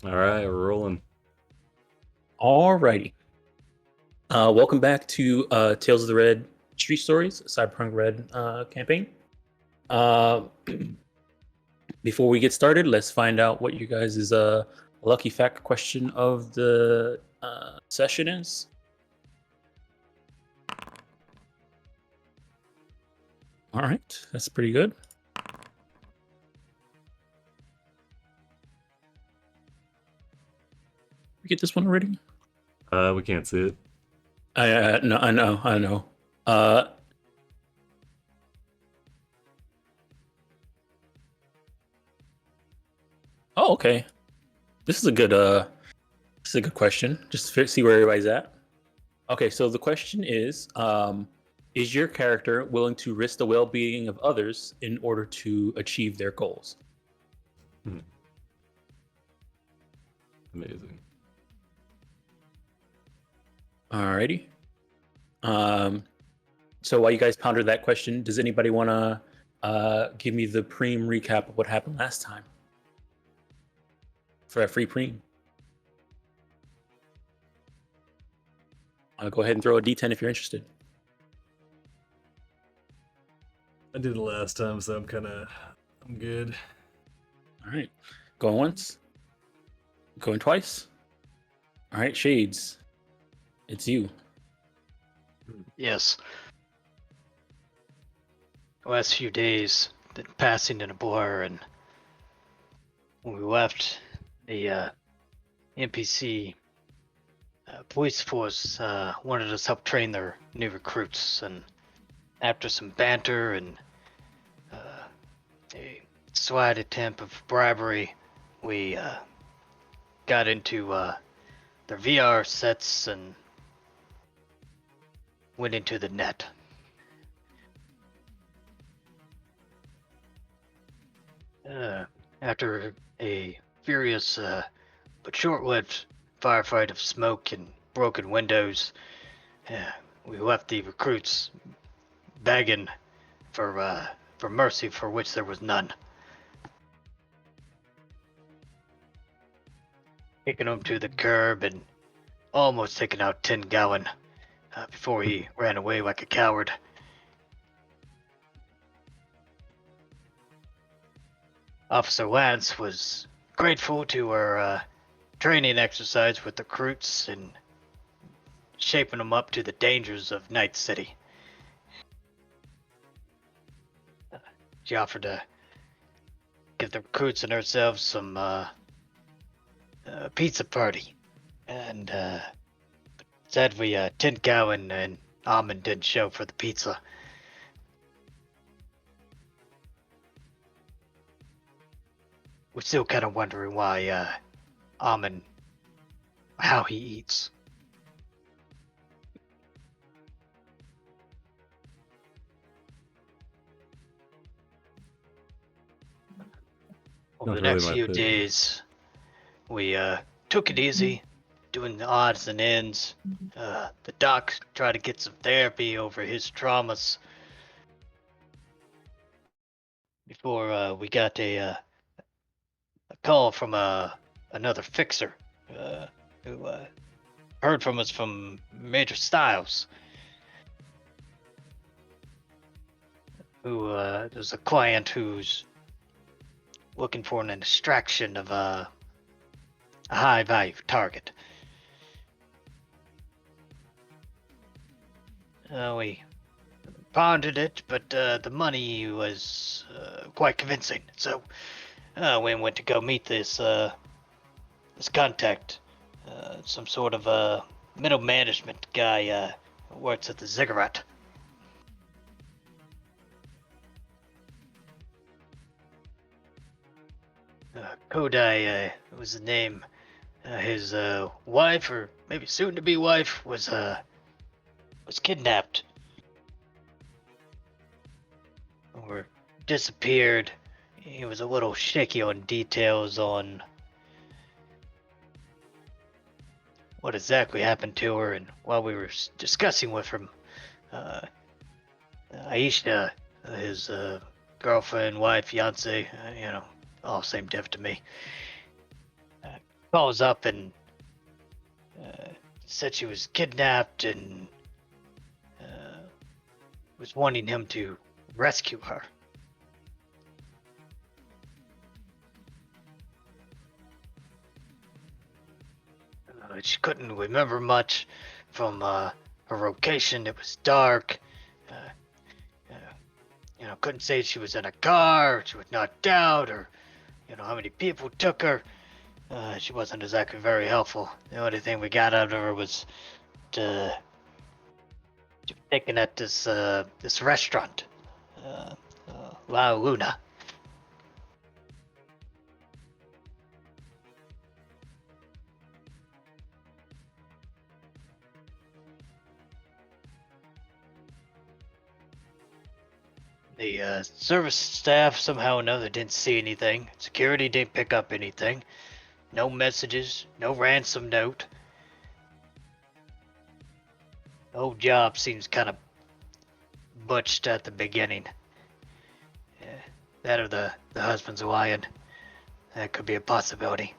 All right, we're rolling. Alrighty. Welcome back to Tales of the Red Street Stories, Cyberpunk Red campaign. Uh, Before we get started, let's find out what you guys' lucky fact question of the session is. All right, that's pretty good. We get this one already? We can't see it. No, I know. Uh, oh, okay. This is a good question. Just to see where everybody's at. Okay, so the question is your character willing to risk the well-being of others in order to achieve their goals? Hmm. Amazing. Alrighty. Um, so while you guys ponder that question, does anybody want to give me the preem recap of what happened last time for a free preem? I'll go ahead and throw a D10 if you're interested. I did it last time, so I'm good. All right, going once, going twice. All right, Shades, it's you. Yes. The last few days been passing in a blur, and when we left, the NPC police force wanted us to help train their new recruits, and after some banter and a slight attempt of bribery, we got into their VR sets and went into the net. After a furious but short-lived firefight of smoke and broken windows, we left the recruits begging for mercy, for which there was none. Kicking him to the curb and almost taking out Tin Gowan before he ran away like a coward. Officer Lance was grateful to our training exercise with recruits and shaping them up to the dangers of Night City. She offered to give the recruits and ourselves some pizza party, and sadly, Tin Gowan and Almond didn't show for the pizza. We're still kind of wondering why Almond, how he eats. Over Not the really next my few thing. days, we took it easy, doing the odds and ends. The doc tried to get some therapy over his traumas before we got a call from another fixer who heard from us from Major Styles, who there's a client who's looking for an extraction of a high value target. We pondered it, but the money was quite convincing. So we went to go meet this contact, some sort of a middle management guy who works at the Ziggurat. Kodai was the name. His wife, or maybe soon-to-be wife, was kidnapped or disappeared. He was a little shaky on details on what exactly happened to her, and while we were discussing with him, Aisha, his girlfriend, wife, fiance, all same diff to me, calls up and said she was kidnapped and was wanting him to rescue her. She couldn't remember much from her location. It was dark. Couldn't say she was in a car, she was knocked out, or how many people took her. She wasn't exactly very helpful. The only thing we got out of her was to taken at this restaurant, La Luna. The service staff somehow or another didn't see anything. Security didn't pick up anything. No messages, no ransom note. The whole job seems kind of butched at the beginning. That or the husband's Hawaiian. That could be a possibility.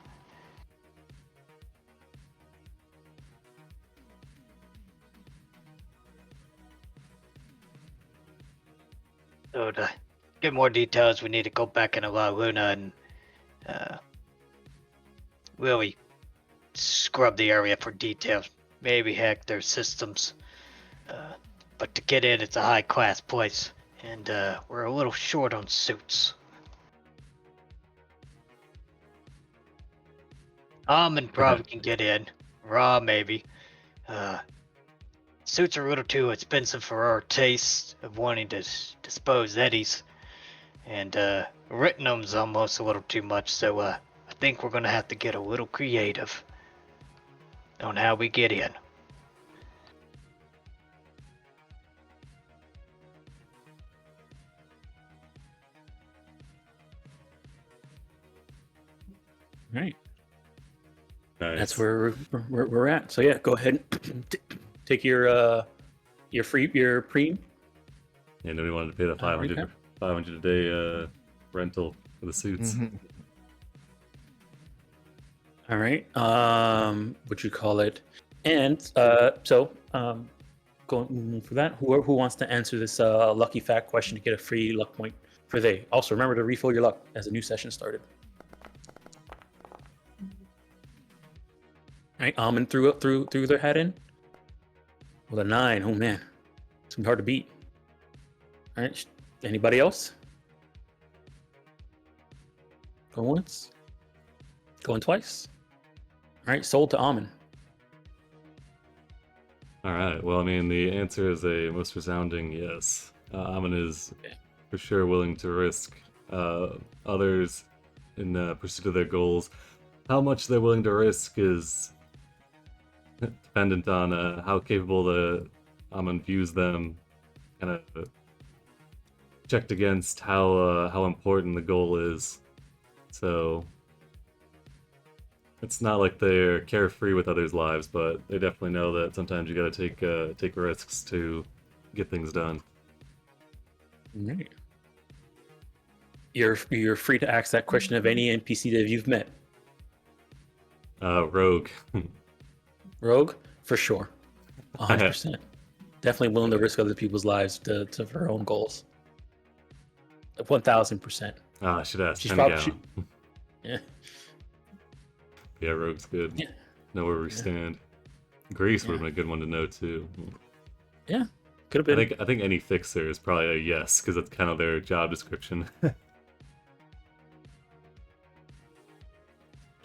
So to get more details, we need to go back into La Luna and really scrub the area for details. Maybe hack their systems. But to get in, it's a high-class place, and we're a little short on suits. Almond probably can get in. Raw, maybe. Suits are a little too expensive for our taste of wanting to dispose eddies. And renting them's almost a little too much, so I think we're gonna have to get a little creative on how we get in. Right. Nice. That's where we're at. So yeah, go ahead and take your preem. Yeah, nobody wanted to pay the 500 a day rental for the suits. All right. What you call it? And going for that, who wants to answer this lucky fact question to get a free luck point for they? Also, remember to refill your luck as a new session started. All right, Almond threw their hat in with a 9. Oh man, it's gonna be hard to beat. All right, anybody else? Going once, going twice. All right, sold to Almond. All right. Well, I mean, the answer is a most resounding yes. Amon is for sure willing to risk others in pursuit of their goals. How much they're willing to risk is dependent on how capable the Amon views them, kind of checked against how important the goal is. So it's not like they're carefree with others' lives, but they definitely know that sometimes you got to take risks to get things done. Right. You're free to ask that question of any NPC that you've met. Rogue. Rogue, for sure, 100%. Definitely willing to risk other people's lives to for her own goals. 1000%. I should ask. She's probably yeah. Yeah, Rogue's good. Yeah. Know where we stand. Grace would have been a good one to know too. Yeah, could have been. I think any fixer is probably a yes, because that's kind of their job description.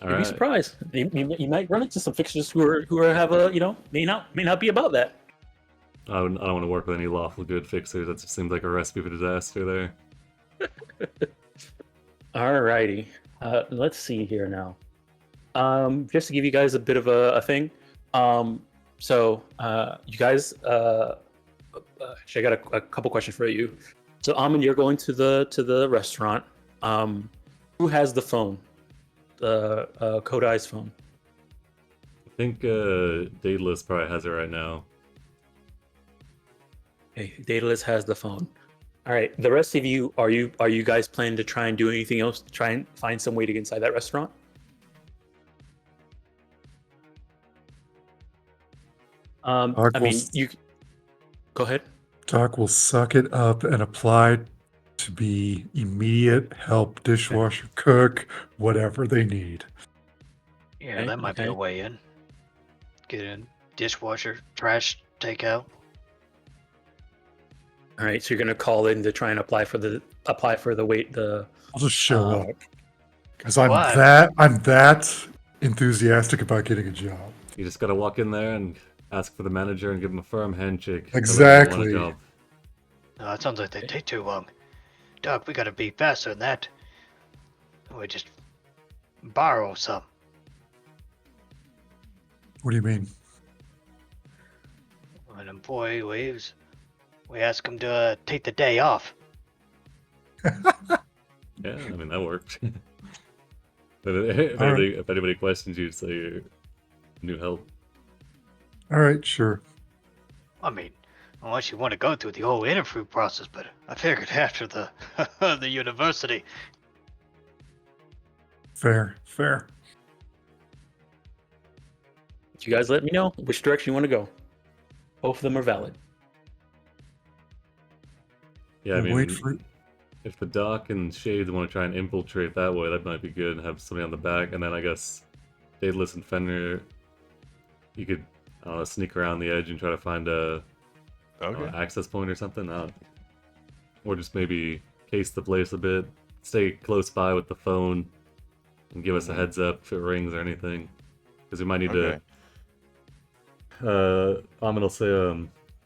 You'd be surprised. You might run into some fixers who have may not be about that. I don't want to work with any lawful good fixers. That just seems like a recipe for disaster there. Alrighty, let's see here now. Just to give you guys a bit of a thing. So you guys, actually, I got a couple questions for you. So Amon, you're going to the restaurant. Who has the phone? The Kodai's phone. I think Daedalus probably has it right now. Okay, Daedalus has the phone. All right, the rest of you, are you guys planning to try and do anything else? Try and find some way to get inside that restaurant? I mean, you go ahead. Doc will suck it up and apply to be immediate help, dishwasher, cook, whatever they need. Yeah, Okay, that might be a okay. way in. Get in dishwasher, trash, takeout. All right, so you're gonna call in to try and apply for the wait the. I'll just show Uh, up because I'm Why? that enthusiastic about getting a job. You just gotta walk in there and ask for the manager and give him a firm handshake. Tell him you Exactly. want a job. No, that sounds like they take too long. Doc, we gotta be faster than that. We just borrow some. What do you mean? When an employee leaves, we ask him to take the day off. Yeah, I mean that worked. But if anybody questions you, say you're new help. All right, sure. I mean, unless you want to go through the whole interview process, but I figured after the the university. Fair. you guys let me know which direction you want to go. Both of them are valid. Yeah, I We'll mean, wait for- if the Doc and Shades want to try and infiltrate that way, that might be good. And have somebody on the back, and then I guess Daedalus and Fenrir, you could sneak around the edge and try to find a access point or something. Or just maybe case the place a bit, stay close by with the phone, and give us a heads up if it rings or anything. Because we might need to. Amin will say,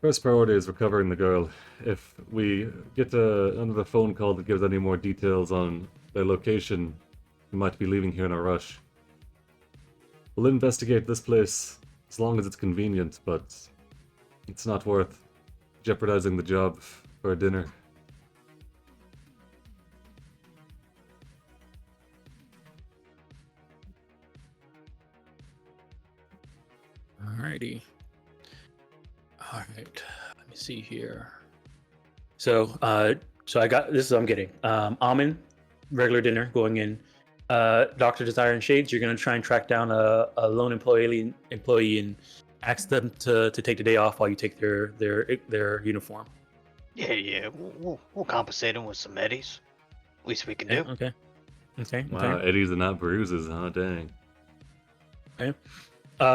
first priority is recovering the girl. If we get another phone call that gives any more details on their location, we might be leaving here in a rush. We'll investigate this place as long as it's convenient, but it's not worth jeopardizing the job for a dinner. Alrighty. All right. Let me see here. So I got this. Is what I'm getting. Amin, regular dinner going in. Doctor Desire and Shades, you're gonna try and track down a lone employee and ask them to take the day off while you take their uniform. Yeah. We'll compensate them with some eddies. Least we can do. Okay. Wow, Eddies and not bruises, huh? Dang. Okay.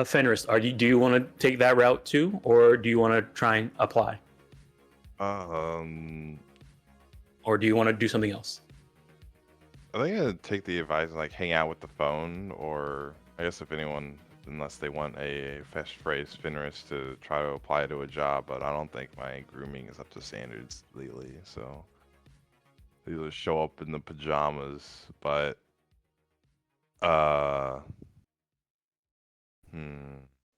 Fenris, do you want to take that route too, or do you want to try and apply, or do you want to do something else? I think I'd take the advice and like hang out with the phone, or I guess if anyone, unless they want a fresh phrase, Fenris to try to apply to a job, but I don't think my grooming is up to standards legally, so they just show up in the pajamas, but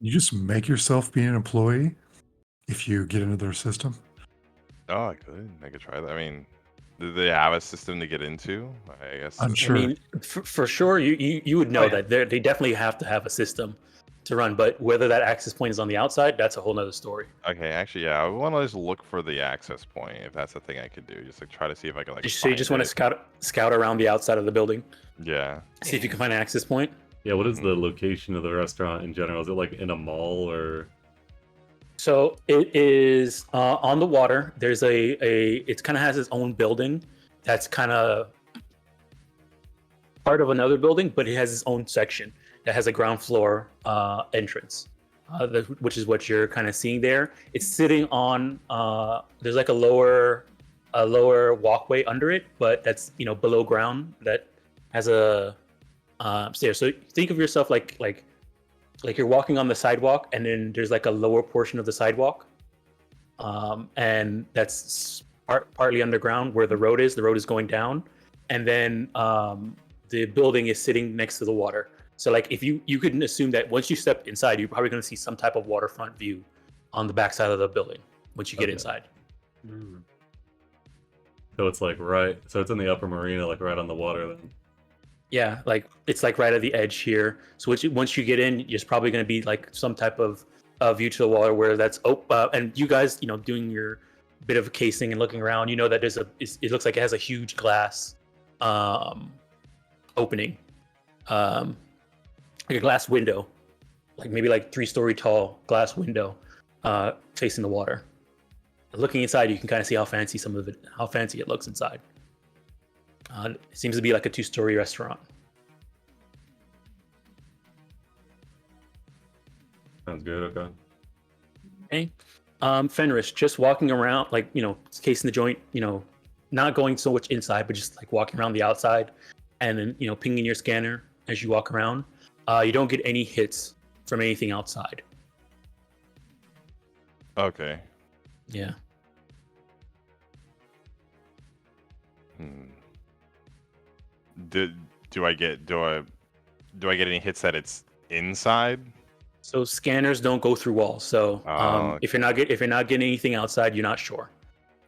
You just make yourself be an employee if you get into their system. Oh, I could try that. I mean, do they have a system to get into? I guess. I'm sure. I mean, for sure, you would know that they definitely have to have a system to run, but whether that access point is on the outside, that's a whole nother story. Okay, actually, yeah, I want to just look for the access point if that's a thing I could do. Just like try to see if I can like. So you just want to scout around the outside of the building? Yeah. See if you can find an access point. Yeah, what is the location of the restaurant in general? Is it like in a mall or? So it is on the water. There's it kind of has its own building that's kind of part of another building, but it has its own section that has a ground floor entrance, which is what you're kind of seeing there. It's sitting on there's like a lower walkway under it, but that's below ground that has a stairs. So think of yourself like you're walking on the sidewalk, and then there's like a lower portion of the sidewalk, and that's partly underground where the road is. The road is going down, and then the building is sitting next to the water. So like if you couldn't assume that once you step inside, you're probably going to see some type of waterfront view on the backside of the building once you get inside. So it's like so it's in the upper marina, like right on the water then. Yeah, like it's like right at the edge here. So once you get in, there's probably going to be like some type of view to the water where that's and you guys, doing your bit of casing and looking around, that there's it looks like it has a huge glass opening, like a glass window, like maybe like 3-story tall glass window facing the water. Looking inside, you can kind of see how fancy it looks inside. It seems to be like a 2-story restaurant. Sounds good. Okay. Okay. Fenris, just walking around, like, casing the joint, not going so much inside, but just like walking around the outside and then, pinging your scanner as you walk around. You don't get any hits from anything outside. Okay. Yeah. Do I get any hits that it's inside? So scanners don't go through walls. So Oh, if you're not getting anything outside, you're not sure.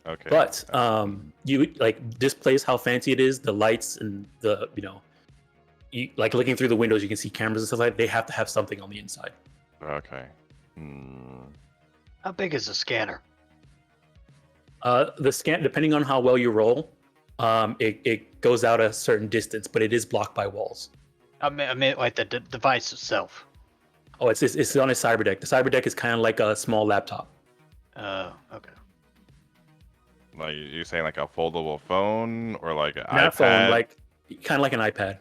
Okay. But you like this place, how fancy it is, the lights and the you, like looking through the windows, you can see cameras and stuff like that. They have to have something on the inside. Okay. How big is the scanner? The scan, depending on how well you roll, it goes out a certain distance, but it is blocked by walls. I mean, like the device itself. Oh, it's on a cyberdeck. The cyberdeck is kind of like a small laptop. Okay. Like you're saying, like a foldable phone or like an Not iPad? a phone, like kind of like an iPad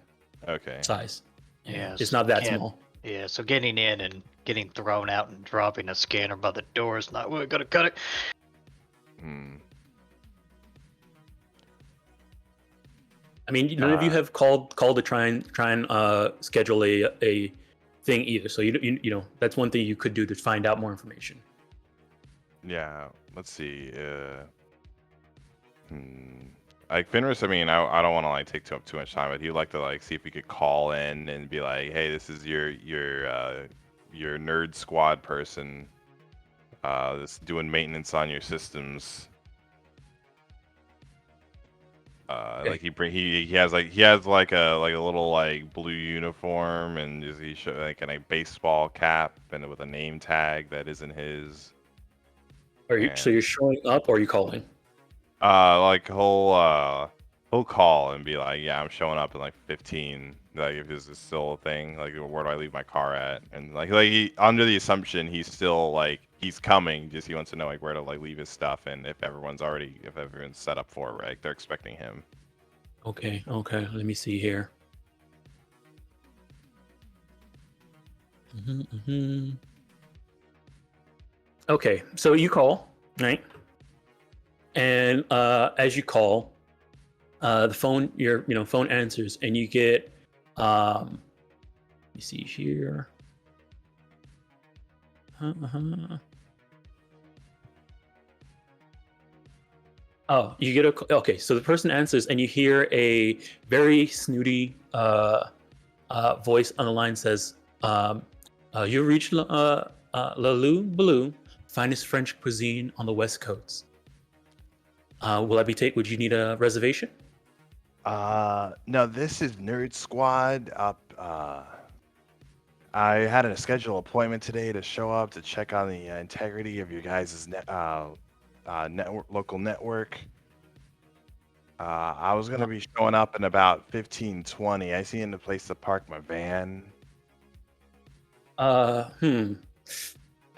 Okay. size. Yeah, It's not that can't- small. Yeah, so getting in and getting thrown out and dropping a scanner by the door is not really gonna cut it. I mean, none of you have called to try and schedule a thing either. So you know that's one thing you could do to find out more information. Yeah. Let's see. Like Fenris, I mean, I don't want to like take too much time, but he'd like to like see if we could call in and be like, hey, this is your nerd squad person, that's doing maintenance on your systems. Like he has like a little like blue uniform and he show like a baseball cap and with a name tag that isn't his. So you're showing up, or are you calling? Like he'll call and be like, yeah, I'm showing up in like 15. Like if this is still a thing, like where do I leave my car at? And like he, under the assumption he's still like he's coming, just he wants to know like where to like leave his stuff and if everyone's set up for it, right? They're expecting him. Okay. Let me see here. Okay, so you call, right? And as you call, the phone, your phone answers, and you get, let me see here. Oh, you get okay. So the person answers, and you hear a very snooty voice on the line says, "You reached bleu, finest French cuisine on the West Coast. Would you need a reservation?" No, this is Nerd Squad up. I had a scheduled appointment today to show up to check on the integrity of your guys' local network. I was gonna be showing up in about 15-20. I see in the place to park my van. I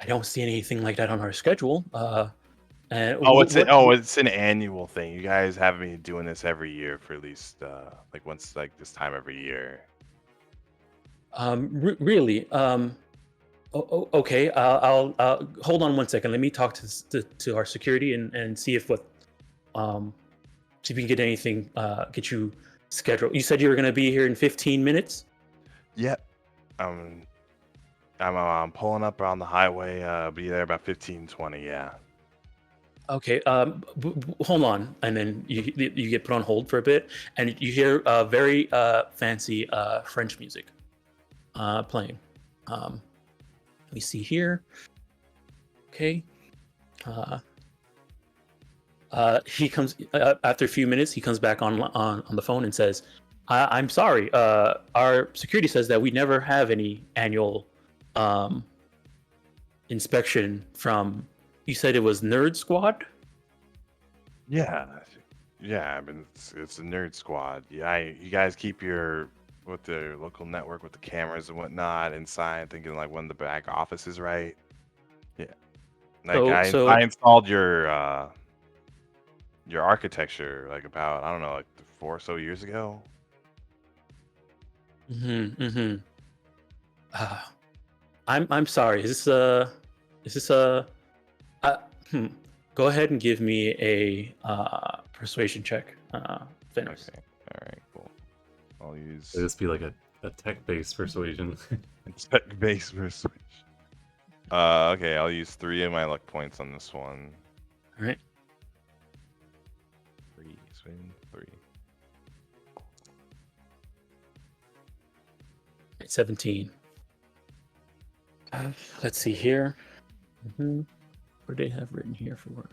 don't see anything like that on our schedule. It's an annual thing. You guys have me doing this every year for at least like once like this time every year. Really? Okay. I'll hold on one second. Let me talk to our security and see if we can get anything, get you scheduled. You said you were going to be here in 15 minutes? Yep. I'm pulling up on the highway. Be there about 15-20. Yeah. Okay. Hold on, and then you get put on hold for a bit, and you hear very fancy French music playing. Let me see here. Okay. He comes after a few minutes. He comes back on the phone and says, "I'm sorry. Our security says that we never have any annual inspection from." You said it was Nerd Squad? Yeah. I mean, it's a Nerd Squad. Yeah, you guys keep with the local network with the cameras and whatnot inside, thinking like when the back office is right. Yeah. Like So I installed your architecture like about I don't know like 4 or so years ago. Mm-hmm. Uh, I'm sorry. Is this uh hmm. Go ahead and give me a persuasion check, Fenris. Okay, all right, cool. I'll use It'd just be like a tech-based persuasion. tech-based persuasion. Okay, I'll use 3 of my luck points on this one. All right. 3, swing 3. 17. Let's see here. What do they have written here for?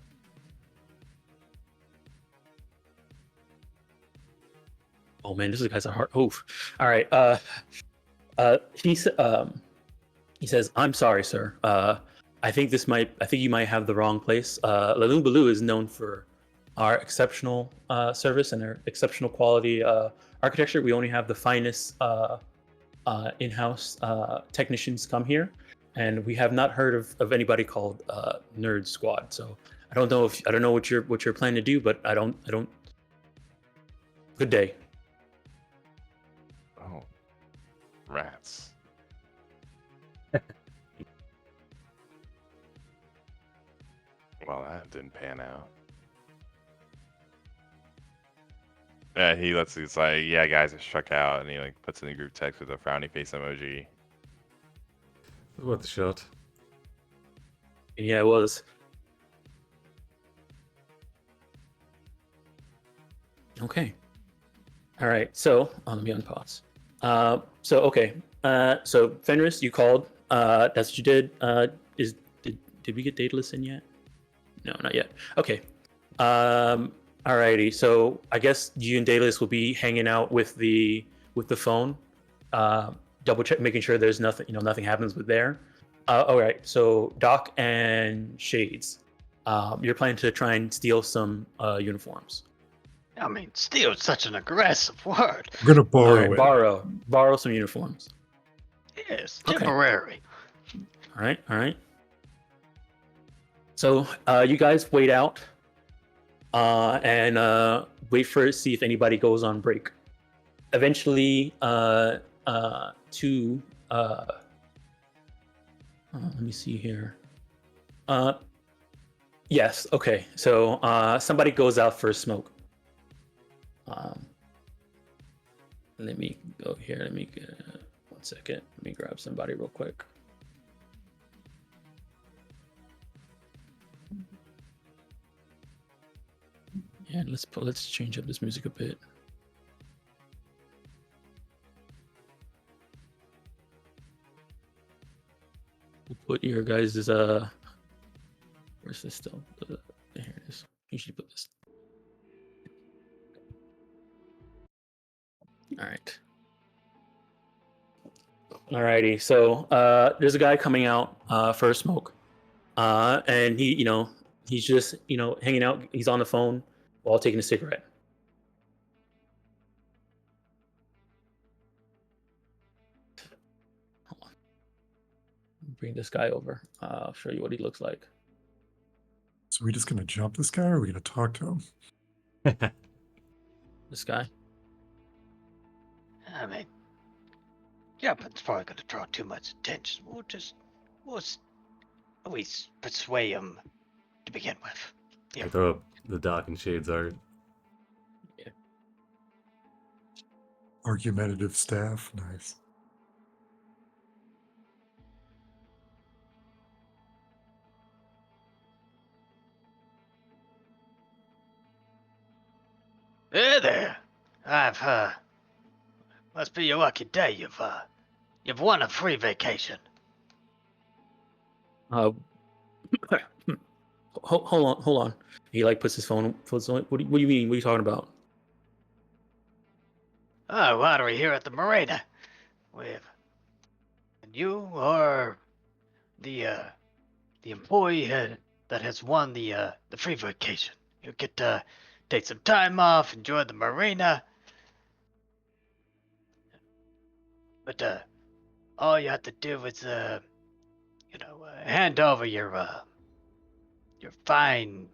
Oh man, this guy's a hard. Oof. All right. He says, "I'm sorry, sir. I think you might have the wrong place. Lune Bleu is known for our exceptional service and our exceptional quality architecture. We only have the finest in-house technicians come here, and we have not heard of anybody called Nerd Squad. So I don't know what you're planning to do, but I don't. Good day." Oh, rats. Well, that didn't pan out. Yeah, he's like, yeah, guys, I struck out, and he like puts in the group text with a frowny face emoji. What the shot? Yeah, it was. Okay. All right. So let me unpause. Okay. So Fenris, you called. That's what you did. Did we get Daedalus in yet? No, not yet. Okay. Alrighty. So I guess you and Daedalus will be hanging out with the phone. Double check, making sure there's nothing, nothing happens with there. All right. So Doc and Shades, you're planning to try and steal some uniforms. I mean, steal such an aggressive word. I'm gonna All borrow right, it. borrow some uniforms. Yes, Okay. temporary. All right. So you guys wait out and wait for see if anybody goes on break. Eventually, let me see here. Yes. Okay. So somebody goes out for a smoke. Let me go here. Let me get 1 second. Let me grab somebody real quick. And let's change up this music a bit. We'll put your guys' where's this still? Here it is. Usually put this. All right. Alrighty. So there's a guy coming out for a smoke, and he's just hanging out. He's on the phone while taking a cigarette. Hold on. Bring this guy over. I'll show you what he looks like. So we just gonna jump this guy, or are we gonna talk to him? This guy. I mean, yeah, but it's probably going to draw too much attention. We'll always persuade him to begin with. I throw up the Doc and Shades art. Argumentative staff, nice. Hey there. Must be your lucky day. You've won a free vacation. Hold on. He like puts his phone. What do you mean? What are you talking about? Oh, lottery here at the marina. And you are the employee that has won the free vacation. You get to take some time off, enjoy the marina. But all you have to do is hand over your your fine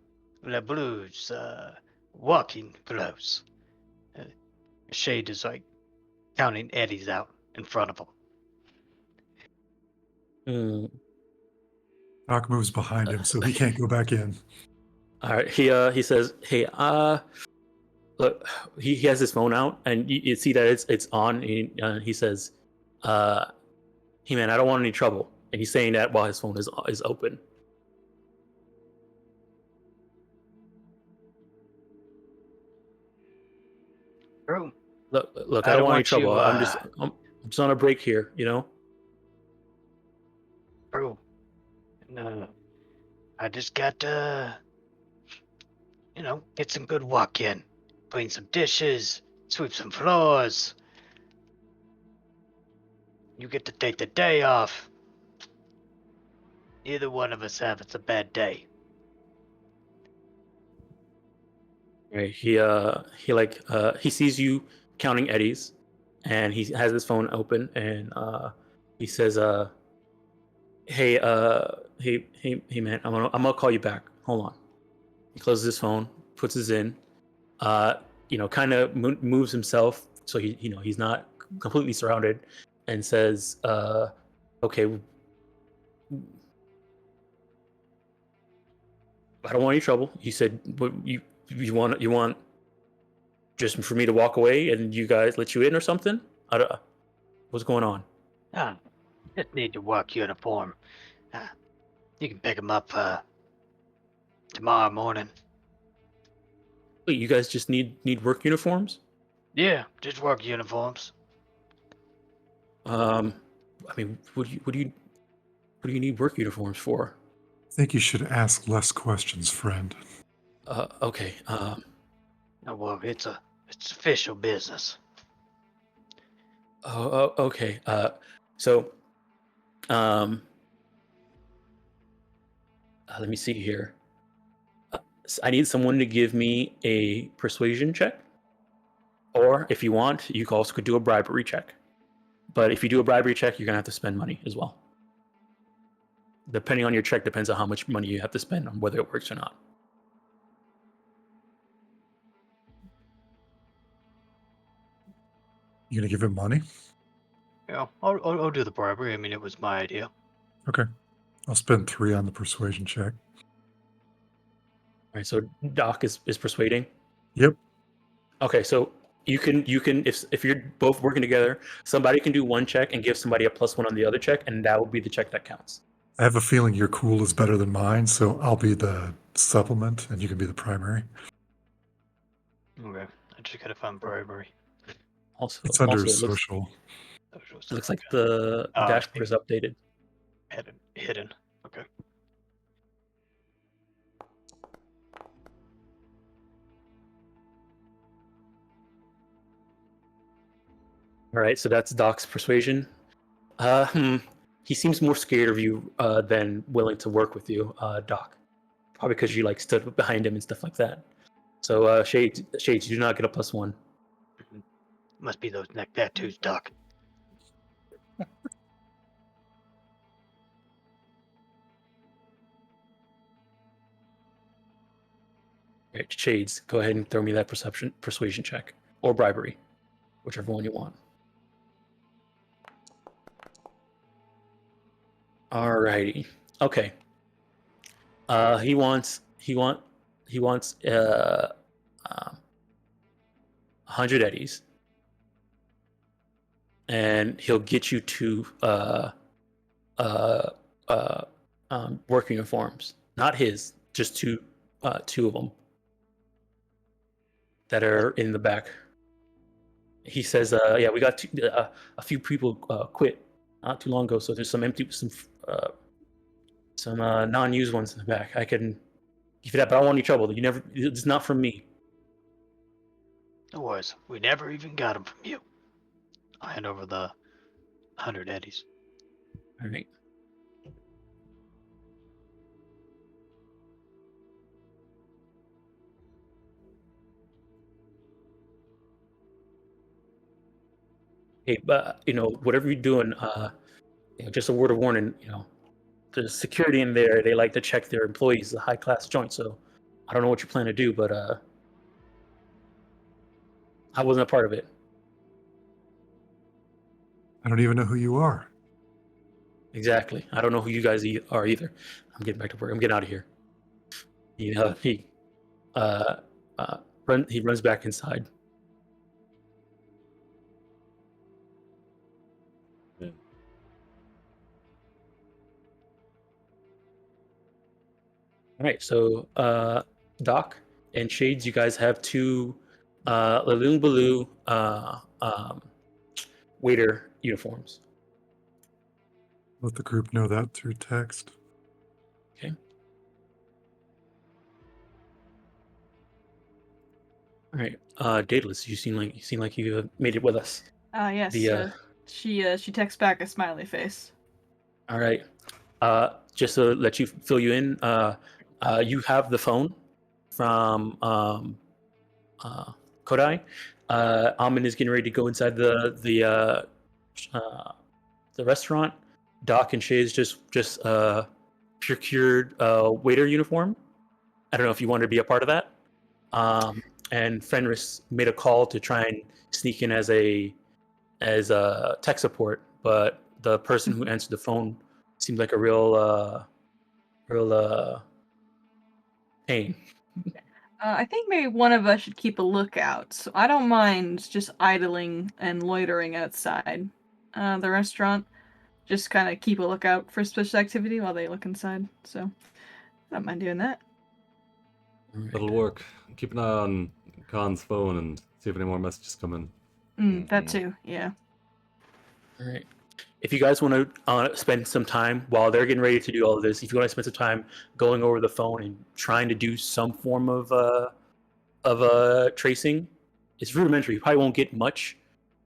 blues, walking clothes. Shade is like counting eddies out in front of him. Doc moves behind him so he can't go back in. All right. He says, "Hey, look." He has his phone out, and you see that it's on. He says, "Hey, man, I don't want any trouble." And he's saying that while his phone is open. True. Look. I don't want any trouble. I'm just on a break here. You know. True. No, I just got to, get some good walk in, clean some dishes, sweep some floors. You get to take the day off. Neither one of us have. It's a bad day. Right. He sees you counting eddies, and he has his phone open, and he says, "Hey, hey, man, I'm gonna call you back. Hold on." He closes his phone, puts his in, kind of moves himself so he's not completely surrounded, and says, "Okay, I don't want any trouble." He said, "What you want just for me to walk away and you guys let you in or something? What's going on?" Just need your work uniform. You can pick them up tomorrow morning. Wait, you guys just need work uniforms? Yeah, just work uniforms. I mean, what do you need work uniforms for? I think you should ask less questions, friend. Okay. No, well, it's official business. Okay. So, let me see here. I need someone to give me a persuasion check, or if you want, you also could do a bribery check. But if you do a bribery check, you're gonna have to spend money as well. Depending on your check, depends on how much money you have to spend on whether it works or not. You gonna give him money? Yeah, I'll do the bribery. I mean, it was my idea. Okay. I'll spend 3 on the persuasion check. All right. So Doc is persuading. Yep. Okay. So you can if you're both working together, somebody can do one check and give somebody a +1 on the other check, and that would be the check that counts. I have a feeling your cool is better than mine, so I'll be the supplement and you can be the primary. Okay, I just gotta find bribery. Also, It's under it looks social. it looks like the dashboard is updated. Hidden. Okay. All right, so that's Doc's persuasion. He seems more scared of you than willing to work with you, Doc. Probably because you stood behind him and stuff like that. So Shades, you do not get a +1. Must be those neck tattoos, Doc. Right, Shades, go ahead and throw me that persuasion check or bribery, whichever one you want. Alrighty. Okay. He wants 100 eddies, and he'll get you to work uniforms. Not his, just two of them that are in the back. He says, "Yeah, we got a few people quit not too long ago, so there's some non-used ones in the back. I can give you that, but I don't want any trouble. It's not from me." No worries. We never even got them from you. I'll hand over the 100 eddies. All right. Hey, but whatever you're doing, just a word of warning. the security in there, they like to check their employees. It's a high class joint, so I don't know what you plan to do, but I wasn't a part of it. I don't even know who you are. Exactly. I don't know who you guys are either. I'm getting back to work. I'm getting out of here. He uh, he runs back inside. Yeah. All right, so Doc and Shades, you guys have two lune waiter uniforms. Let the group know that through text. Okay. All right, Daedalus, you seem like you have made it with us. Yes. The She texts back a smiley face. all right, just to let you fill you in, you have the phone from Kodai. Amin is getting ready to go inside the restaurant. Doc and Shay's just procured waiter uniform. I don't know if you wanted to be a part of that. And Fenris made a call to try and sneak in as a tech support, but the person who answered the phone seemed like a real pain. I think maybe one of us should keep a lookout. So I don't mind just idling and loitering outside the restaurant. Just kind of keep a lookout for special activity while they look inside. So I don't mind doing that. That'll work. Keep an eye on Khan's phone and see if any more messages come in. That too, yeah. All right. If you guys want to spend some time while they're getting ready to do all of this, if you want to spend some time going over the phone and trying to do some form of tracing, it's rudimentary. You probably won't get much,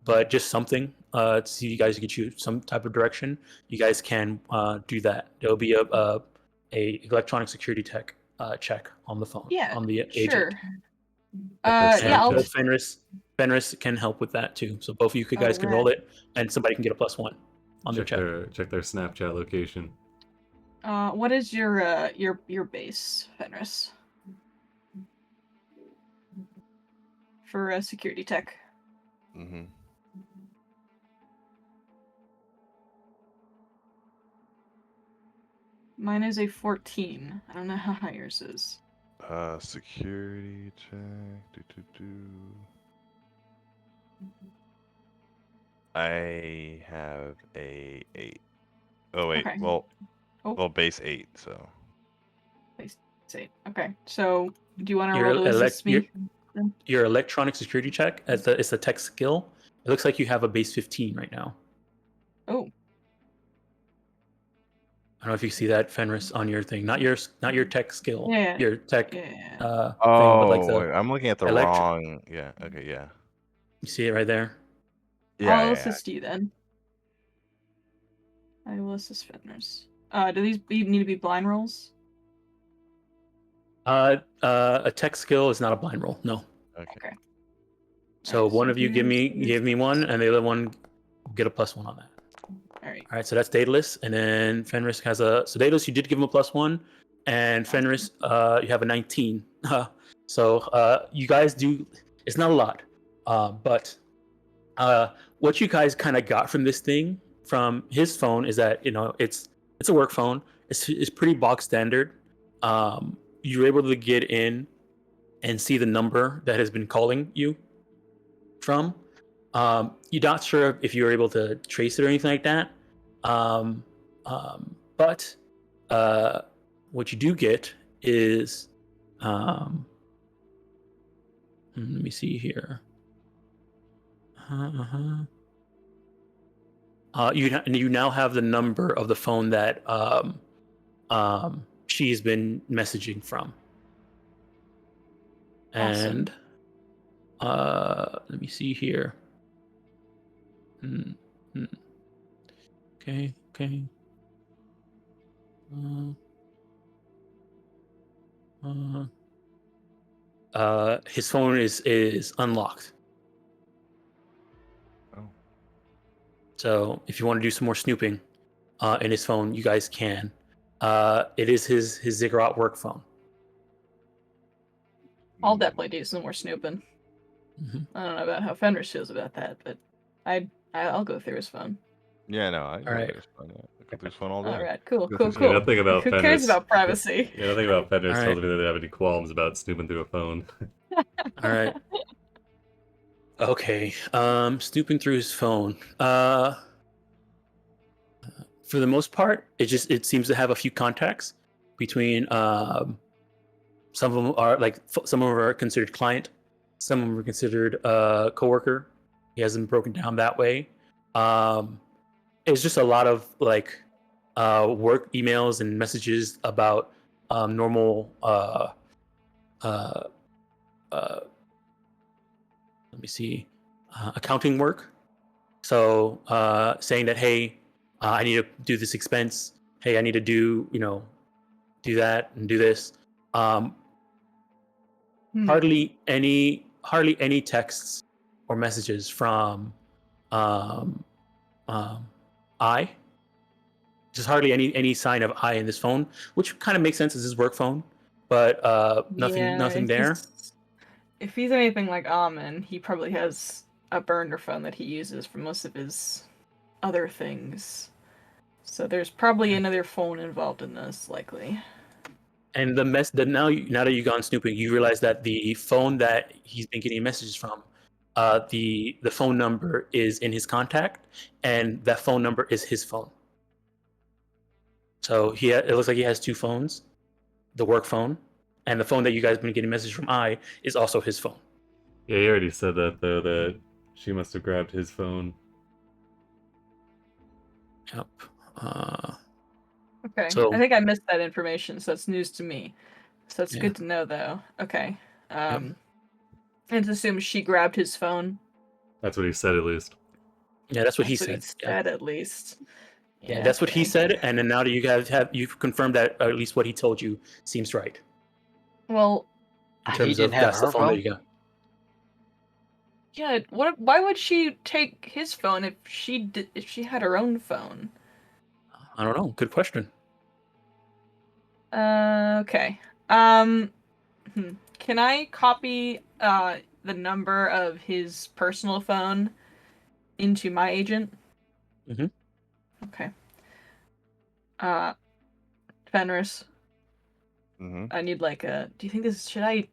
but just something to see you guys get you some type of direction. You guys can do that. There'll be a electronic security tech check on the phone. Yeah, on the agent. sure. That's Yeah, I'll And Fenris can help with that too. So both of you guys can roll it, and somebody can get a +1 on their check. Check their Snapchat location. what is your base, Fenris? For security tech. Mm-hmm. Mine is a 14. I don't know how high yours is. Security check. I have a 8. Oh wait, Okay. well, Oh. base 8. So. Base 8. Okay. So do you want to Your roll to assist me? Your electronic security check it's a tech skill. It looks like you have a base 15 right now. Oh. I don't know if you see that, Fenris, on your thing. Not your tech skill. Yeah. Your tech Yeah. thing, but Oh, like the wait, I'm looking at the wrong. Yeah. Okay. Yeah. you see it right there. Yeah. I'll yeah, assist you then. I will assist Fenris. Do these need to be blind rolls? A tech skill is not a blind roll. No. Okay. So Alright, one so of you give me one, and the other one will get a +1 on that. All right. All right, so that's Daedalus, and then Fenris has so Daedalus, you did give him a +1, and Fenris, you have a 19. So you guys do. It's not a lot, but what you guys kind of got from this thing, from his phone, is that it's a work phone. It's pretty box standard. You're able to get in and see the number that has been calling you from. You're not sure if you're able to trace it or anything like that. But what you do get is, let me see here. You now have the number of the phone that she's been messaging from. Awesome. And let me see here. Okay. His phone is unlocked. Oh. So if you want to do some more snooping in his phone, you guys can. It is his ziggurat work phone. I'll definitely do some more snooping. Mhm. I don't know about how Fenris feels about that, but I'll go through his phone. Yeah, no, I All right. get his phone. Yeah. I go through his phone all day. All right, cool, Go cool, through his Yeah, cool. nothing about Who cares Fenris. about privacy? Yeah, nothing about Fenris All tells right. me that they have any qualms about snooping through a phone. All right. Okay. Snooping through his phone. For the most part, it seems to have a few contacts between some of them are some of them are considered client, some of them are considered coworker. He has them broken down that way. It's just a lot of work emails and messages about normal uh, let me see, accounting work. So saying that, hey, I need to do this expense. Hey, I need to do do that and do this. Um, Hmm. hardly any texts or messages from um, I. Just hardly any sign of I in this phone, which kind of makes sense as his work phone, but Yeah, nothing there. if he's anything like Amen, he probably has a burner phone that he uses for most of his other things. So there's probably another phone involved in this, likely. And now that you've gone snooping, you realize that the phone that he's been getting messages from, the phone number is in his contact, and that phone number is his phone. So it looks like he has two phones, the work phone, and the phone that you guys have been getting messages from I is also his phone. Yeah, he already said that though, that she must have grabbed his phone. Yep. Okay, So I think I missed that information, so it's news to me. So it's Yeah. good to know, though. Okay. And it's assumed she grabbed his phone. That's what he said, at least. yeah, that's what he That's what said. he said, at least. Yeah, that's what he okay. said, and then now that you've confirmed that at least what he told you seems right Well, in He terms didn't of have that's the her phone that phone? you got. yeah. Why would she take his phone if she had her own phone? I don't know. Good question. Okay. Can I copy the number of his personal phone into my agent? Mhm. Okay. Fenris, Mm-hmm. I need like a. Do you think this should I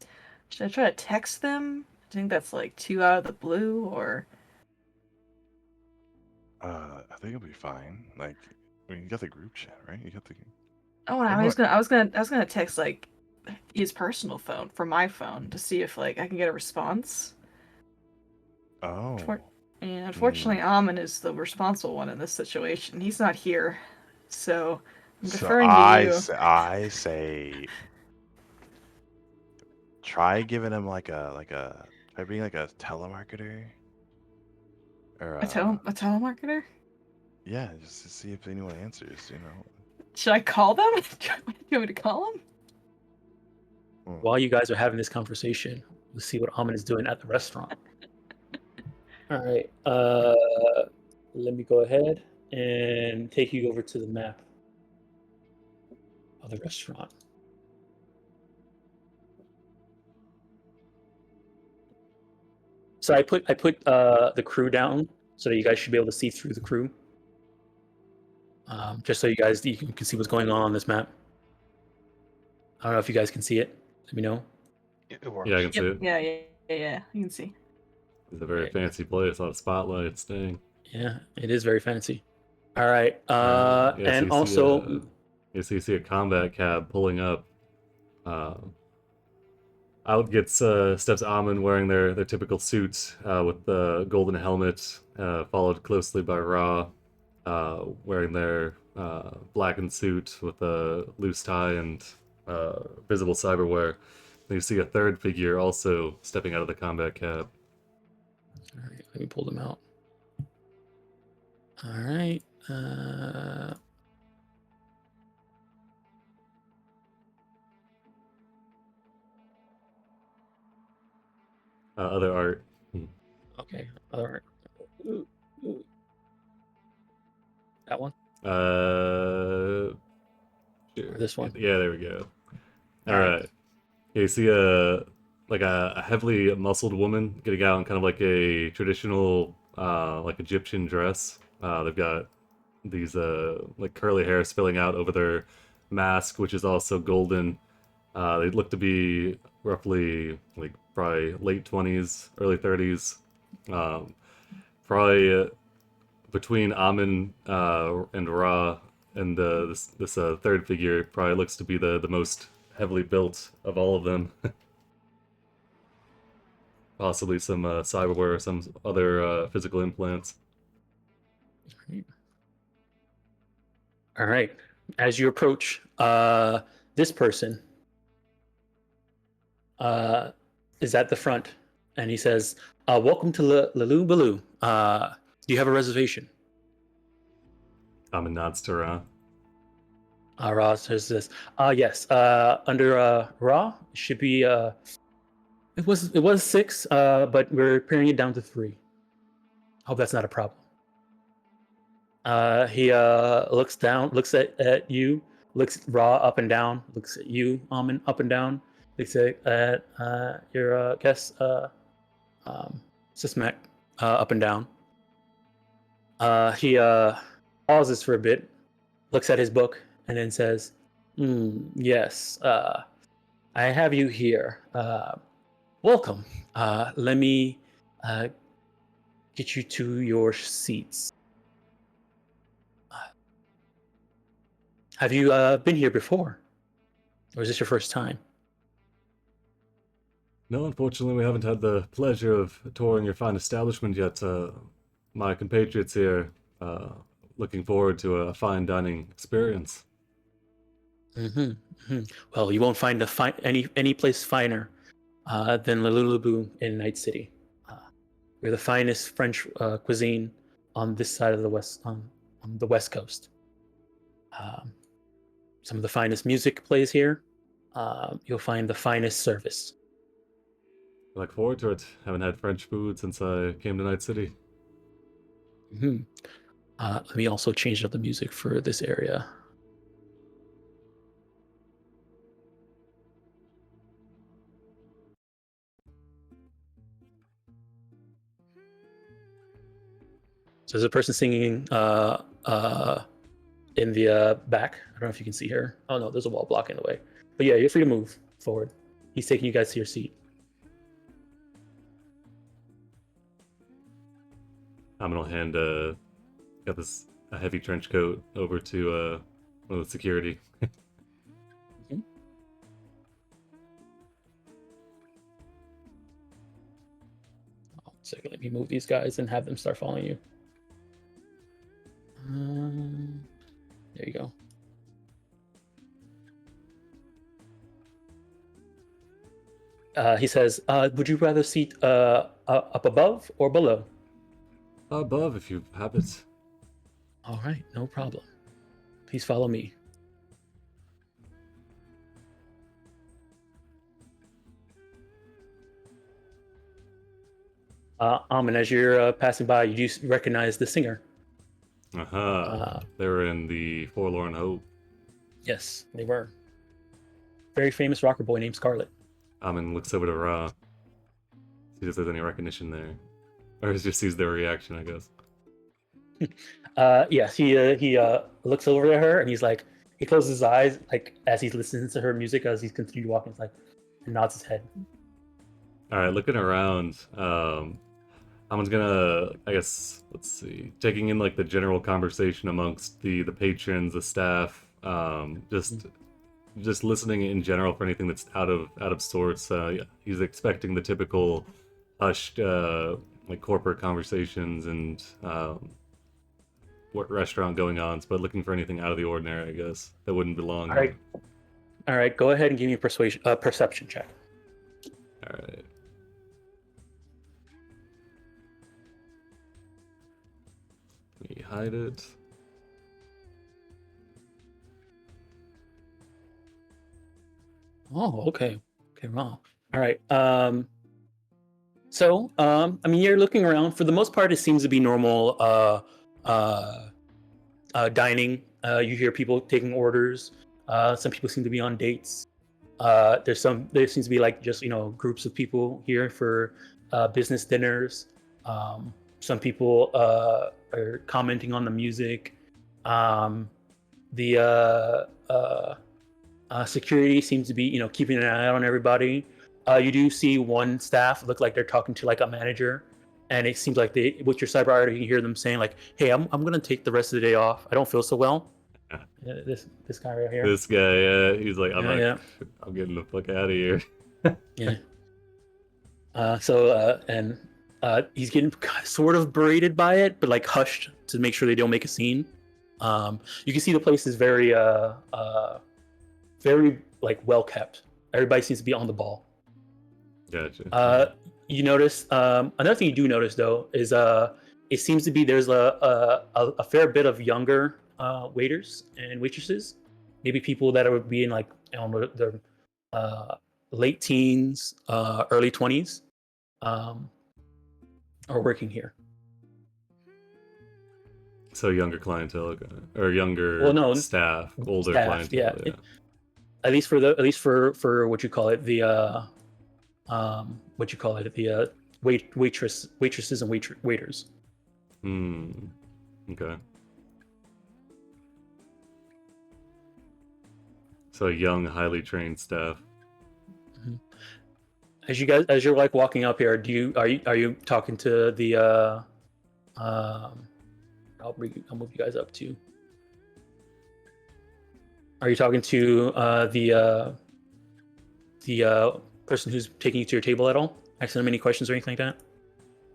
try to text them? Do you think that's like too out of the blue, or I think it'll be fine. Like, I mean, you got the group chat, right? You got the. oh, I was gonna text like his personal phone from my phone to see if like I can get a response. Oh. And unfortunately, Amen is the responsible one in this situation. He's not here, so I'm So deferring to you. I say, try giving him try being like a telemarketer, or A telemarketer? yeah, just to see if anyone answers. Should I call them? Do you want me to call them? While you guys are having this conversation, let's see what Amin is doing at the restaurant. All right. Let me go ahead and take you over to the map of the restaurant. So I put the crew down so that you guys should be able to see through the crew. Just so you can see what's going on this map. I don't know if you guys can see it. Let me know. It works. Yeah, I can see Yep. it. Yeah. You can see. It's a very Right. fancy place, a lot of spotlights, dang. Yeah, it is very fancy. All right. Yeah, so And you also, so you see a combat cab pulling up. Out gets steps Amon wearing their typical suits with the golden helmet, followed closely by Ra, wearing their blackened suit with a loose tie and visible cyberware. Then you see a third figure also stepping out of the combat cab. all right, let me pull them out. All right. Other art. Okay. All right. Ooh. That one. Sure. this one. Yeah, there we go. All All right. right. Yeah, you see a heavily muscled woman getting out in kind of like a traditional like Egyptian dress. They've got these like curly hair spilling out over their mask, which is also golden. They look to be roughly like probably late 20s, early 30s. Um, Probably between Amin and Ra and this third figure probably looks to be the most heavily built of all of them. Possibly some cyberware or some other physical implants. All right. As you approach, this person is at the front, and he says, "Welcome to Hellllllllllo. Do you have a reservation?" Amin nods to Ra. Ra says this. Yes. Under Ra, it should be. It was 6, but we're paring it down to 3. Hope that's not a problem. He looks down, looks at you, looks Ra up and down, looks at you, Amin, up and down, looks at your guest, Sismac, up and down. He pauses for a bit, looks at his book, and then says, yes, I have you here. Welcome. Let me get you to your seats. Have you been here before? Or is this your first time? No, unfortunately, we haven't had the pleasure of touring your fine establishment yet. My compatriots here, looking forward to a fine dining experience. Well, you won't find any place finer than Hellllllllo in Night City. We're the finest French cuisine on this side of the on the West Coast. Some of the finest music plays here. You'll find the finest service. I look forward to it. Haven't had French food since I came to Night City. Let me also change up the music for this area. So there's a person singing in the back. I don't know if you can see her. Oh no, there's a wall blocking the way. But yeah, you're free to move forward. He's taking you guys to your seat. I'm gonna hand got this a heavy trench coat over to one of the security. Second, let me move these guys and have them start following you. There you go. He says, would you rather seat up above or below? Above, if you have it. All right, no problem. Please follow me. And as you're passing by, you do recognize the singer. They were in the Forlorn Hope. Yes, they were. Very famous rocker boy named Scarlet. Amin looks over to Ra. See if there's any recognition there. Or just sees their reaction, I guess. Yes, he looks over at her and he closes his eyes like as he's listening to her music as he's continued walking, and nods his head. Alright, looking around, Amin's gonna, I guess, let's see, taking in like the general conversation amongst the patrons, the staff, just listening in general for anything that's out of sorts. Yeah, he's expecting the typical hushed like corporate conversations and what restaurant going on, but looking for anything out of the ordinary, I guess, that wouldn't belong. All right. Go ahead and give me a perception check. All right. Let me hide it. Oh, okay. Okay, wrong. All right. So, I mean, you're looking around. For the most part, it seems to be normal dining. You hear people taking orders. Some people seem to be on dates. There seems to be like just groups of people here for business dinners. Some people are commenting on the music. The security seems to be keeping an eye on everybody. You do see one staff look like they're talking to like a manager, and it seems like with your cyber art, you can hear them saying like, "Hey, I'm gonna take the rest of the day off. I don't feel so well." This guy right here. This guy, he's like, Yeah. I'm getting the fuck out of here. Yeah. He's getting sort of berated by it, but like hushed to make sure they don't make a scene. You can see the place is very like well kept. Everybody seems to be on the ball. Gotcha. You notice another thing you do notice though is it seems to be there's a fair bit of younger waiters and waitresses, maybe people that are being like their late teens, early 20s, are working here. So younger clientele, or younger staff, older clientele. Yeah. At least for what you call it, the waitresses and waiters. Okay. So young, highly trained staff. Mm-hmm. As you're like walking up here, are you talking to the I'll move you guys up too. Are you talking to the person who's taking you to your table at all? Asking them any questions or anything like that?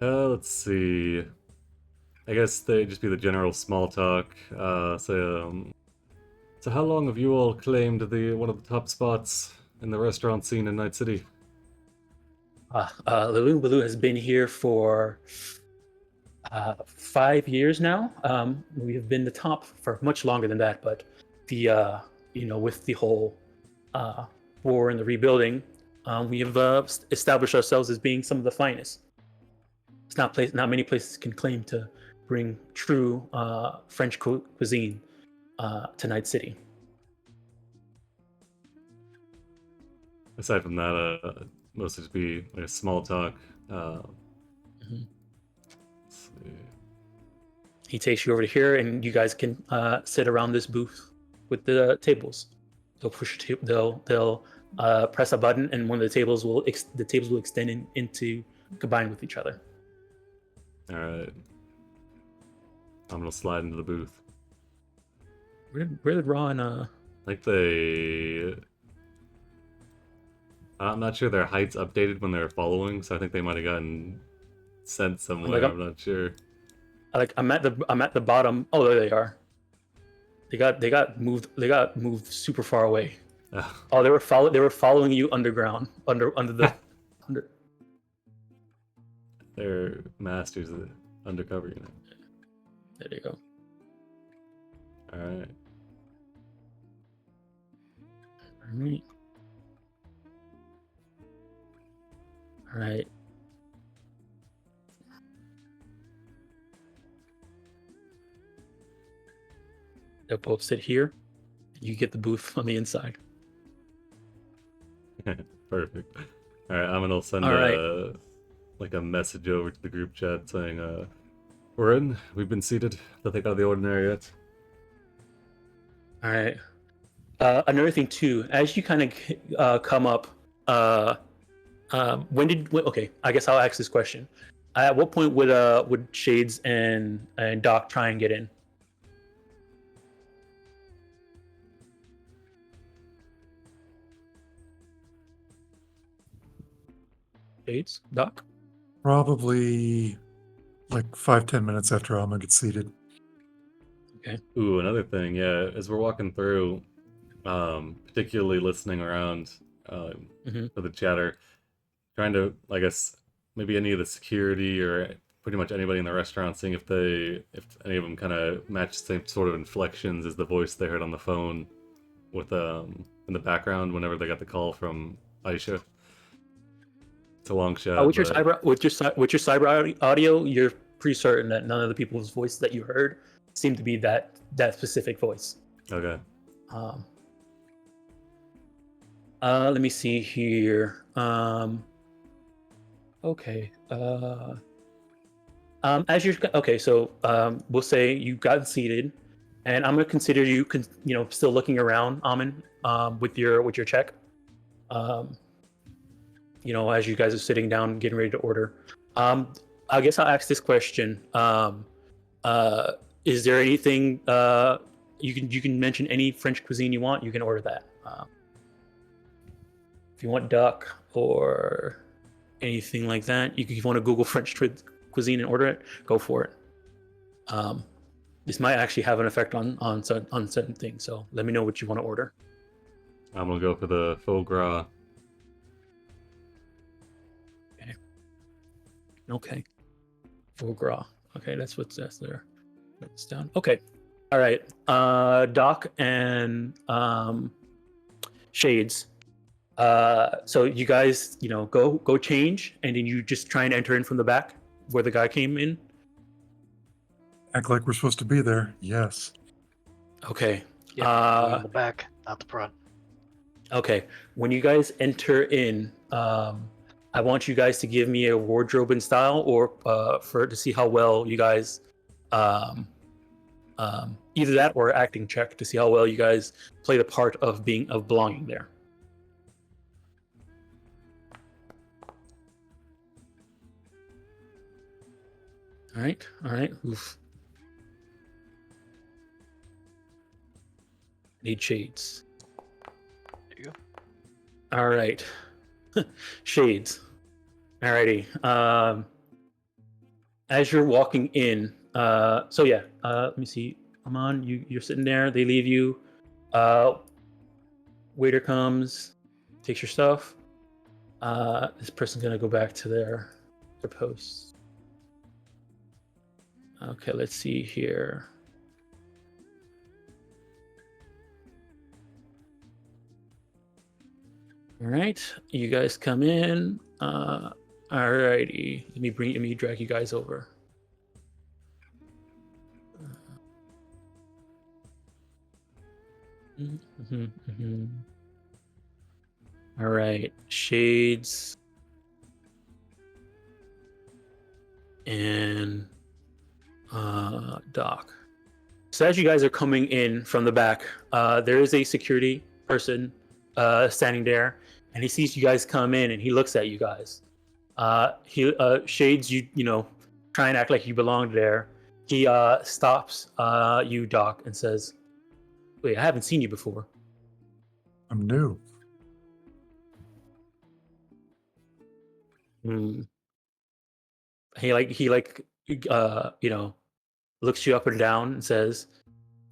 Let's see. I guess they just be the general small talk. So how long have you all claimed one of the top spots in the restaurant scene in Night City? Hellllllllo has been here for 5 years now. We have been the top for much longer than that, but the with the whole war and the rebuilding, we have established ourselves as being some of the finest. Not many places can claim to bring true French cuisine to Night City. Aside from that, mostly just be like a small talk. Let's see. He takes you over to here, and you guys can sit around this booth with the tables. They'll press a button, and one of the tables will extend into combine with each other. All right. I'm gonna slide into the booth. Where did Ron? Like I'm not sure their height's updated when they're following, so I think they might have gotten sent somewhere. I'm not sure. I'm at the bottom. Oh, there they are. They got moved. They got moved super far away. Oh, they were following you underground, under the under. They're masters of undercover, There you go. All right. All right. They'll both sit here. You get the booth on the inside. Perfect. All right, I'm gonna send a message over to the group chat saying, "We're in. We've been seated. Nothing out of the ordinary yet." All right. Another thing too, as you kind of come up, okay, I guess I'll ask this question. At what point would Shades and Doc try and get in? Shades, Doc? Probably like 5-10 minutes after Alma gets seated. Okay. Ooh, another thing, yeah. As we're walking through, particularly listening around for the chatter, trying to, I guess, maybe any of the security or pretty much anybody in the restaurant, seeing if any of them kind of match the same sort of inflections as the voice they heard on the phone with in the background whenever they got the call from Aisha. It's a long shot. With your cyber audio, you're pretty certain that none of the people's voices that you heard seem to be that specific voice. Okay. Let me see here. Okay. As you're okay, so we'll say you've gotten seated, and I'm gonna consider you, still looking around, Amin, with your check. As you guys are sitting down, getting ready to order. I guess I'll ask this question. Is there anything you can mention any French cuisine you want? You can order that. If you want duck or anything like that, if you want to Google French cuisine and order it, go for it. This might actually have an effect on certain things. So let me know what you want to order. I'm gonna go for the foie gras. Okay. Foie gras. Okay, that's there. That's down. Okay. All right. Doc and Shades. So you guys, go change, and then you just try and enter in from the back where the guy came in. Act like we're supposed to be there. Yes. Okay. Yeah, in the back, not the front. Okay. When you guys enter in, I want you guys to give me a wardrobe and style, or to see how well you guys, either that or acting check to see how well you guys play the part of belonging there. All right. Oof. Need shades. There you go. All right. Shades. Alrighty. As you're walking in, let me see. Come on, you're sitting there. They leave you. Waiter comes, takes your stuff. This person's gonna go back to their post. Okay, let's see here. All right, you guys come in. Alrighty, let me drag you guys over. All right, Shades and Doc. So as you guys are coming in from the back, there is a security person standing there, and he sees you guys come in, and he looks at you guys. He Shades, try and act like you belong there. He stops you, Doc, and says, "Wait, I haven't seen you before." I'm new. He looks you up and down and says,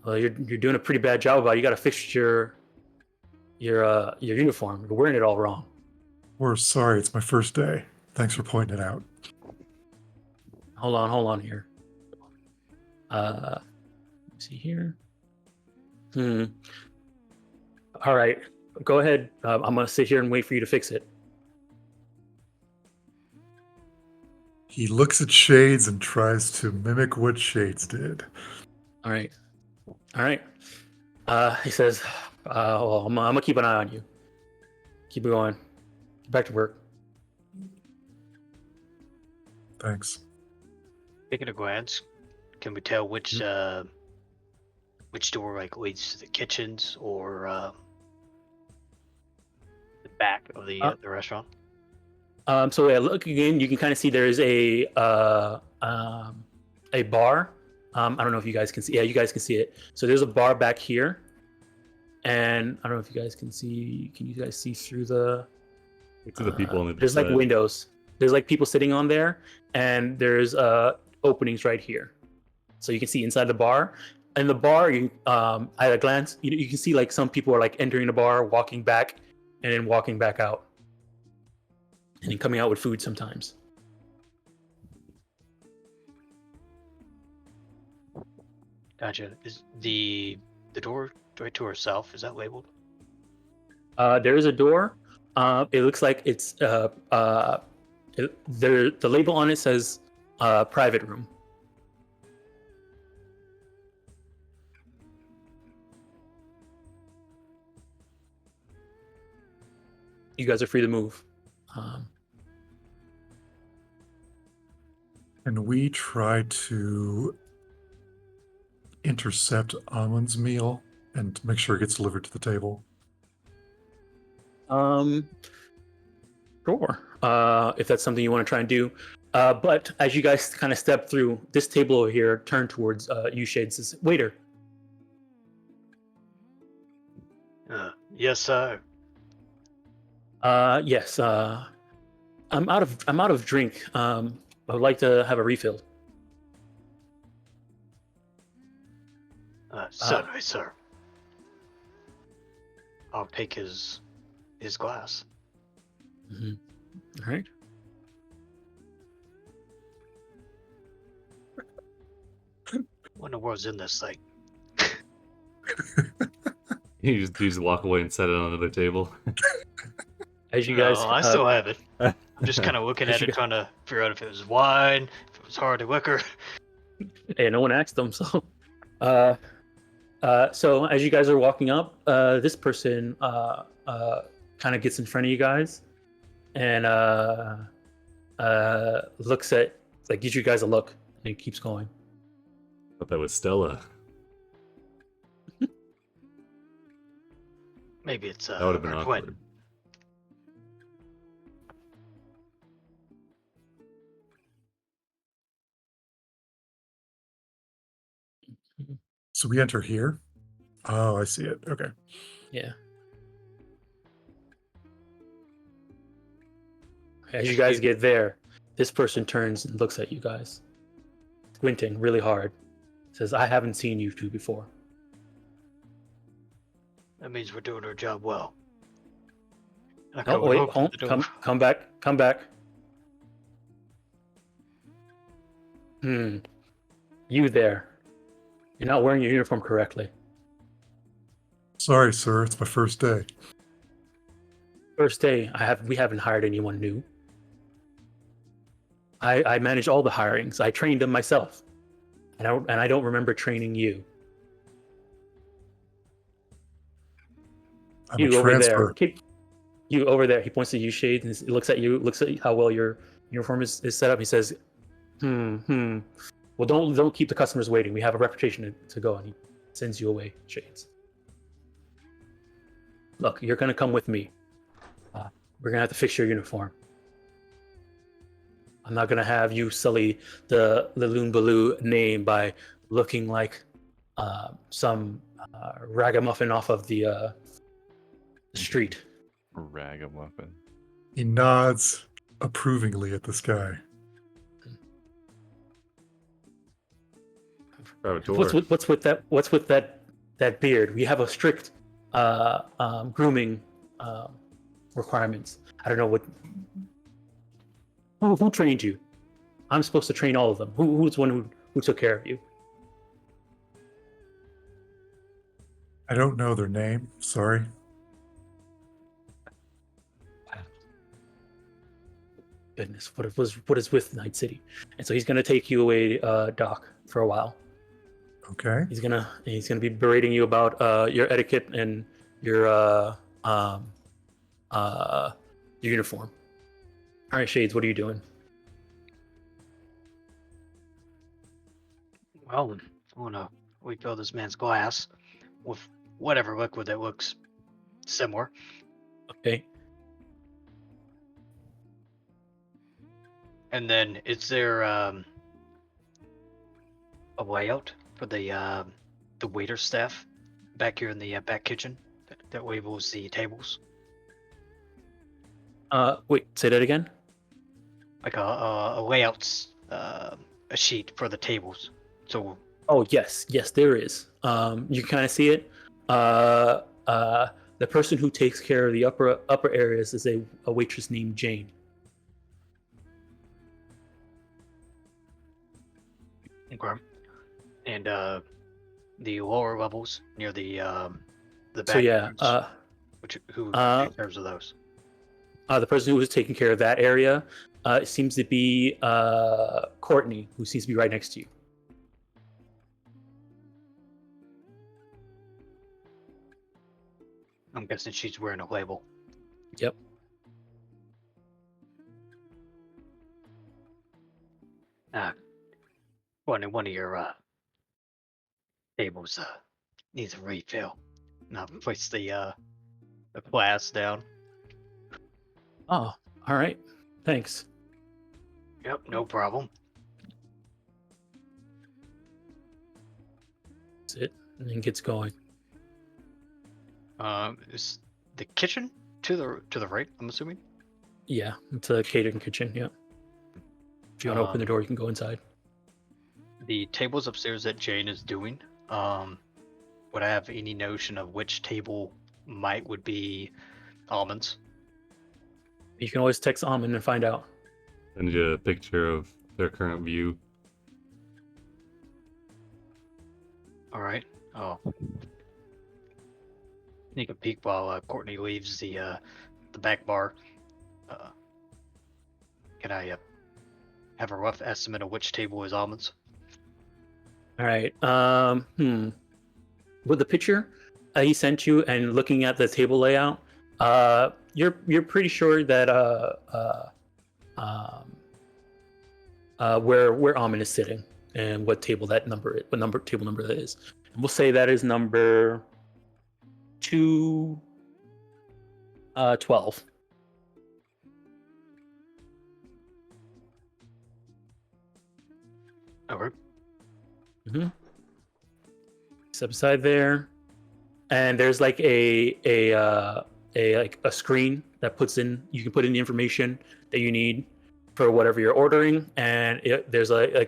"Well, you're doing a pretty bad job about it. You got to fix your uniform. You're wearing it all wrong." We're sorry. It's my first day. Thanks for pointing it out. Hold on here. Let's see here. All right, go ahead. I'm gonna sit here and wait for you to fix it. He looks at Shades and tries to mimic what Shades did. All right. He says, well, I'm gonna keep an eye on you. Keep it going. Get back to work. Thanks. Taking a glance, can we tell which door leads to the kitchens or the back of the restaurant? So yeah, looking in, you can kind of see there is a bar. I don't know if you guys can see. Yeah, you guys can see it. So there's a bar back here, and I don't know if you guys can see. Can you guys see through the? To the people on the There's side. like windows. There's like people sitting on there, and there's openings right here, so you can see inside the bar. And the bar, at a glance, you can see like some people are like entering the bar, walking back, and then walking back out, and then coming out with food sometimes. Gotcha. Is the door right to herself, is that labeled? There is a door. It looks like it's the label on it says private room. you guys are free to move. Um, Can we try to intercept Amon's meal and make sure it gets delivered to the table? Sure. If that's something you want to try and do. But as you guys kind of step through this table over here, turn towards you, Shades, says, waiter. Yes, sir. Yes. I'm out of drink. I would like to have a refill. Certainly, sir. I'll take his glass. Mm-hmm. All right. What in the world's in this thing? You just walk away and set it on another table. As you guys, No, I still have it. I'm just kind of looking As at you it, go- trying to figure out if it was wine, if it was hard liquor. hey, no one asked them, so. So as you guys are walking up, this person kind of gets in front of you guys, and looks at, like, gives you guys a look, and he keeps going. Thought that was Stella. Maybe it's That would have been our awkward. twin. So we enter here. Oh, I see it. Okay. Yeah. As you guys get there, this person turns and looks at you guys, squinting really hard. Says, "I haven't seen you two before." That means we're doing our job well. I Oh would wait, hope that the door- come back. You there? You're not wearing your uniform correctly. Sorry, sir. It's my first day. First day, we haven't hired anyone new. I manage all the hirings. I trained them myself, and I don't remember training you. I'm You a over transfer. there. You over there. He points to you, Shade, and he looks at you. Looks at how well your uniform is set up. He says, Well, don't keep the customers waiting. We have a reputation to go, and he sends you away, Shades. Look, you're gonna come with me. We're gonna have to fix your uniform. I'm not gonna have you sully the Lune Bleu name by looking like some ragamuffin off of the street. Ragamuffin. He nods approvingly at this guy. Private door. What's with that beard? We have a strict grooming requirements. I don't know what. Who trained you? I'm supposed to train all of them. Who's the one who took care of you? I don't know their name. Sorry. Goodness, what is with Night City? And so he's gonna take you away, Doc, for a while. Okay. He's gonna be berating you about your etiquette and your uniform. All right, Shades, what are you doing? Well, I want to refill this man's glass with whatever liquid that looks similar. Okay. And then, is there a layout for the waiter staff back here in the back kitchen that labels the tables? Wait, say that again. Like a layouts, a sheet for the tables. So Oh yes, there is. You can kind of see it. The person who takes care of the upper areas is a waitress named Jane. okay. And the lower levels near the back. So yeah, who takes care of those? the person who was taking care of that area seems to be Courtney, who seems to be right next to you. I'm guessing she's wearing a label. Yep. Courtney, one of your tables needs a refill. And I'll place the glass down. Oh, all right. Thanks. Yep, no problem. That's it. And then gets going. Is the kitchen to the right? I'm assuming. Yeah, it's a catering kitchen. Yeah. If you want to open the door, you can go inside. The tables upstairs that Jane is doing. Would I have any notion of which table would be almonds? You can always text Almond and find out. Send you a picture of their current view. All right. Oh. Sneak a peek while Courtney leaves the back bar. Can I have a rough estimate of which table is almonds? All right. With the picture he sent you and looking at the table layout, you're pretty sure that where Almond is sitting and what table that number is, table number that is. And we'll say that is number 212. Okay. Mm-hmm. Step aside there, and there's like a screen that you can put in the information that you need for whatever you're ordering, and there's a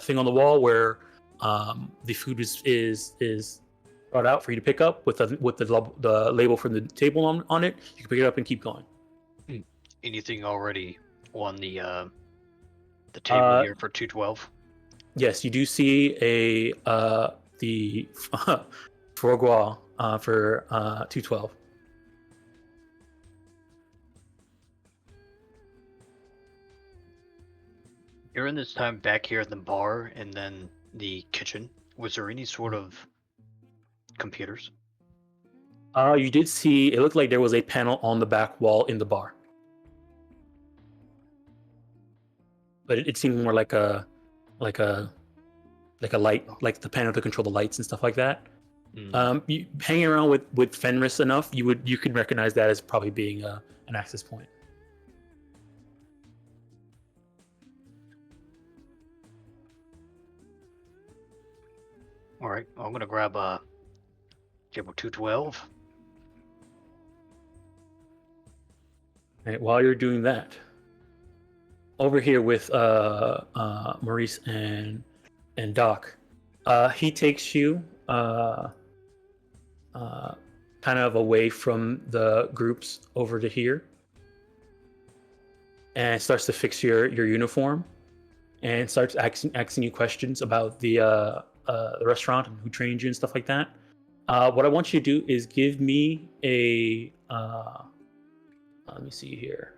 thing on the wall where the food is brought out for you to pick up with the label from the table on it. You can pick it up and keep going. Anything already on the table here for 212? Yes, you do see the foie gras for 212. During this time back here at the bar and then the kitchen, was there any sort of computers? You did see, it looked like there was a panel on the back wall in the bar. But it seemed more like a light, like the panel to control the lights and stuff like that. You hanging around with Fenris enough, you could recognize that as probably being an access point. All right, I'm gonna grab table 212. Right, while you're doing that, over here with Maurice and Doc, he takes you kind of away from the groups over to here, and starts to fix your uniform, and starts asking you questions about the restaurant and who trained you and stuff like that. What I want you to do is give me a let me see here.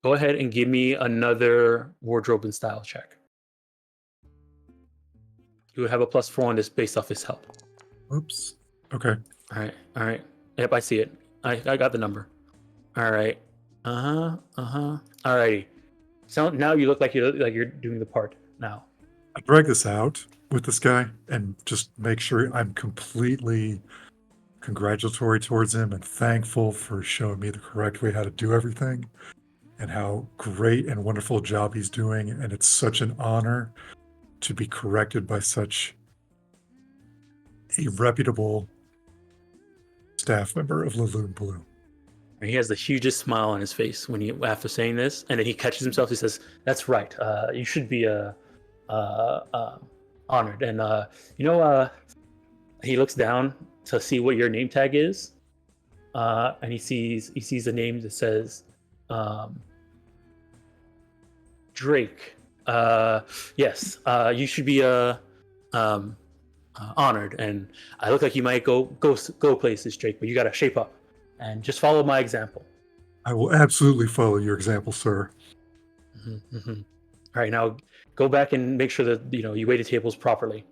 Go ahead and give me another wardrobe and style check. You would have a +4 on this based off his help. Oops. Okay. All right. Yep, I see it. I got the number. All right. Alrighty. So now you look like you're doing the part now. I drag this out with this guy and just make sure I'm completely congratulatory towards him and thankful for showing me the correct way how to do everything and how great and wonderful a job he's doing. And it's such an honor to be corrected by such a reputable staff member of Lune Blue. He has the hugest smile on his face after saying this, and then he catches himself. He says, "That's right. You should be honored." And he looks down to see what your name tag is, and he sees a name that says Drake. Yes, you should be honored. And I look like you might go places, Drake, but you got to shape up and just follow my example. I will absolutely follow your example, sir. All right, now go back and make sure that you waited tables properly.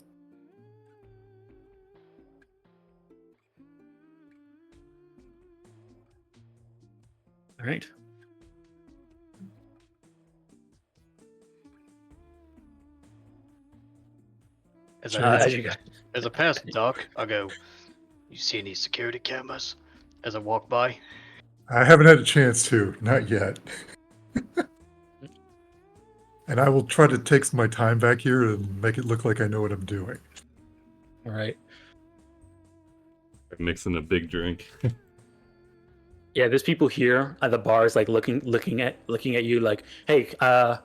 right. As Sure, I, As you guys, as I pass the dock, I go, "You see any security cameras?" As I walk by. I haven't had a chance to, not yet. And I will try to take my time back here and make it look like I know what I'm doing. all right. Mixing a big drink. Yeah, there's people here at the bars, like looking at you, like, hey, I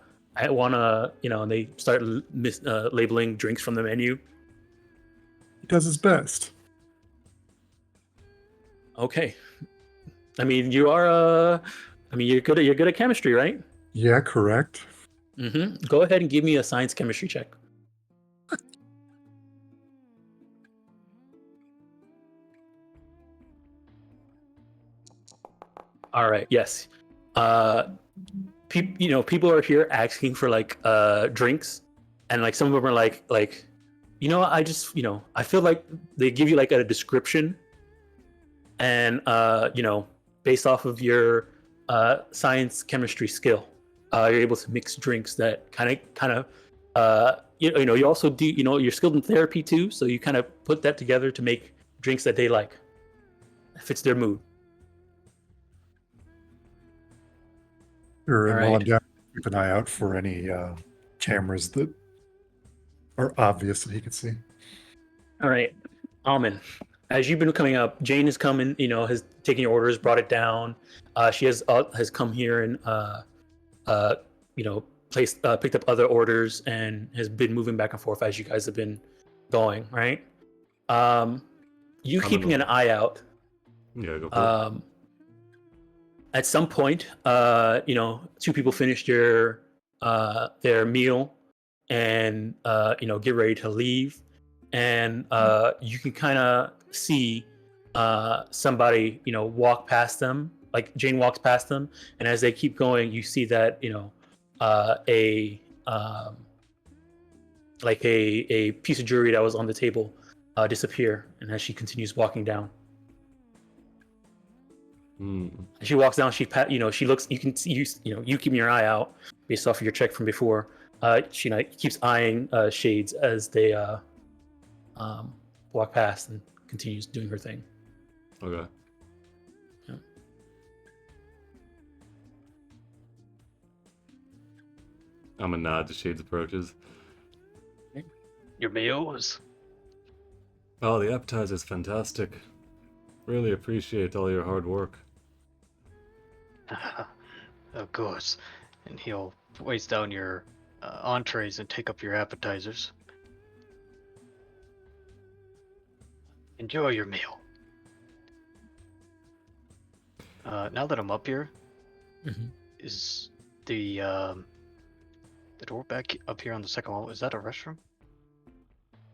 wanna, and they start labeling drinks from the menu. He does his best. Okay. I mean, you're good at chemistry, right? Yeah, correct. Mm-hmm. Go ahead and give me a science chemistry check. All right. Yes. People are here asking for like drinks, and like some of them are like, I just, I feel like they give you like a description, and based off of your science chemistry skill, you're able to mix drinks that kind of you also do, you're skilled in therapy too, so you kind of put that together to make drinks that they like, that fits their mood. Sure, and while I'm Alright. down, keep an eye out for any cameras that are obvious that he could see. All right, Almond. As you've been coming up, Jane has come in. Has taken your orders, brought it down. She has come here and picked up other orders and has been moving back and forth as you guys have been going. Right. You I'm keeping in an eye out. Yeah, go for it. At some point, two people finished their meal and get ready to leave, and you can kind of see somebody walk past them. Like Jane walks past them, and as they keep going, you see that a piece of jewelry that was on the table disappear, and as she continues walking down. She walks down. She looks. You can see. You keep your eye out based off of your check from before. She keeps eyeing shades as they walk past and continues doing her thing. Okay. Yeah. I'm a nod to Shade's approaches. Your meals? Oh, the appetizer's fantastic. Really appreciate all your hard work. Of course. And he'll place down your entrees and take up your appetizers. Enjoy your meal. Now that I'm up here, is the door back up here on the second wall, is that a restroom?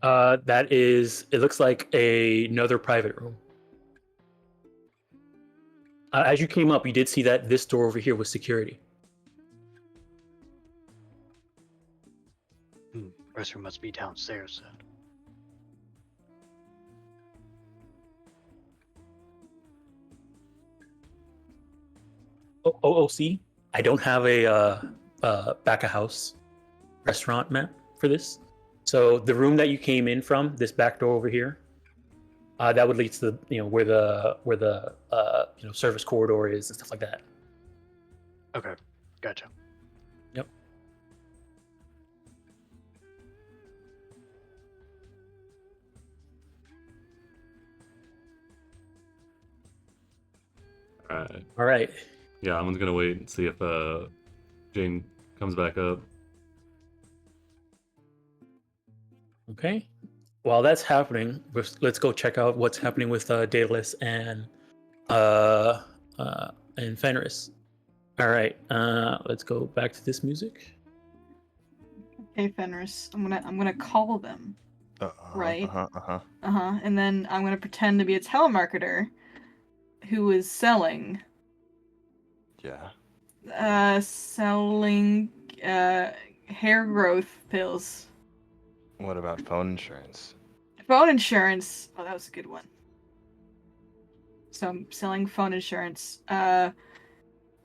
That is. It looks like another private room. As you came up, you did see that this door over here was security. Restroom must be downstairs then. OOC, I don't have a back of house restaurant map for this. So the room that you came in from, this back door over here, that would lead to the where the service corridor is and stuff like that. Okay, gotcha. Yep. Alright. All right. Yeah, I'm gonna wait and see if Jane comes back up. Okay. While that's happening, let's go check out what's happening with Daedalus and Fenris. All right. Let's go back to this music. Okay, Fenris. I'm gonna call them. Right. And then I'm gonna pretend to be a telemarketer who is selling selling hair growth pills. What about phone insurance? Phone insurance. Oh, that was a good one. So I'm selling phone insurance.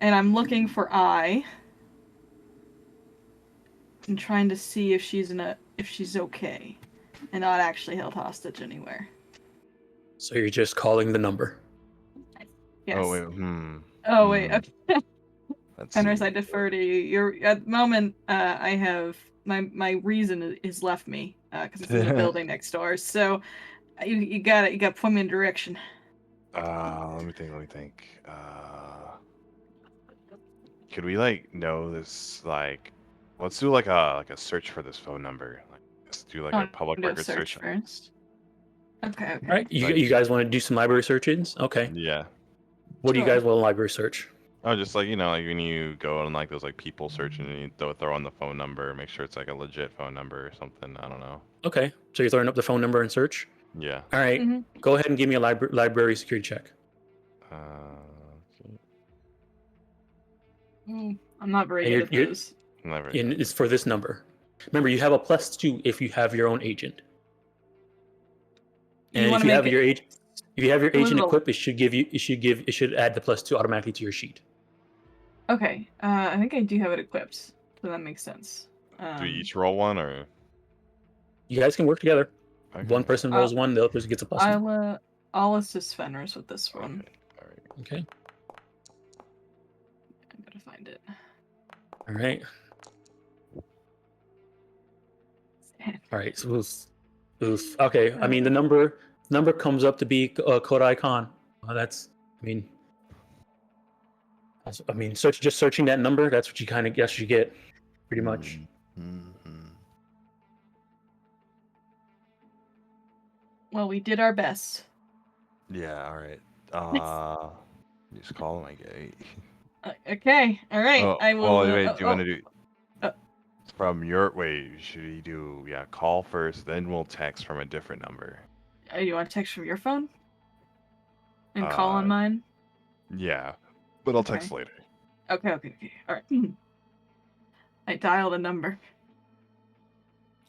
and I'm looking for I. And trying to see if she's okay, and not actually held hostage anywhere. So you're just calling the number. Yes. Oh wait. Oh wait. Okay. Let's Fenris, see. I defer to you. You're at the moment. I have my reason is left me because it's in the building next door. So you got to point me in a direction. Let me think. Could we like know this like? Let's do like a search for this phone number. Like, let's do like a public Do a record search. first. Okay. All right, you, Like- you guys want to do some library searches? Okay. Yeah. What do you Sure. guys want to library search? Oh, just like like when you go on like those like people searching and you throw on the phone number, make sure it's like a legit phone number or something. I don't know. Okay, so you're throwing up the phone number and search. Yeah. All right, Mhm. go ahead and give me a library security check. I'm not very And good at you're- those. Never. And it's for this number. Remember, you have a +2 if you have your own agent. And wanna if you have make your agent, if you have your a agent little- equipped, it should add the +2 automatically to your sheet. Okay. I think I do have it equipped, so that makes sense. Do we each roll one or? You guys can work together. Okay. One person rolls one, the other person gets a +1. I'll assist Fenris with this one. Okay. All right. Okay. I'm gonna find it. All right. All right. So okay. I mean, the number comes up to be Kodai Khan. That's. I mean, just searching that number. That's what you kind of guess you get, pretty much. Mm-hmm. Well, we did our best. Yeah. All right. Just call him. I guess. Okay. All right. Oh, I will. well, wait. Do you want to do? uh, From your wait, should we do call first, then we'll text from a different number. You want to text from your phone? And call on Uh, mine? Yeah, but I'll text later. Okay. All right. I dialed a number.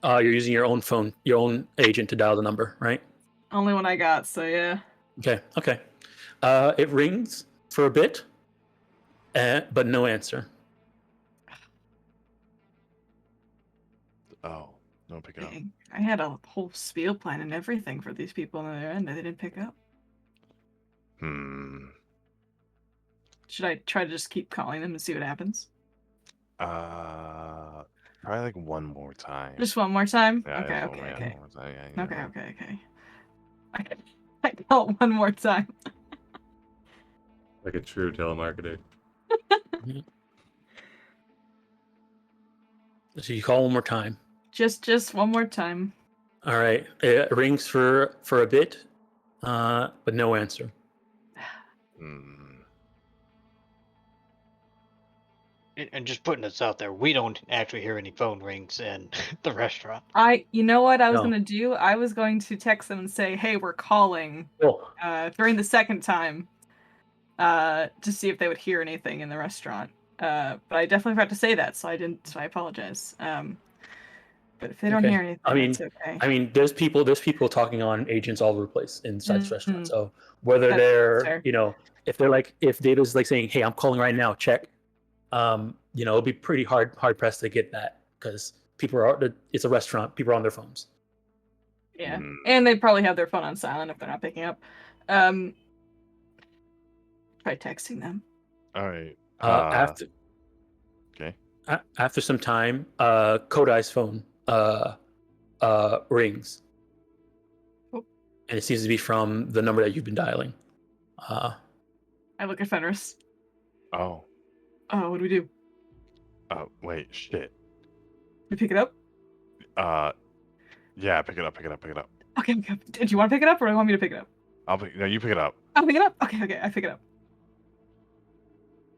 You're using your own phone, your own agent to dial the number, right? Only one I got, so yeah. Okay. It rings for a bit, but no answer. Oh, don't pick it up. Dang. I had a whole spiel plan and everything for these people on the other end that they didn't pick up. Should I try to just keep calling them and see what happens? Probably like one more time. Just one more time? Yeah, Okay. one more time, yeah, Okay. I call it one more time. Like a true telemarketer. So you call one more time. Just one more time. All right. It rings for a bit, but no answer. And just putting this out there, we don't actually hear any phone rings in the restaurant. You know what I was No. gonna do? I was going to text them and say, "Hey, we're calling." Oh, During the second time, to see if they would hear anything in the restaurant. But I definitely forgot to say that, so I didn't. So I apologize. But if they don't Okay. hear anything, I mean- it's okay. I mean, there's people talking on agents all over the place inside this restaurant. Mhm. So whether That's they're, fair. if Data's like saying, "Hey, I'm calling right now, check," it'll be pretty hard pressed to get that because it's a restaurant, people are on their phones. Yeah, and they probably have their phone on silent if they're not picking up. Try texting them. All right. After Okay. After some time, Kodai's phone rings, Oh. and it seems to be from the number that you've been dialing. I look at Fenris. Oh. Oh, what do we do? Wait. Shit. We pick it up? Yeah. Pick it up. Okay. Do you want to pick it up, or do you want me to pick it up? No, you pick it up. I'll pick it up. Okay. I pick it up.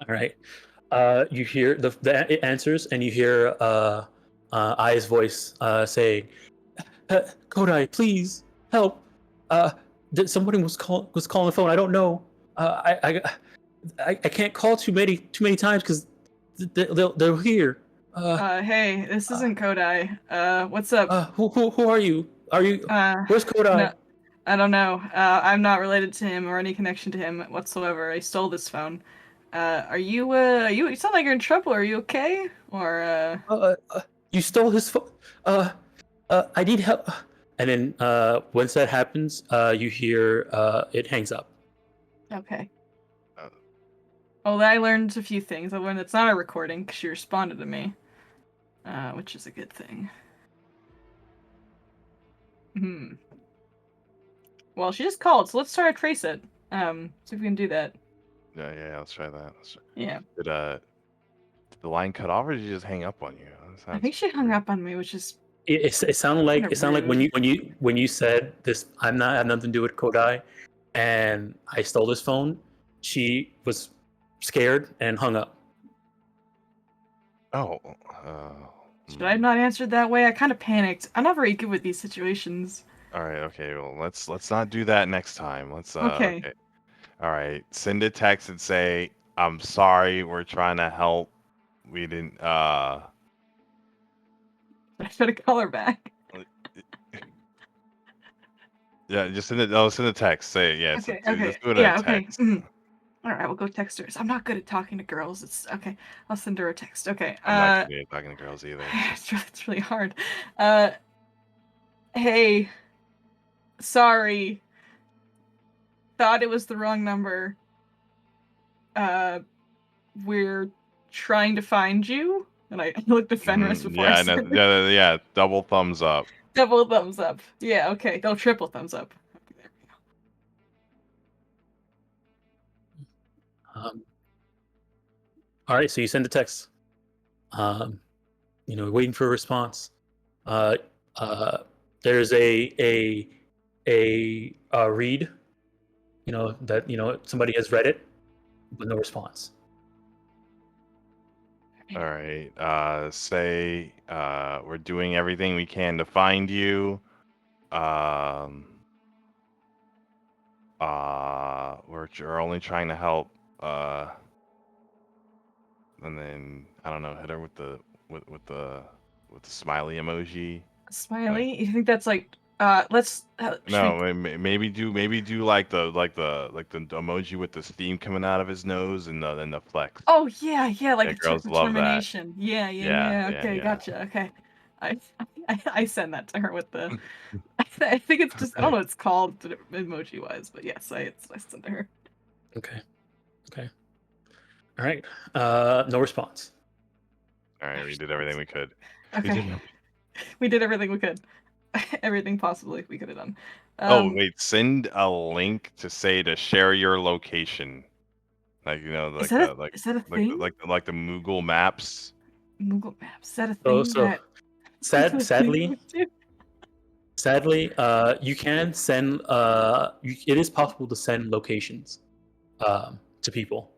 All right. You hear it answers, and you hear Ai's voice saying, "Kodai, please help! Somebody was calling the phone. I don't know. I can't call too many times because they're here. Hey, this isn't Kodai. What's up? Who are you? Where's Kodai? No, I don't know. I'm not related to him or any connection to him whatsoever. I stole this phone. Are you you sound like you're in trouble. Are you okay? Or You stole his phone. I need help. And then once that happens, you hear it hangs up. okay. Uh. Well, I learned a few things. I learned it's not a recording because she responded to me, which is a good thing. Hmm. Well, she just called, so let's try to trace it. See if we can do that. Yeah, let's try that. Yeah. Did the line cut off, or did you just hang up on you? That I think sounds she hung weird. up on me, which is It sounded like Kinda when you said this. I have nothing to do with Kodai, and I stole this phone. She was scared and hung up. Oh, should I have not answered that way? I kind of panicked. I'm not very good with these situations. all right, okay. Well, let's not do that next time. Let's Okay. okay. All right, send a text and say, "I'm sorry, we're trying to help. We didn't I should have call her back. yeah, just send it. Oh, send a text. Say it. Yeah, Okay. just do it in a Yeah. Okay. text. All right. We'll go text her. I'm not good at talking to girls. It's okay. I'll send her a text. Okay. I'm not good at talking to girls either. It's really hard. Hey. Sorry. Thought it was the wrong number. We're trying to find you. And I looked at Fenris before I Yeah, started. yeah. Double thumbs up. Double thumbs up. Yeah, okay. No, triple thumbs up. There we go. All right, so you send a text. Waiting for a response. There's a read. That somebody has read it, but no response. All right. Say we're doing everything we can to find you. We're only trying to help. And then I don't know, hit her with the smiley emoji. Smiley? You think that's like let's No, maybe do like the emoji with the steam coming out of his nose and the flex. Oh yeah, like Yeah, a girls love that. determination. Yeah. Yeah, Okay, yeah. gotcha. Okay. I send that to her with the I think it's just I don't know what it's called emoji wise, but yes, I send to her. Okay. All right. No response. All right, we did everything we could. Okay. We did everything we could. Everything possibly we could have done. Oh wait, send a link to say to share your location. Like is that a thing? like the Moogle Maps. Google Maps. Is that a thing So that sadly, you can send. It is possible to send locations to people.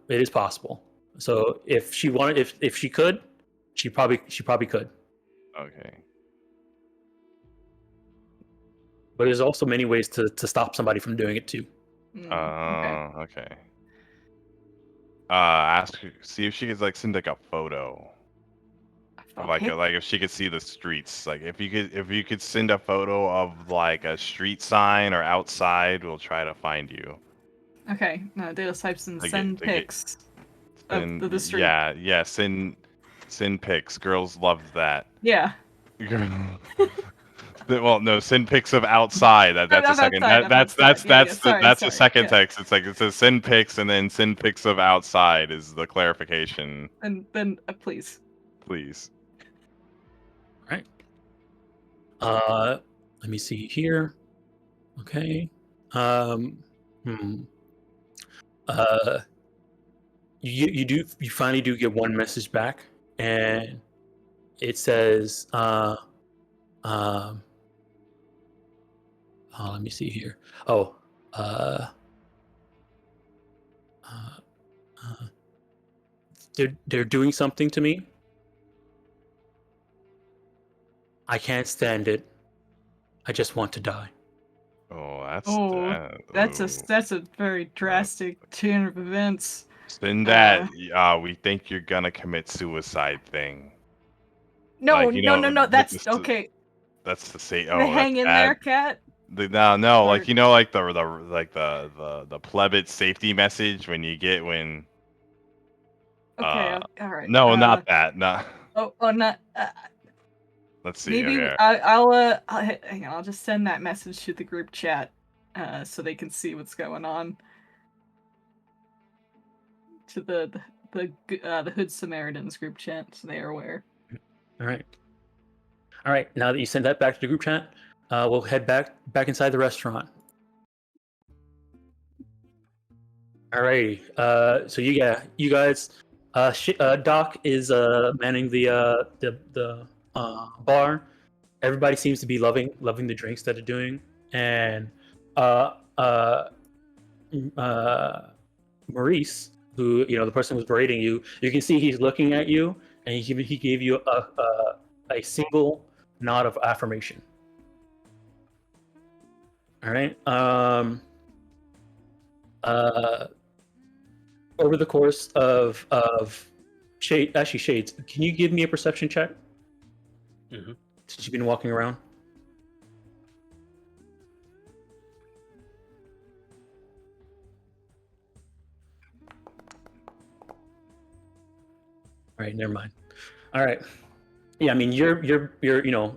It is possible. So if she wanted, if she could, she probably could. Okay. But there's also many ways to stop somebody from doing it too. Okay. See if she could like send like a photo. Like if she could see the streets. Like if you could send a photo of like a street sign or outside, we'll try to find you. Okay. Data types and send pics of the street. Yeah. Send pics. Girls love that. Yeah. Well, no, send pics of outside. That's a second. That's the second text. It's like it says send pics and then send pics of outside is the clarification. And then please. Please. All right. Let me see here. Okay. You finally do get one message back, and it says let me see here. They're doing something to me. I can't stand it. I just want to die. Oh, that's a very drastic turn of events. Send that. We think you're gonna commit suicide thing. No. That's okay. That's the say. They hang in there, cat. No, Or- like like the plebit safety message when you get when. Okay, all right. No, not that. No. Oh, not. Let's see. Maybe Okay. hang on. I'll just send that message to the group chat, so they can see what's going on. To the Hood Samaritans group chat, so they are aware. All right. Now that you send that back to the group chat, we'll head back inside the restaurant. Alrighty. So you guys. Doc is manning the bar. Everybody seems to be loving the drinks that they're doing, and Maurice, who the person who's berating you, you can see he's looking at you, and he gave you a single nod of affirmation. All right. Over the course of Shades, can you give me a perception check? Mhm. Since you've been walking around. All right, never mind. All right. Yeah, I mean, you're there's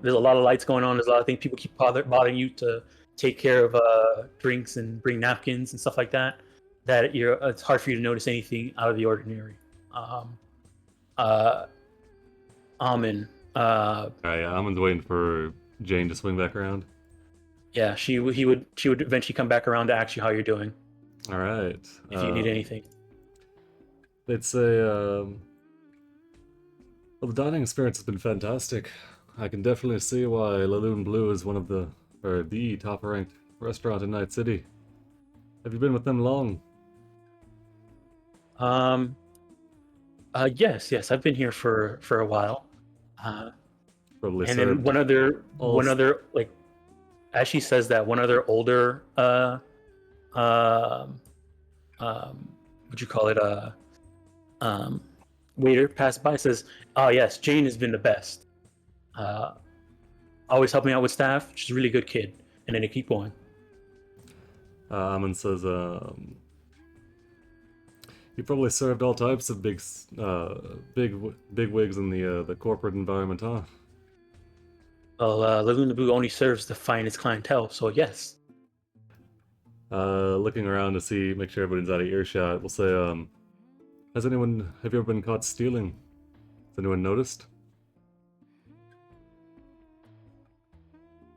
a lot of lights going on. There's a lot of things. People keep bothering you to take care of drinks and bring napkins and stuff like that. It's hard for you to notice anything out of the ordinary. Amin. Alright, Amon's waiting for Jane to swing back around. Yeah, she would eventually come back around to ask you how you're doing Alright. if you need anything. They'd say, well, the dining experience has been fantastic. I can definitely see why Lune Bleu is one of the top-ranked restaurant in Night City. Have you been with them long? Yes, I've been here for a while. Probably And then served one all other like, as she says that, one other older what you call it waiter passed by, says, "Oh yes, Jane has been the best. Always helping out with staff. She's a really good kid." And then they keep going. Amon says, you probably served all types of big wigs in the corporate environment, huh? Well, Laguna Boo only serves the finest clientele, so yes. Looking around to make sure everybody's out of earshot, we'll say, have you ever been caught stealing? Has anyone noticed?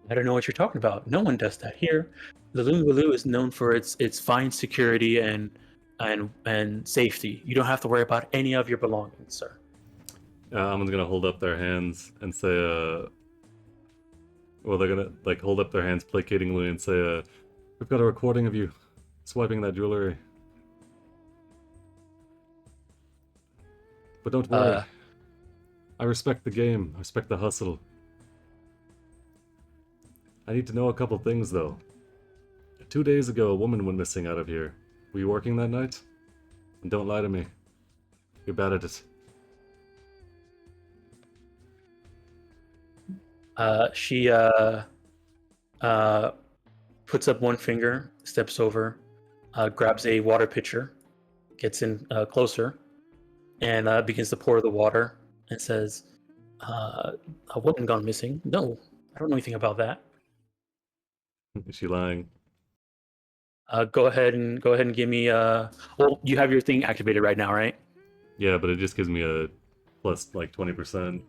I don't know what you're talking about. No one does that here. The Lulu is known for its fine security and safety. You don't have to worry about any of your belongings, sir. Amon's gonna hold up their hands and say, well, they're gonna hold up their hands placatingly and say, we've got a recording of you swiping that jewelry. But don't worry. I respect the game. I respect the hustle. I need to know a couple things, though. 2 days ago, a woman went missing out of here. Were you working that night? And don't lie to me. You're bad at it. She puts up one finger, steps over, grabs a water pitcher, gets in closer, and begins to pour the water, and says, "A woman gone missing? No, I don't know anything about that." Is she lying? Go ahead and give me. Well, you have your thing activated right now, right? Yeah, but it just gives me a plus 20%.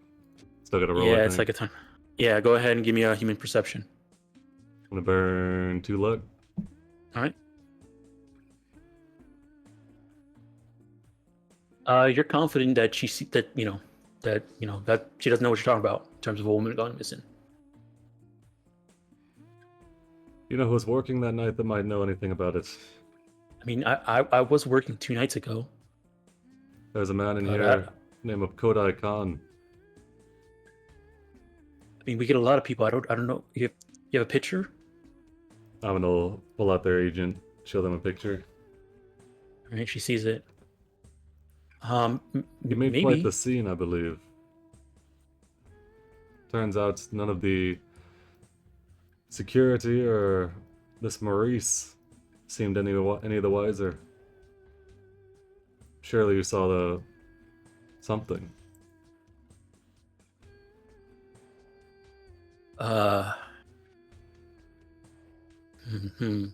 Still gotta roll. Yeah, it's like a time. Yeah, go ahead and give me a human perception. I'm gonna burn 2 luck. All right. You're confident that that she doesn't know what you're talking about in terms of a woman gone missing. You know who was working that night that might know anything about it? I mean, I was working 2 nights ago. There's a man in But, here named of Kodai Khan. I mean, we get a lot of people. I don't know. You have a picture? I'm gonna pull out their agent, show them a picture. All right, she sees it. You made maybe. quite the scene, I believe. Turns out none of the security or this Maurice seemed any the wiser. Surely you saw the something. Mhm.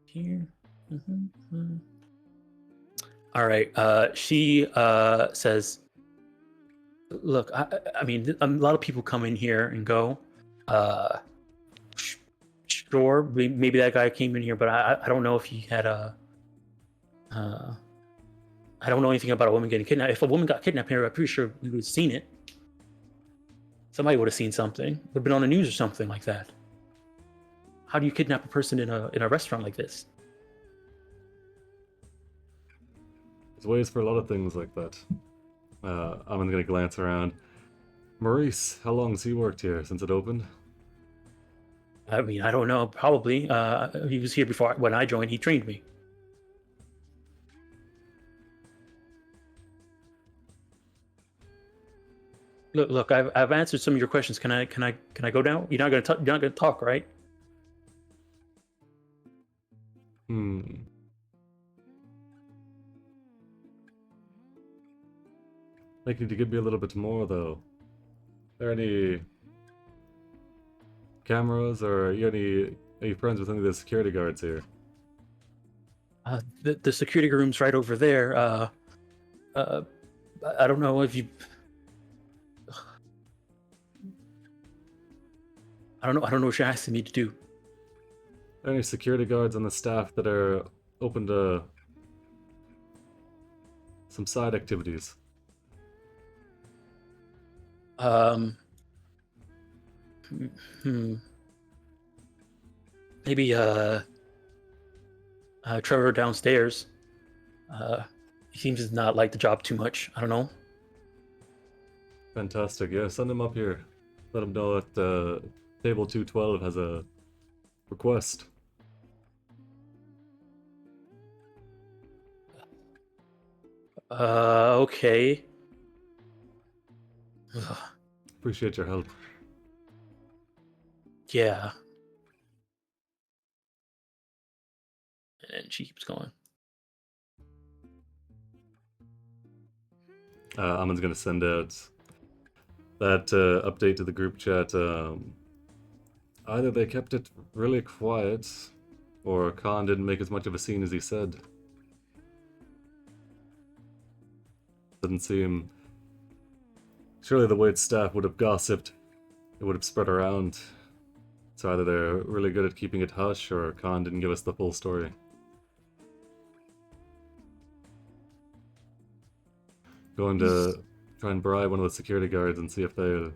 Here. All right. She says, "Look, I mean, a lot of people come in here and go. Sure, maybe that guy came in here, but I don't know if he had a. I don't know anything about a woman getting kidnapped. If a woman got kidnapped here, I'm pretty sure we would have seen it. Somebody would have seen something. Would have been on the news or something like that. How do you kidnap a person in a restaurant like this?" There's ways for a lot of things like that. I'm gonna glance around. Maurice, how long has he worked here since it opened? I mean, I don't know. Probably. He was here before when I joined. He trained me. Look. I've answered some of your questions. Can I go down? You're not gonna talk, right? Like, need to give me a little bit more, though. Are there any cameras, or are you friends with any of the security guards here? The security room's right over there. I don't know if you. I don't know what you're asking me to do. Are there any security guards on the staff that are open to some side activities? Maybe Trevor downstairs. He seems to not like the job too much. I don't know. Fantastic. Yeah, send him up here. Let him know that table 212 has a request. Okay. Appreciate your help. Yeah. And she keeps going. Amon's gonna send out that update to the group chat. Either they kept it really quiet, or Khan didn't make as much of a scene as he said. Doesn't seem... Surely the wait staff would have gossiped. It would have spread around. So either they're really good at keeping it hush, or Khan didn't give us the full story. Going to try and bribe one of the security guards and see if they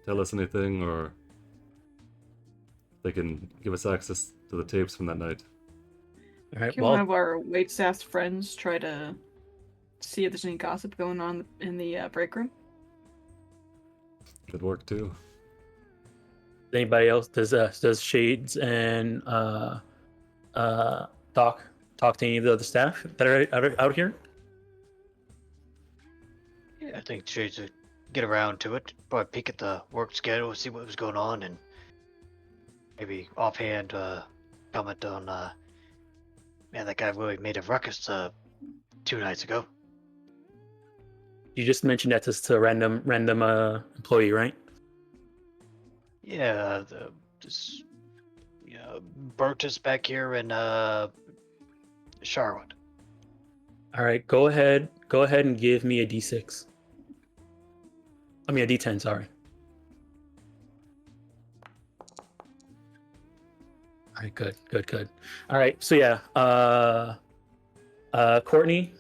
tell us anything, or they can give us access to the tapes from that night. All right. Can one of our waitstaff's friends try to see if there's any gossip going on in the break room? Could work too. Anybody else? Does Shades and Doc talk to any of the other staff that are out here? Yeah, I think Shades would get around to it. Probably peek at the work schedule, see what was going on, and maybe offhand comment on, man, that guy really made a ruckus 2 nights ago. You just mentioned that to a random employee, right? Yeah, this Burtis back here in Charlotte. All right, go ahead and give me a D6. I mean a D10, sorry. All right, good. All right, so yeah, Courtney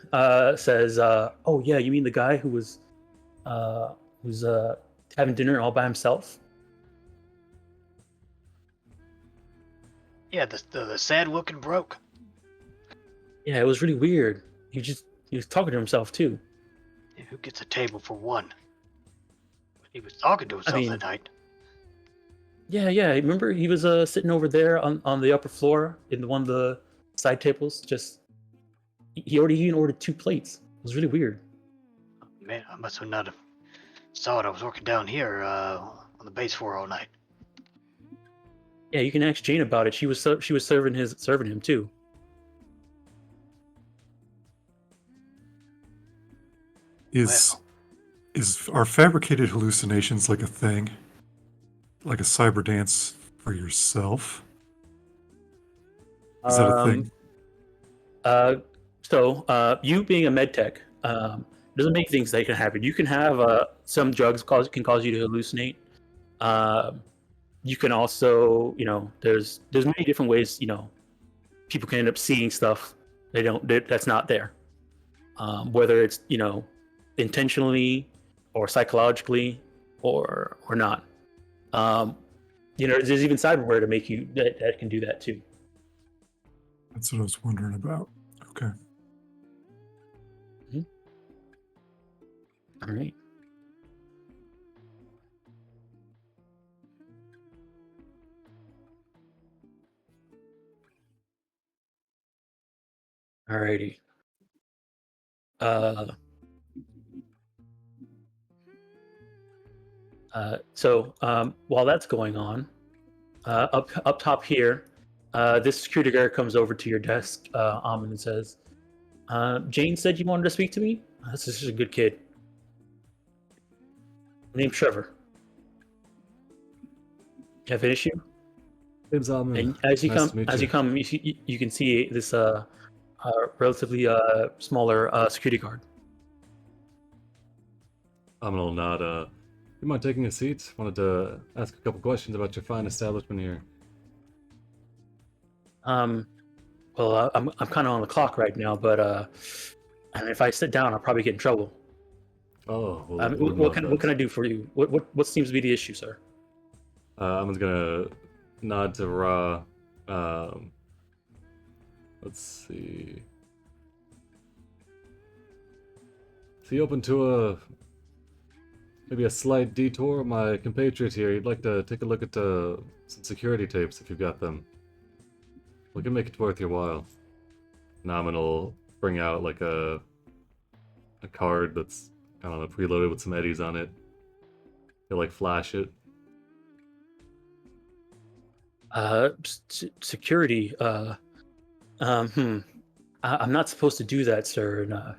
says, "Oh yeah, you mean the guy who was having dinner all by himself?" Yeah, the sad looking broke. Yeah, it was really weird. He was talking to himself too. Yeah, who gets a table for one? He was talking to himself that night. Yeah. Remember, he was sitting over there on the upper floor in one of the side tables. Just he even ordered 2 plates. It was really weird. Man, I must have not have saw it. I was working down here on the base floor all night. Yeah, you can ask Jane about it. She was serving him too. Are fabricated hallucinations like a thing? Like a cyber dance for yourself? Is that a thing? You being a med tech doesn't make things that can happen. You can have some drugs can cause you to hallucinate. You can also, there's many different ways, people can end up seeing stuff that's not there. Whether it's, intentionally or psychologically or not. There's even cyberware to make you that can do that too. That's what I was wondering about. Okay. All right. Alrighty. While that's going on, up top here, this security guard comes over to your desk, Amon, and says, "Jane said you wanted to speak to me. This is a good kid. Name's Trevor. You have an issue?" Name's Alman. And as you Nice to meet come, you can see this relatively smaller security guard. Alman will nod. You mind taking a seat? Wanted to ask a couple questions about your fine establishment here. Well, I'm kind of on the clock right now, but and if I sit down, I'll probably get in trouble. Oh, well, What can I do for you? What seems to be the issue, sir? Alman's gonna nod to Ra. Let's see. Is he open to maybe a slight detour? My compatriot here, he'd like to take a look at some security tapes if you've got them. We can make it worth your while. Naman will bring out like a card that's kind of preloaded with some eddies on it. He'll like flash it. Security. I'm not supposed to do that, sir.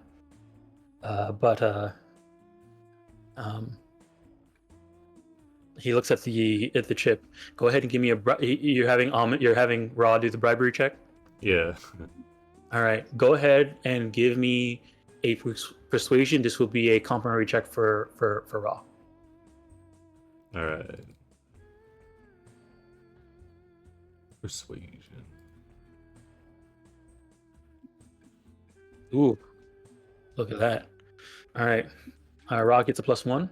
He looks at the chip. Go ahead and give me you're having Raw do the bribery check. Yeah. All right. Go ahead and give me a persuasion. This will be a complimentary check for Raw. All right. Persuasion. Ooh, look at that. All right. Raw gets a +1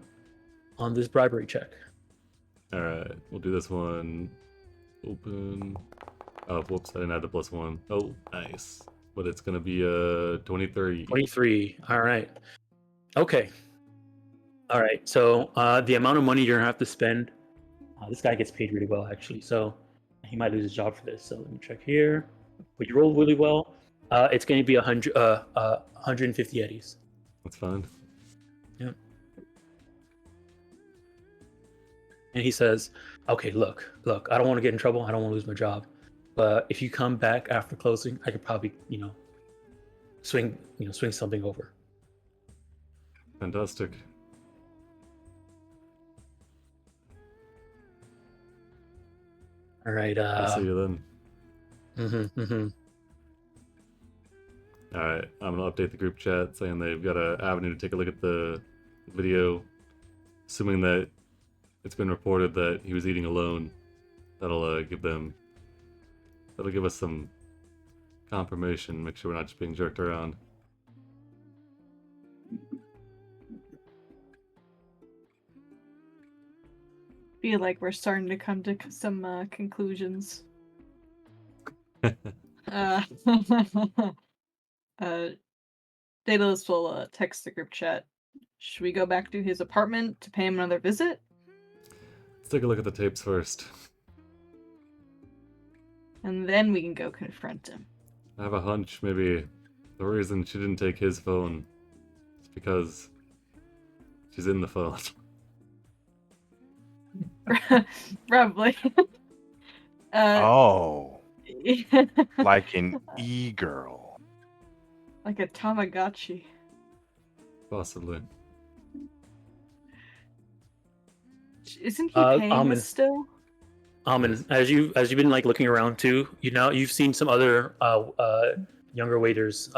on this bribery check. All right, we'll do this one. Open. Oh, whoops! I didn't add the +1. Oh, nice. But it's gonna be 23. 23. All right. Okay. All right. So the amount of money you're gonna have to spend. This guy gets paid really well, actually. So he might lose his job for this. So let me check here. But you rolled really well. It's going to be 150 eddies. That's fine. Yeah. And he says, "Okay, look. I don't want to get in trouble. I don't want to lose my job. But if you come back after closing, I could probably, swing something over." Fantastic. All right. I'll see you then. All right, I'm gonna update the group chat saying they've got an avenue to take a look at the video, assuming that it's been reported that he was eating alone. That'll give us some confirmation. Make sure we're not just being jerked around. Feel like we're starting to come to some conclusions. Daedalus will text the group chat. Should we go back to his apartment to pay him another visit? Let's take a look at the tapes first. And then we can go confront him. I have a hunch maybe the reason she didn't take his phone is because she's in the phone. Probably. Oh, like an e-girl. like a Tamagotchi. Possibly. Isn't he paying Almond. us still? Almond, as you've been like looking around too, you've seen some other younger waiters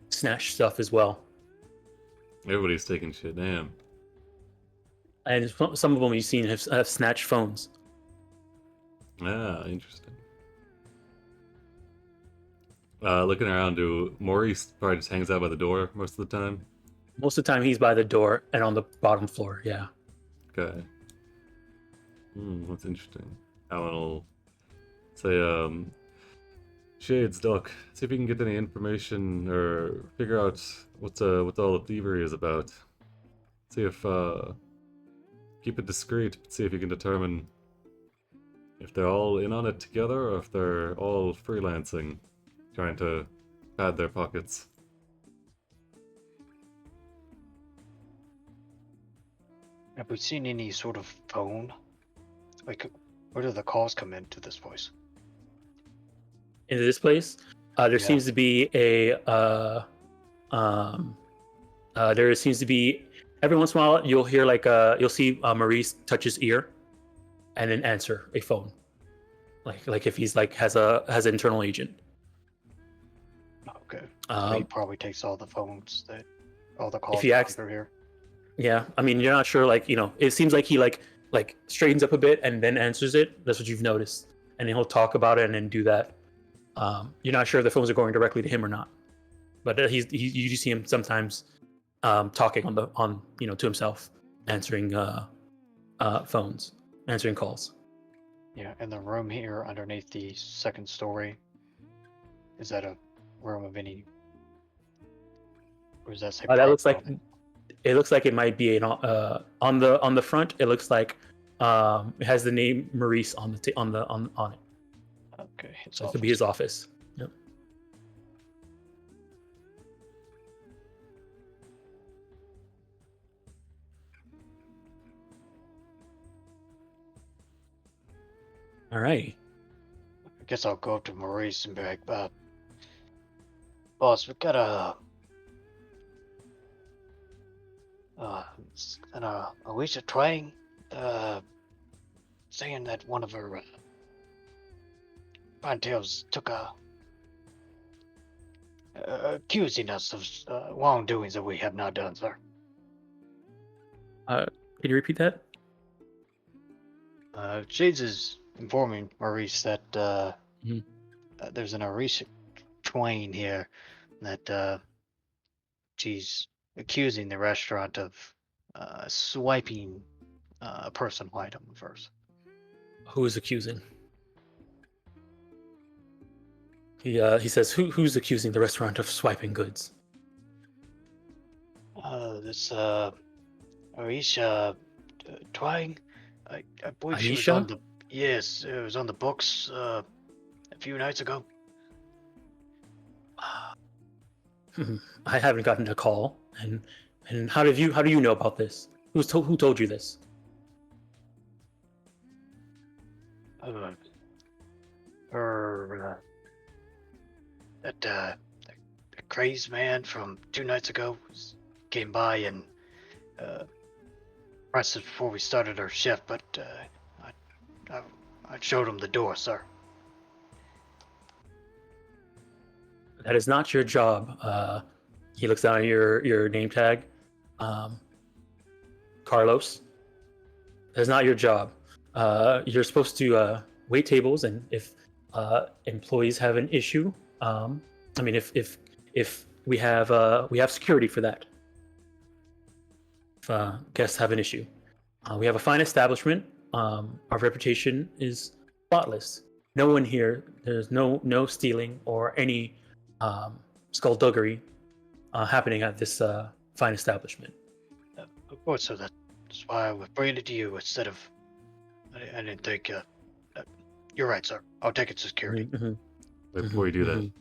snatch stuff as well, Everybody's taking shit. Damn. and some of them you've seen have snatched phones. Ah, interesting. Looking around, do Maurice probably just hangs out by the door most of the time? Most of the time, he's by the door and on the bottom floor. Yeah. Okay. That's interesting. Alan will say, Shades, Doc, see if you can get any information or figure out what all the thievery is about. See if, keep it discreet, but see if you can determine if they're all in on it together or if they're all freelancing, trying to pad their pockets. Have we seen any sort of phone? Like, where do the calls come into this place? Into this place, there Yeah. seems to be a there seems to be every once in a while you'll hear like you'll see Maurice touch his ear, and then answer a phone, like if he's like has an internal agent. Okay. So he Um, probably takes all the phones all the calls he that acts- come through here. Yeah, I mean, you're not sure. Like, it seems like he like straightens up a bit and then answers it. That's what you've noticed, and then he'll talk about it and then do that. You're not sure if the phones are going directly to him or not, but you just see him sometimes talking to himself, answering phones, answering calls. Yeah, and the room here underneath the second story, is that a room of any? Or does that say? That looks like private? it looks like it might be on the front. It looks like it has the name Maurice on it. Okay, it's So it could be his office. Yep. All right. I guess I'll go up to Maurice and be like, boss, we got an Alicia Twang, saying that one of her Pinetails took accusing us of wrongdoings that we have not done, sir. Can you repeat that? Shades is informing Maurice that Mhm. there's an Alicia Twain here that she's accusing the restaurant of swiping a personal item first. Who is accusing? He says who's accusing the restaurant of swiping goods? This Alicia Twang, I believe she was Aisha? on the yes, it was on the books a few nights ago. I haven't gotten a call. And how do you know about this? Who told you this? Her that crazed man from 2 nights ago came by and pressed us before we started our shift, but I showed him the door, sir. That is not your job. He looks down at your name tag. Carlos. That's not your job. You're supposed to wait tables, and if employees have an issue, if we have security for that. If guests have an issue, we have a fine establishment. Our reputation is spotless. No one here. There's no stealing or any skullduggery happening at this fine establishment. Of course, so that's why I was bringing it to you instead of. I didn't think. You're right, sir. I'll take it to security. Mhm. But before you do that, Mhm.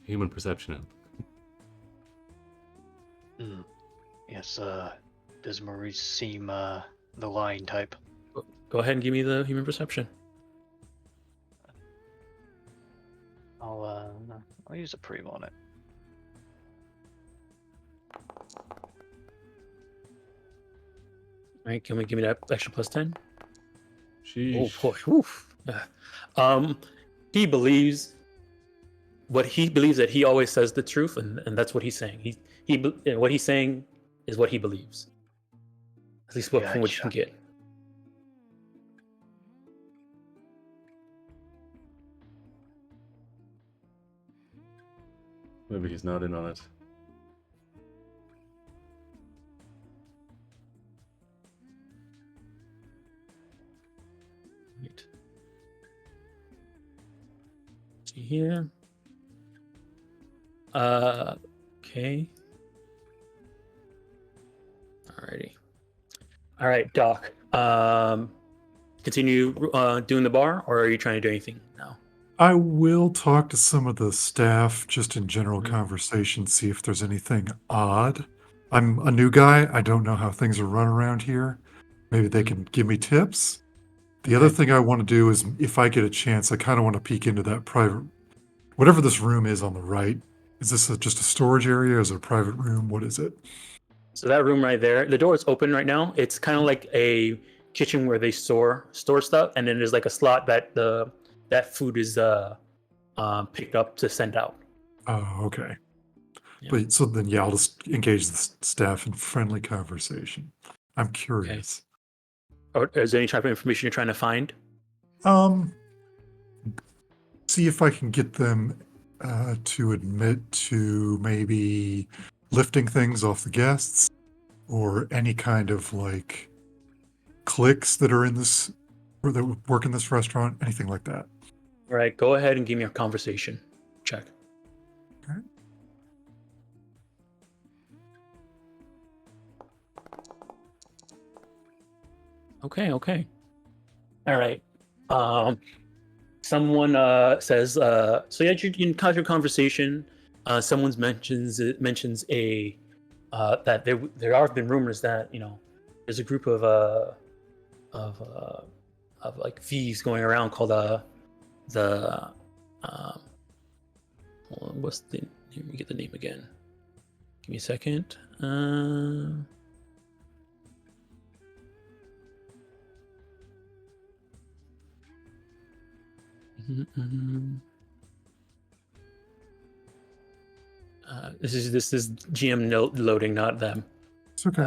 human perception. Yes. Does Maurice seem the lying type? Go ahead and give me the human perception. I'll use a preve on it. All right, can we give me that extra +10? Oh Sheesh. boy. Oof. He believes that he always says the truth, and that's what he's saying. What he's saying is what he believes. At least from what you can get. Maybe he's not in on it. Right. See here. Okay. Alrighty. All right, Doc. Continue doing the bar, or are you trying to do anything now? I will talk to some of the staff just in general Mhm. conversation, see if there's anything odd. I'm a new guy. I don't know how things are run around here. Maybe they Mhm. can give me tips. The other Okay. thing I want to do is, if I get a chance, I kind of want to peek into that private, whatever this room is on the right. Is this just a storage area? Is it a private room? What is it? So that room right there, the door is open right now. It's kind of like a kitchen where they store stuff, and then there's like a slot that that food is picked up to send out. Oh, okay. Yeah. But so then, yeah, I'll just engage the staff in friendly conversation. I'm Okay. curious. Or is there any type of information you're trying to find? See if I can get them to admit to maybe lifting things off the guests or any kind of like cliques that are in this or that work in this restaurant, anything like that. All right, go ahead and give me a conversation check. Okay. Okay. All right. Someone says, so yeah, you encounter conversation. Someone mentions a that there have been rumors that there's a group of like thieves going around called the hold on, what's the, let me get the name again. Give me a second. This is GM loading, not them. It's okay.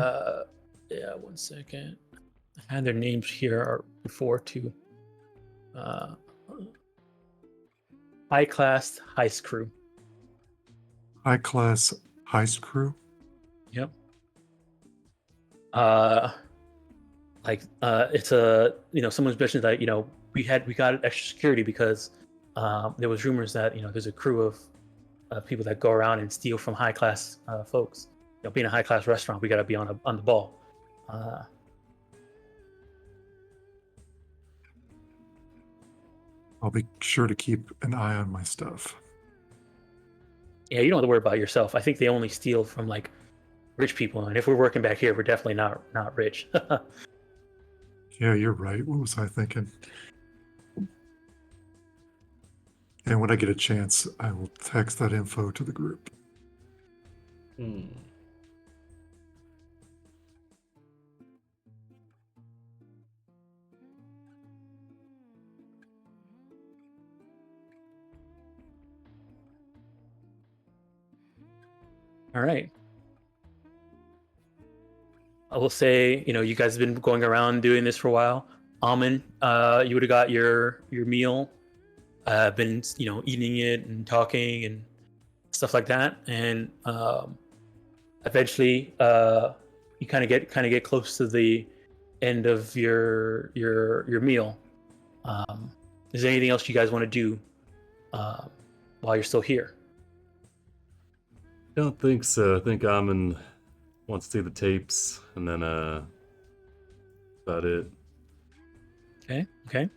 Yeah, 1 second. I had their names here before too. High class heist crew. High class heist crew. Yep. It's a someone's mentioned that we got extra security because there was rumors that there's a crew of people that go around and steal from high class folks. Being a high class restaurant, we got to be on the ball. I'll be sure to keep an eye on my stuff. Yeah, you don't have to worry about yourself. I think they only steal from like rich people, and if we're working back here, we're definitely not rich. Yeah, you're right. What was I thinking? And when I get a chance, I will text that info to the group. All right. I will say, you guys have been going around doing this for a while. Almond, you would have got your meal, been eating it and talking and stuff like that, and eventually you kind of get close to the end of your meal. Is there anything else you guys want to do while you're still here? Don't think so. I think Amon wants to see the tapes, and then about it. Okay.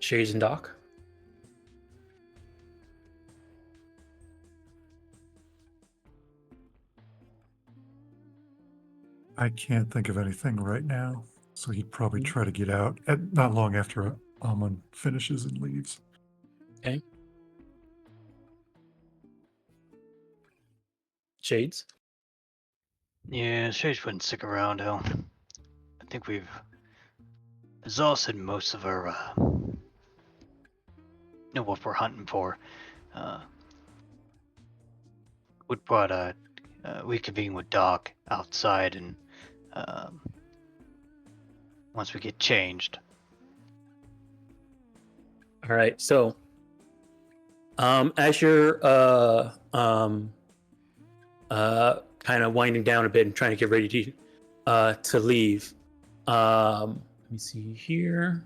Shays and Doc. I can't think of anything right now, so he'd probably try to get out at not long after Amon finishes and leaves. Okay. Shades. Yeah, Shades wouldn't stick around, Hell. I think we've exhausted most of our, what we're hunting for. Would probably reconvene with Doc outside, and once we get changed. All right. So, as you're kind of winding down a bit and trying to get ready to leave, let me see here.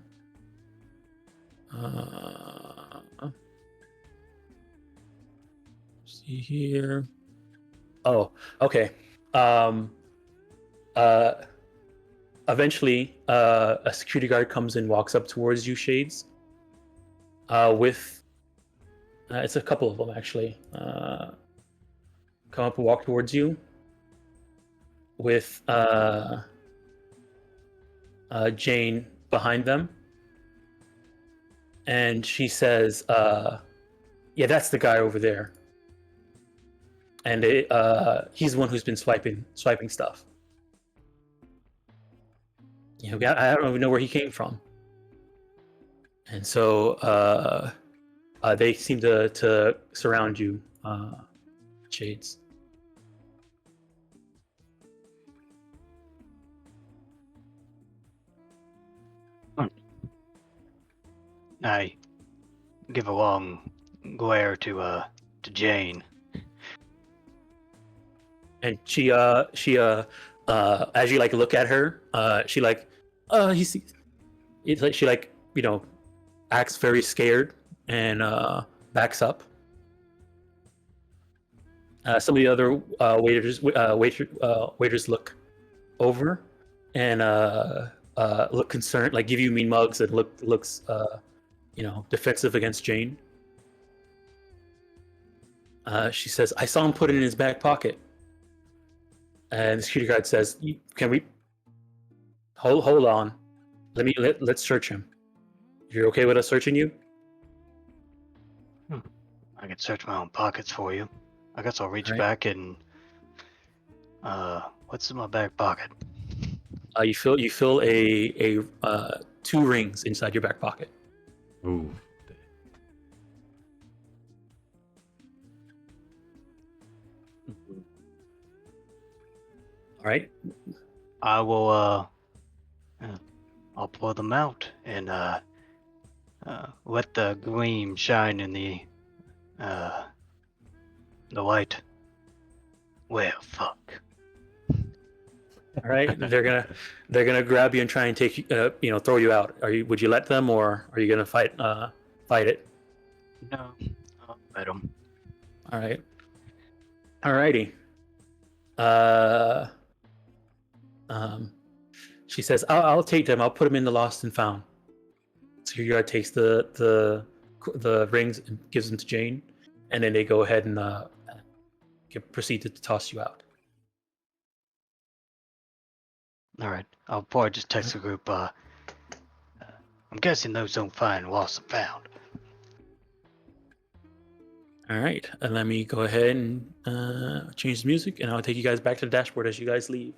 See here. Oh, okay. Eventually, a security guard comes and walks up towards you, Shades. With it's a couple of them actually. Come up and walk towards you with Jane behind them, and she says, "Yeah, that's the guy over there." And he's the one who's been swiping stuff. You know, I don't even know where he came from. And so they seem to surround you, Shades. I give a long glare to Jane. And she as you like look at her, she like it's like she like, you know, acts very scared and backs up. Some of the other waiters look over and look concerned, like give you mean mugs, and looks you know, defensive against Jane. She says, "I saw him put it in his back pocket." And the security guard says, "Can we hold on? Let's search him. You're okay with us searching you?" I can search my own pockets for you. I guess I'll reach Right. back and what's in my back pocket? You feel a 2 rings inside your back pocket. Ooh. All right. I will I'll pull them out and let the gleam shine in the light. Well, fuck. All right. They're gonna grab you and try and take you, you know, throw you out. Would you let them, or are you gonna fight it? No, I'll let them. All right. Alrighty. She says, I'll take them. I'll put them in the lost and found." Security guard takes the rings and gives them to Jane, and then they go ahead and proceed to toss you out. All right, I'll probably just text the group. I'm guessing those don't find lost and found. All right, and let me go ahead and change the music, and I'll take you guys back to the dashboard as you guys leave.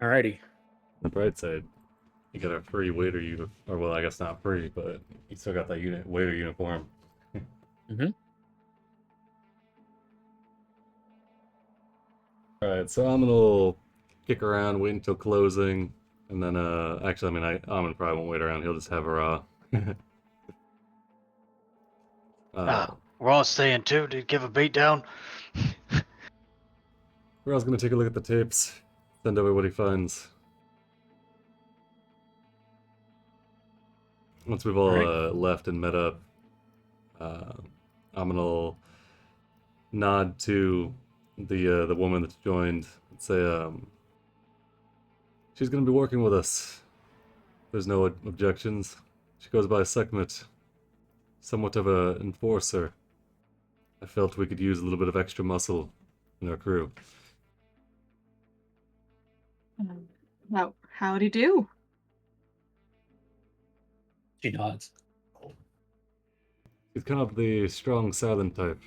Alrighty. On the bright side, you got a free waiter uniform. Or, well, I guess not free, but you still got that waiter uniform. Mm-hmm. Alright, so Amon kick around, wait until closing, and then, actually, I mean, Amon probably won't wait around, he'll just have her, We're all staying too to give a beat down. We're gonna take a look at the tapes, send over what he finds. Once we've all left and met up, Amon will nod to the woman that's joined and say, she's gonna be working with us. There's no objections. She goes by Sekhmet, somewhat of an enforcer. I felt we could use a little bit of extra muscle in our crew. Howdy do. She nods. He's kind of the strong silent type.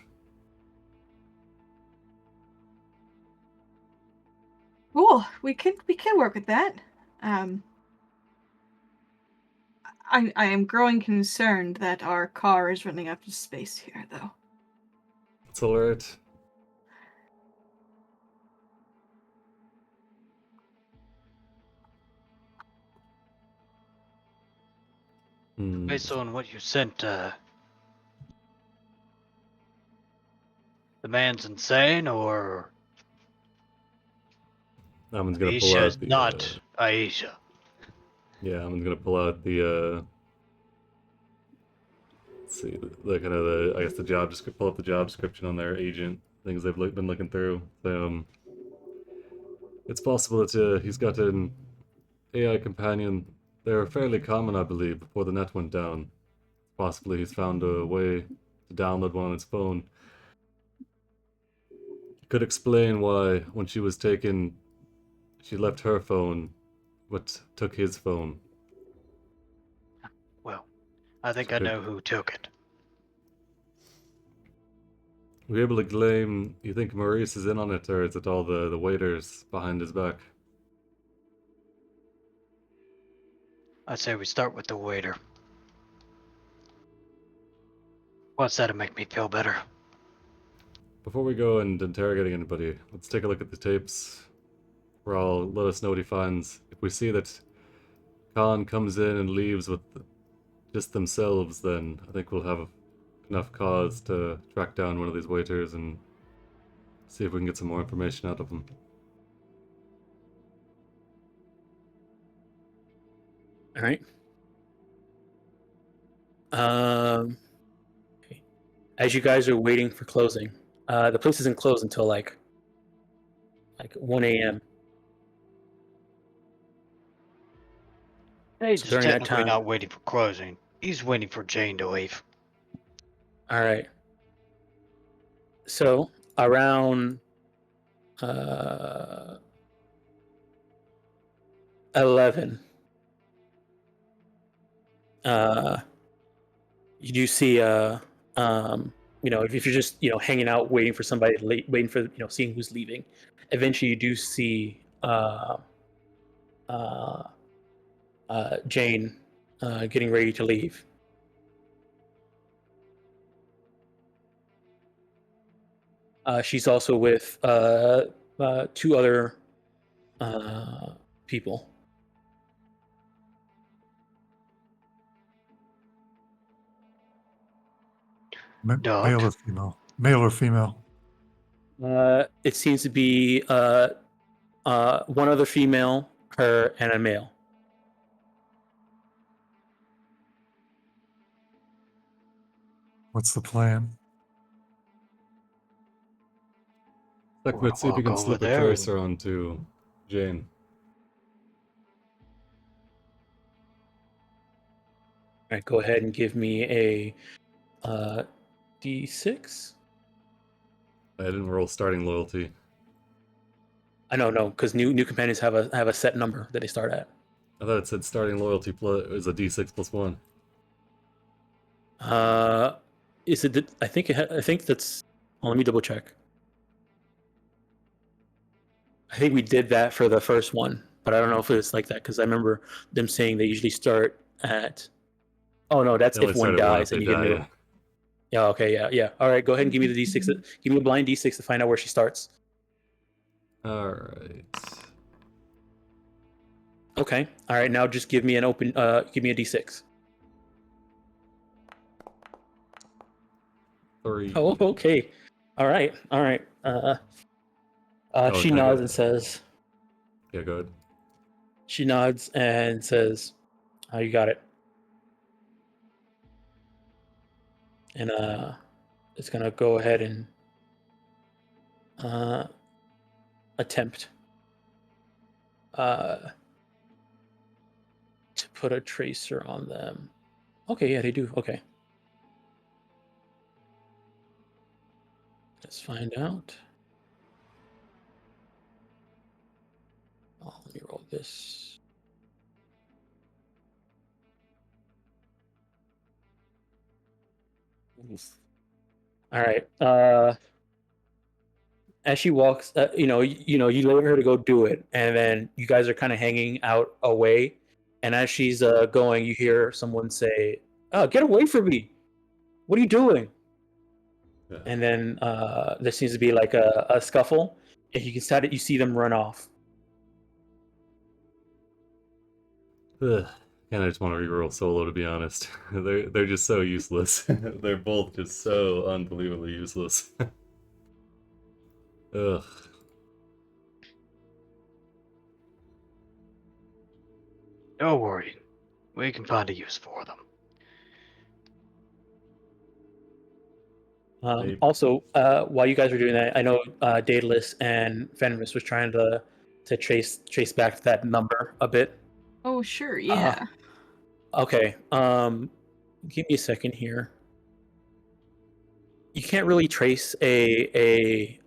Cool. We can work with that. I am growing concerned that our car is running out of space here, though. It's alright. Based on what you sent, the man's insane, or Amon's gonna pull Aisha is out the not Aisha. yeah, Amon's gonna pull out the let's see, the kind of the I guess the job description, pull up the job description on their agent, things they've been looking through. It's possible that he's got an AI companion. They're fairly common, I believe, before the net went down. Possibly he's found a way to download one on his phone. Could explain why, when she was taken, she left her phone, but took his phone. Well, I think So I could- know who took it. Were you able to claim, you think Maurice is in on it, or is it all the waiters behind his back? I'd say we start with the waiter. What's that'll make me feel better? Before we go and interrogating anybody, let's take a look at the tapes. Raul, let us know what he finds. If we see that Khan comes in and leaves with just themselves, then I think we'll have enough cause to track down one of these waiters and see if we can get some more information out of them. All right. Okay. As you guys are waiting for closing, the place isn't closed until like 1 a.m. He's So just during that technically time, not waiting for closing. He's waiting for Jane to leave. all right. So around 11, you do see if you're just hanging out waiting for somebody to waiting for seeing who's leaving, eventually you do see uh, Jane getting ready to leave. She's also with two other people. Dog. Male or female? Male or female? It seems to be one other female, her, and a male. What's the plan? Like, let's see if you Walk can over slip a there tracer onto Jane. All right, go ahead and give me a D6. I didn't roll starting loyalty. I know, no, because new companions have a set number that they start at. I thought it said starting loyalty plus is a d6 plus 1. Is it? I think that's. Well, let me double check. I think we did that for the first one, but I don't know if it's like that because I remember them saying they usually start at. Oh no, that's They only if one start at 1 if dies they and you get die, new. yeah. Yeah. Okay. Yeah. All right. Go ahead and give me the D6. Give me a blind D6 to find out where she starts. Alright. Okay. All right. Now just give me an open. Give me a D6. 3. Oh. Okay. All right. All right. She okay, nods good. and says. Yeah, go ahead. She nods and says, "Oh, you got it." And it's gonna go ahead and attempt to put a tracer on them. Okay, yeah, they do. Okay. Let's find out. Let me roll this. Oof. All right. As she walks, you let her to go do it, and then you guys are kind of hanging out away. And as she's going, you hear someone say, "Oh, get away from me! What are you doing?" Yeah. And then there seems to be like a scuffle, and you see them run off. Ugh. And I just want to reroll solo, to be honest. They're just so useless. They're both just so unbelievably useless. Ugh. Don't worry. We can find a use for them. They- Also, while you guys were doing that, I know Daedalus and Fenris was trying to trace back that number a bit. Oh, sure, yeah. Okay. Give me a second here. You can't really trace a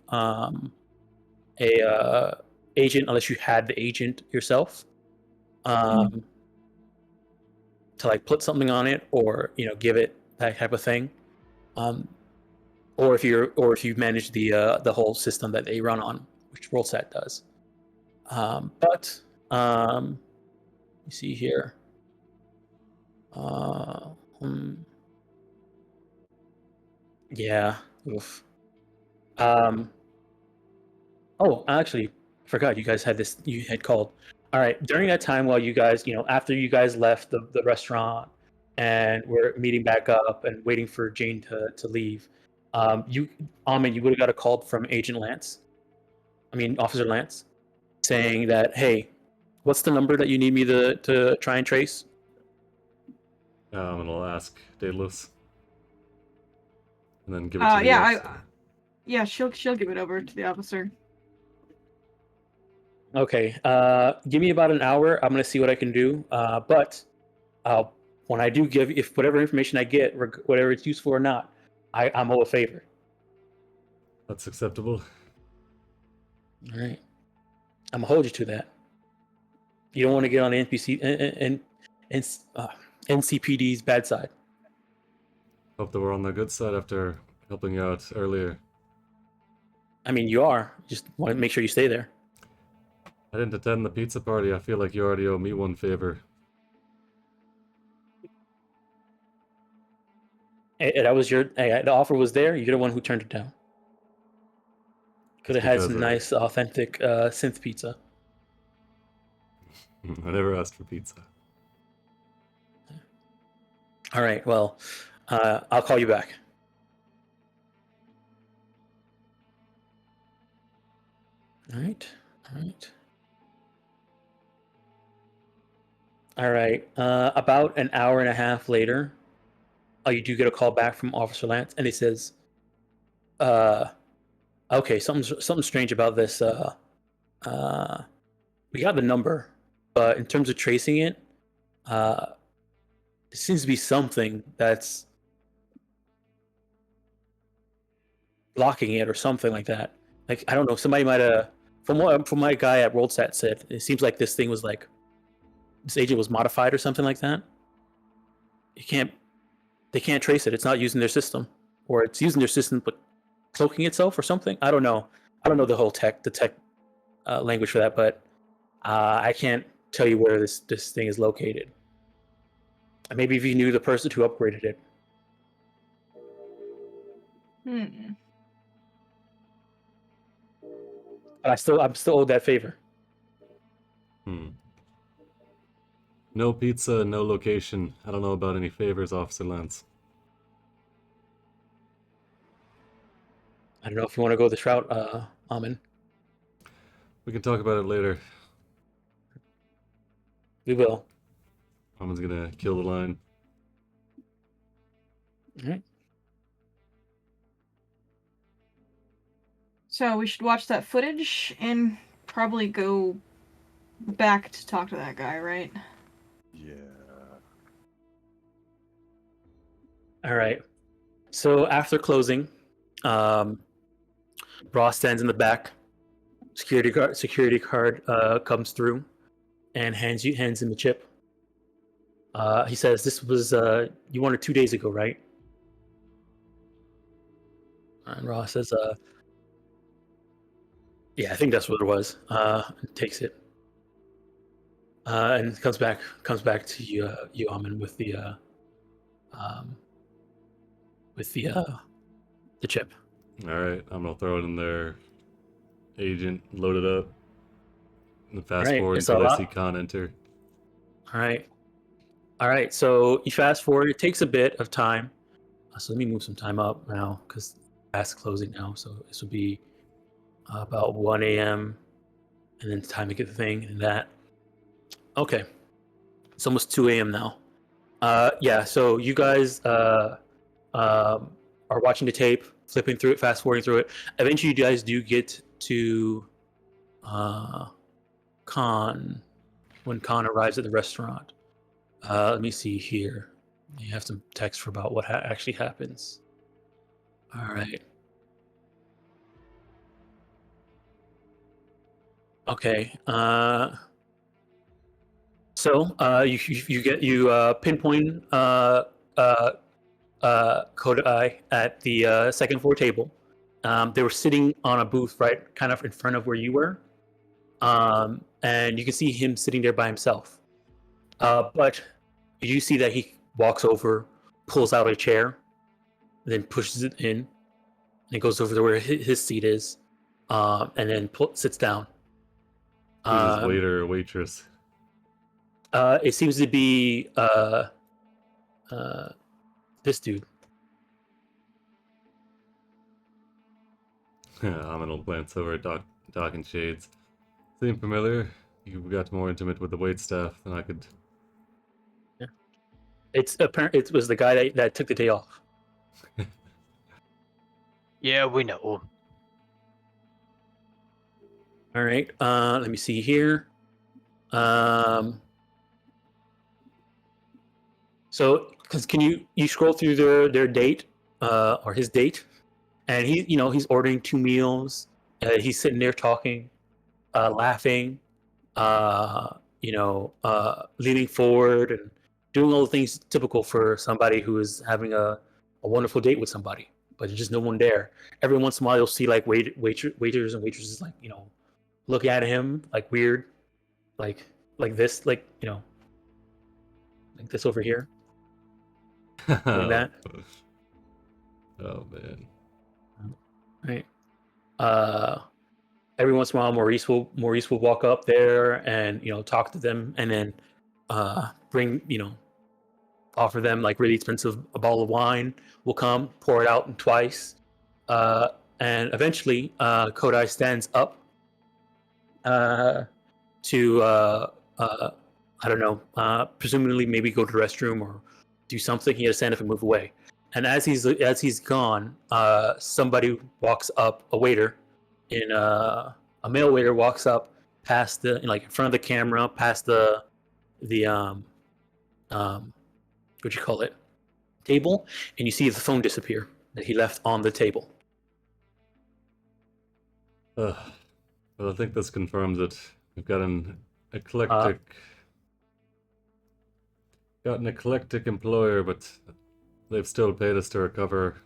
agent unless you had the agent yourself. To like put something on it or give it that type of thing. Or if you manage the whole system that they run on, which RollSat does. But you see here. Yeah. Oof. Oh, actually, I forgot you guys had this. You had called. All right. During that time, while you guys, after you guys left the restaurant and we're meeting back up and waiting for Jane to leave, Amin, you would have got a call from Agent Lance. I mean, Officer Lance, saying that, hey, what's the number that you need me to try and trace? And I'll ask Daedalus. And then give it to the Yeah, she'll give it over to the officer. Okay. Give me about an hour. I'm gonna see what I can do. But when I do give, if whatever information I get, whatever it's useful or not, I'm owe a favor. That's acceptable. All right. I'm gonna hold you to that. You don't want to get on the NCPD's bad side. Hope that we're on the good side after helping you out earlier. I mean, you are. Just want to make sure you stay there. I didn't attend the pizza party. I feel like you already owe me one favor. That was the offer was there. You're the one who turned it down. Could have had because some nice, authentic synth pizza. I never asked for pizza. All right. Well, I'll call you back. All right. All right. About an hour and a half later, you do get a call back from Officer Lance, and he says, "Okay, something strange about this. We got the number, but in terms of tracing it, there seems to be something that's blocking it, or something like that. Like I don't know. Somebody might have, from my guy at WorldSat said, it seems like this thing was like." This agent was modified or something like that. They can't trace it. It's not using their system, or it's using their system but cloaking itself or something. I don't know the whole tech language for that, but I can't tell you where this thing is located. Maybe if you knew the person who upgraded it. But I'm still owed that favor. No pizza, no location. I don't know about any favors, Officer Lance. I don't know if you want to go this route, Amin. We can talk about it later. We will. Amin's gonna kill the line. All right. So we should watch that footage and probably go back to talk to that guy, right? Yeah. All right. So after closing, Ross stands in the back, security card comes through and hands him the chip. He says, "This was you won it 2 days ago, right?" And Ross says, "Yeah, I think that's what it was." And takes it, and comes back to you, Amin, with the chip. All right, I'm gonna throw it in there. Agent, load it up. And fast Right, forward it's a until I lot. see Khan enter. All right. So you fast forward. It takes a bit of time. So let me move some time up now because fast closing now. So this will be about 1 a.m. and then time to get the thing and that. Okay. It's almost 2 a.m. now. Yeah. So you guys are watching the tape, flipping through it, fast forwarding through it. Eventually, you guys do get to Khan when Khan arrives at the restaurant. Let me see here. You have some text for about what actually happens. All right. Okay. So you pinpoint Kodai at the second floor table. They were sitting on a booth right kind of in front of where you were. And you can see him sitting there by himself. But you see that he walks over, pulls out a chair, then pushes it in, and he goes over to where his seat is, and then sits down. Who's his waiter or waitress? It seems to be this dude. I'm gonna glance over at Doc and Shades. Seem familiar. You got more intimate with the waitstaff than I could. Yeah. It's apparent. It was the guy that took the day off. Yeah, we know. All right. Let me see here. So, can you scroll through their date, or his date, and he's ordering 2 meals. He's sitting there talking, laughing, leaning forward and doing all the things typical for somebody who is having a wonderful date with somebody, but there's just no one there. Every once in a while, you'll see like waiters and waitresses like look at him like weird, like this, like like this over here, doing that. Oh man. Right. Every once in a while, Maurice will walk up there and talk to them, and then bring offer them like really expensive a bottle of wine. Will come, pour it out in twice, and eventually Kodai stands up to I don't know, presumably maybe go to the restroom or do something. He had to stand up and move away. And as he's gone, somebody walks up, a waiter, a male waiter walks up past the in front of the camera, past the what you call it, table, and you see the phone disappear that he left on the table. Well, I think this confirms it. We've got an eclectic employer, but they've still paid us to recover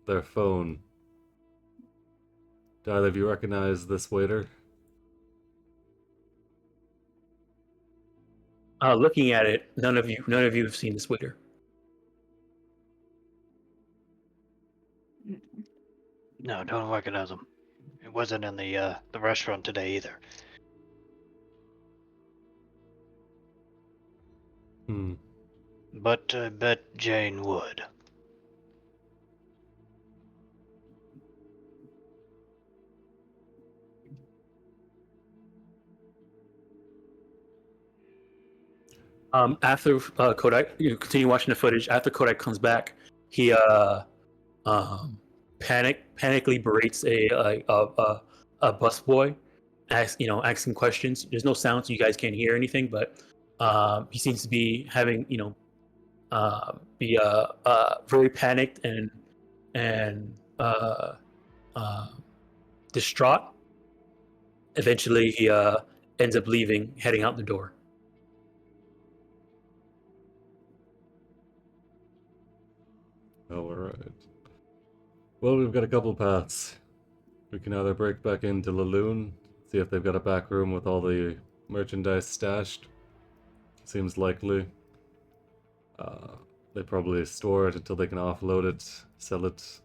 their phone. Do either of you recognize this waiter? Looking at it, none of you have seen this waiter. No, don't recognize him. It wasn't in the restaurant today either. But I bet Jane would. After Kodak, you continue watching the footage. After Kodak comes back, he panically berates a busboy, asking questions. There's no sound, so you guys can't hear anything, but he seems to be having very panicked and distraught. Eventually, he ends up leaving, heading out the door. Alright. Well, we've got a couple paths. We can either break back into the Lune, see if they've got a back room with all the merchandise stashed. Seems likely. They probably store it until they can offload it, sell it.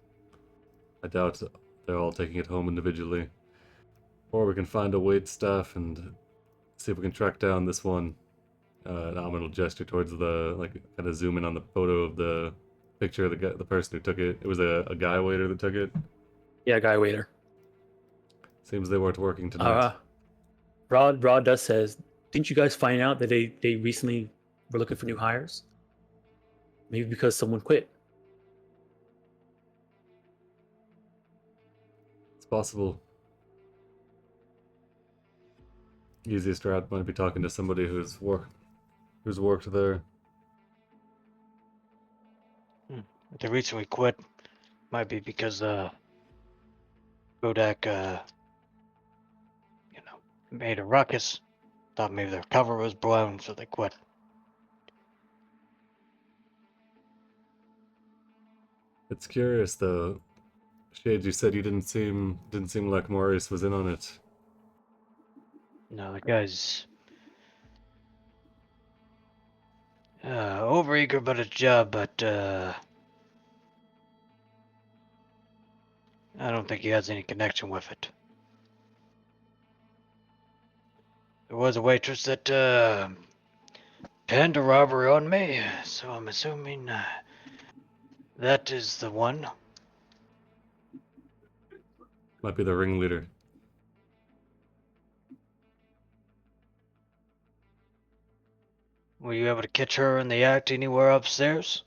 I doubt they're all taking it home individually. Or we can find a wait staff and see if we can track down this one. And Alvin will gesture towards the, like, kind of zoom in on the photo of the picture of the person who took it. It was a guy waiter that took it. Yeah, guy waiter. Seems they weren't working tonight. Rod does says, didn't you guys find out that they recently were looking for new hires? Maybe because someone quit. It's possible. Easiest route might be talking to somebody who's worked there. If they recently quit, might be because Kodak, made a ruckus. Thought maybe their cover was blown, so they quit. It's curious though. Shades, you said you didn't seem like Maurice was in on it. No, the guy's overeager about his job, but I don't think he has any connection with it. There was a waitress that planned a robbery on me, so I'm assuming that is the one. Might be the ringleader. Were you able to catch her in the act anywhere upstairs?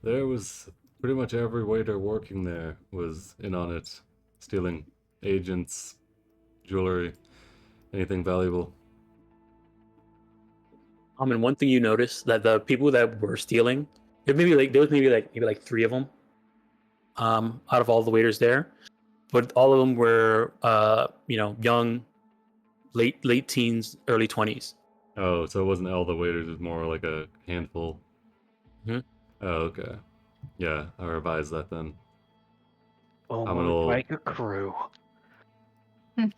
There was pretty much every waiter working there was in on it, stealing agents, jewelry, anything valuable. And one thing you notice that the people that were stealing, there was maybe three of them, out of all the waiters there, but all of them were young, late teens, early 20s. Oh, so it wasn't all the waiters, it was more like a handful. Mhm. Oh, okay. Yeah, I'll revise that then. Almost like a crew. Let's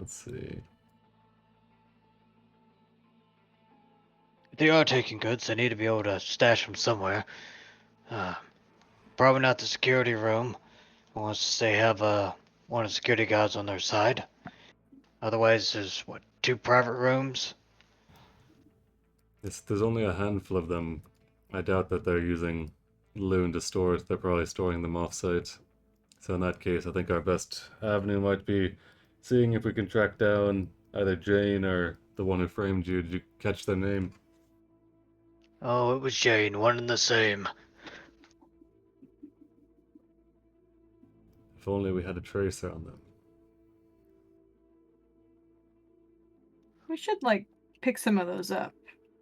see. If they are taking goods, they need to be able to stash them somewhere. Probably not the security room, unless they have one of the security guards on their side. Otherwise, there's, 2 private rooms? There's only a handful of them. I doubt that they're using Loon to store it. They're probably storing them off-site. So in that case, I think our best avenue might be seeing if we can track down either Jane or the one who framed you. Did you catch their name? Oh, it was Jane, one and the same. If only we had a tracer on them. We should pick some of those up,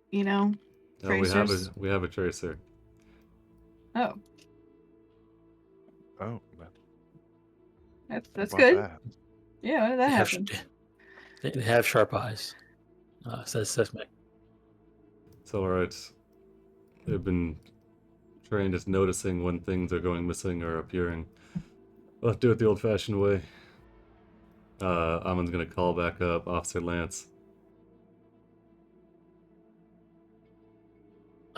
you know? No, Tracers. we have a tracer. Oh, Oh, that's how good. about that? Yeah, when did that happen? They have sharp eyes. Says Mick. It's alright. They've been trained at noticing when things are going missing or appearing. We'll have to do it the old-fashioned way. Amon's gonna call back up Officer Lance.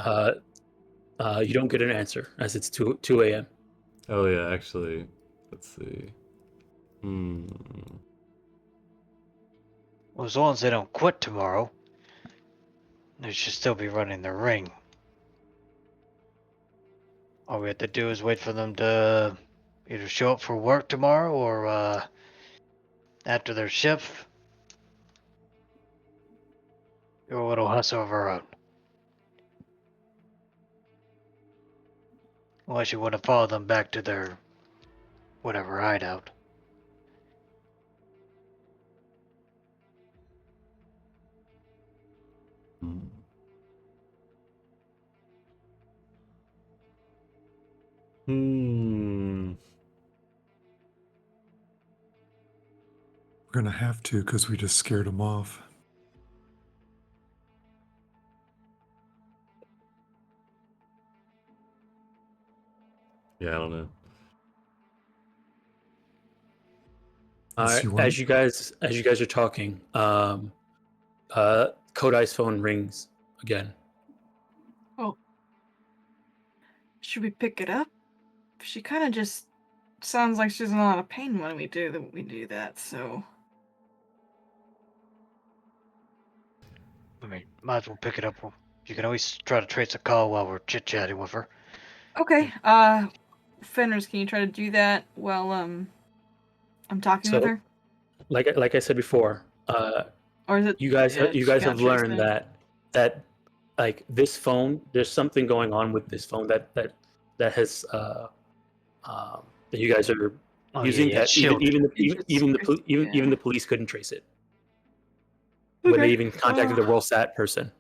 You don't get an answer as it's 2 a.m. Oh yeah, actually, let's see. Well, as long as they don't quit tomorrow, they should still be running the ring. All we have to do is wait for them to either show up for work tomorrow or after their shift. Do a little hustle of our own. Unless you want to follow them back to their whatever hideout. We're gonna have to because we just scared him off. Yeah, I don't know. Unless you want As you guys are talking, Kodai's phone rings again. Oh. Should we pick it up? She kind of just sounds like she's in a lot of pain when we do that, so... I mean, might as well pick it up. You can always try to trace a call while we're chit-chatting with her. Okay, Fenris, can you try to do that while, I'm talking with So, her? like I said before, Or is it... you guys yeah, you she guys can't have trace learned that. that like this phone, there's something going on with this phone that has that you guys are Oh, using yeah, that shielded. even the police couldn't trace it when they even contacted the WorldSat person.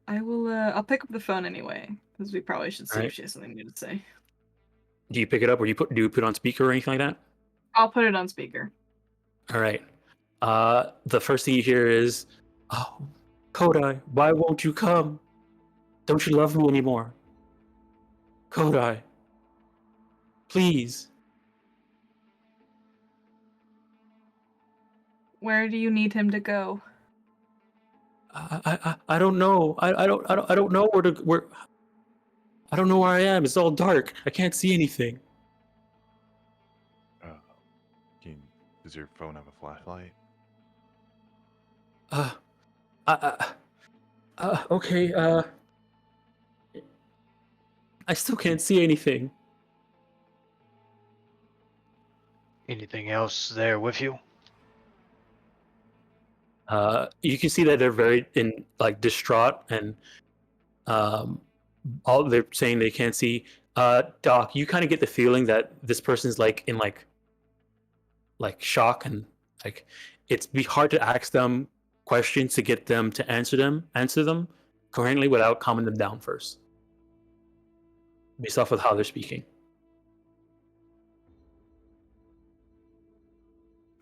I will, I'll pick up the phone anyway, because we probably should see Alright. if she has something new to say. Do you pick it up, or do you put it on speaker or anything like that? I'll put it on speaker. All right. The first thing you hear is, "Oh, Kodai, why won't you come? Don't you love me anymore? Kodai, please." Where do you need him to go? I don't know. I don't know where. I don't know where I am. It's all dark. I can't see anything. Does your phone have a flashlight? Okay. I still can't see anything. Anything else there with you? You can see that they're very distraught, and all they're saying they can't see. Doc, you kind of get the feeling that this person's in shock, and it's be hard to ask them questions to get them to answer them coherently without calming them down first, based off of how they're speaking.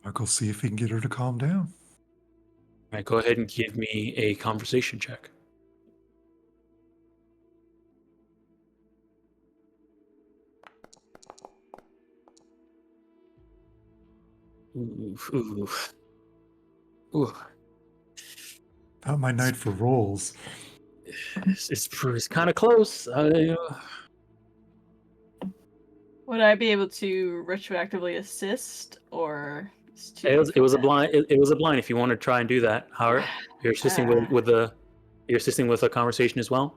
I'll go see if he can get her to calm down. All right, go ahead and give me a conversation check. Ooh. Not my night for rolls. It's kind of close. Would I be able to retroactively assist, or... it's too It late was for a that? blind. It was a blind. If you want to try and do that, however, you're assisting with a conversation as well.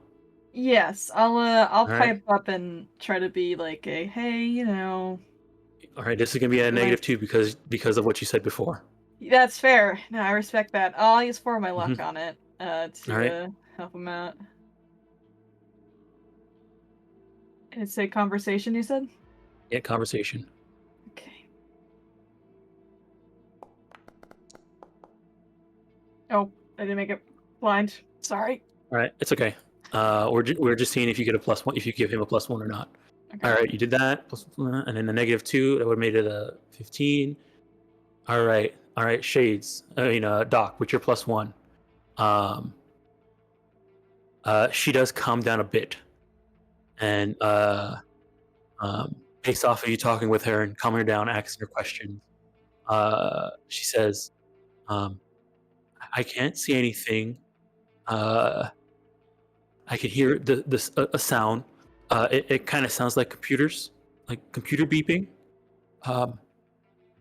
Yes, I'll right. pipe up and try to be like a, hey, you know... All right, this is gonna be a Like- -2 because of what you said before. That's fair. No, I respect that. I'll use 4 of my luck Mhm. on it, to Alright. help him out. It's a conversation, you said? Yeah, conversation. Okay. Oh, I didn't make it blind. Sorry. All right, it's okay. We're just seeing if you get a +1, if you give him a +1 or not. Okay. All right, you did that, and then the -2 that would have made it a 15. All right, Shades. Doc, with your +1, she does calm down a bit, and based off of you talking with her and calming her down, asking her questions, she says, "I can't see anything. I can hear a sound. It kind of sounds like computers, like computer beeping. Um,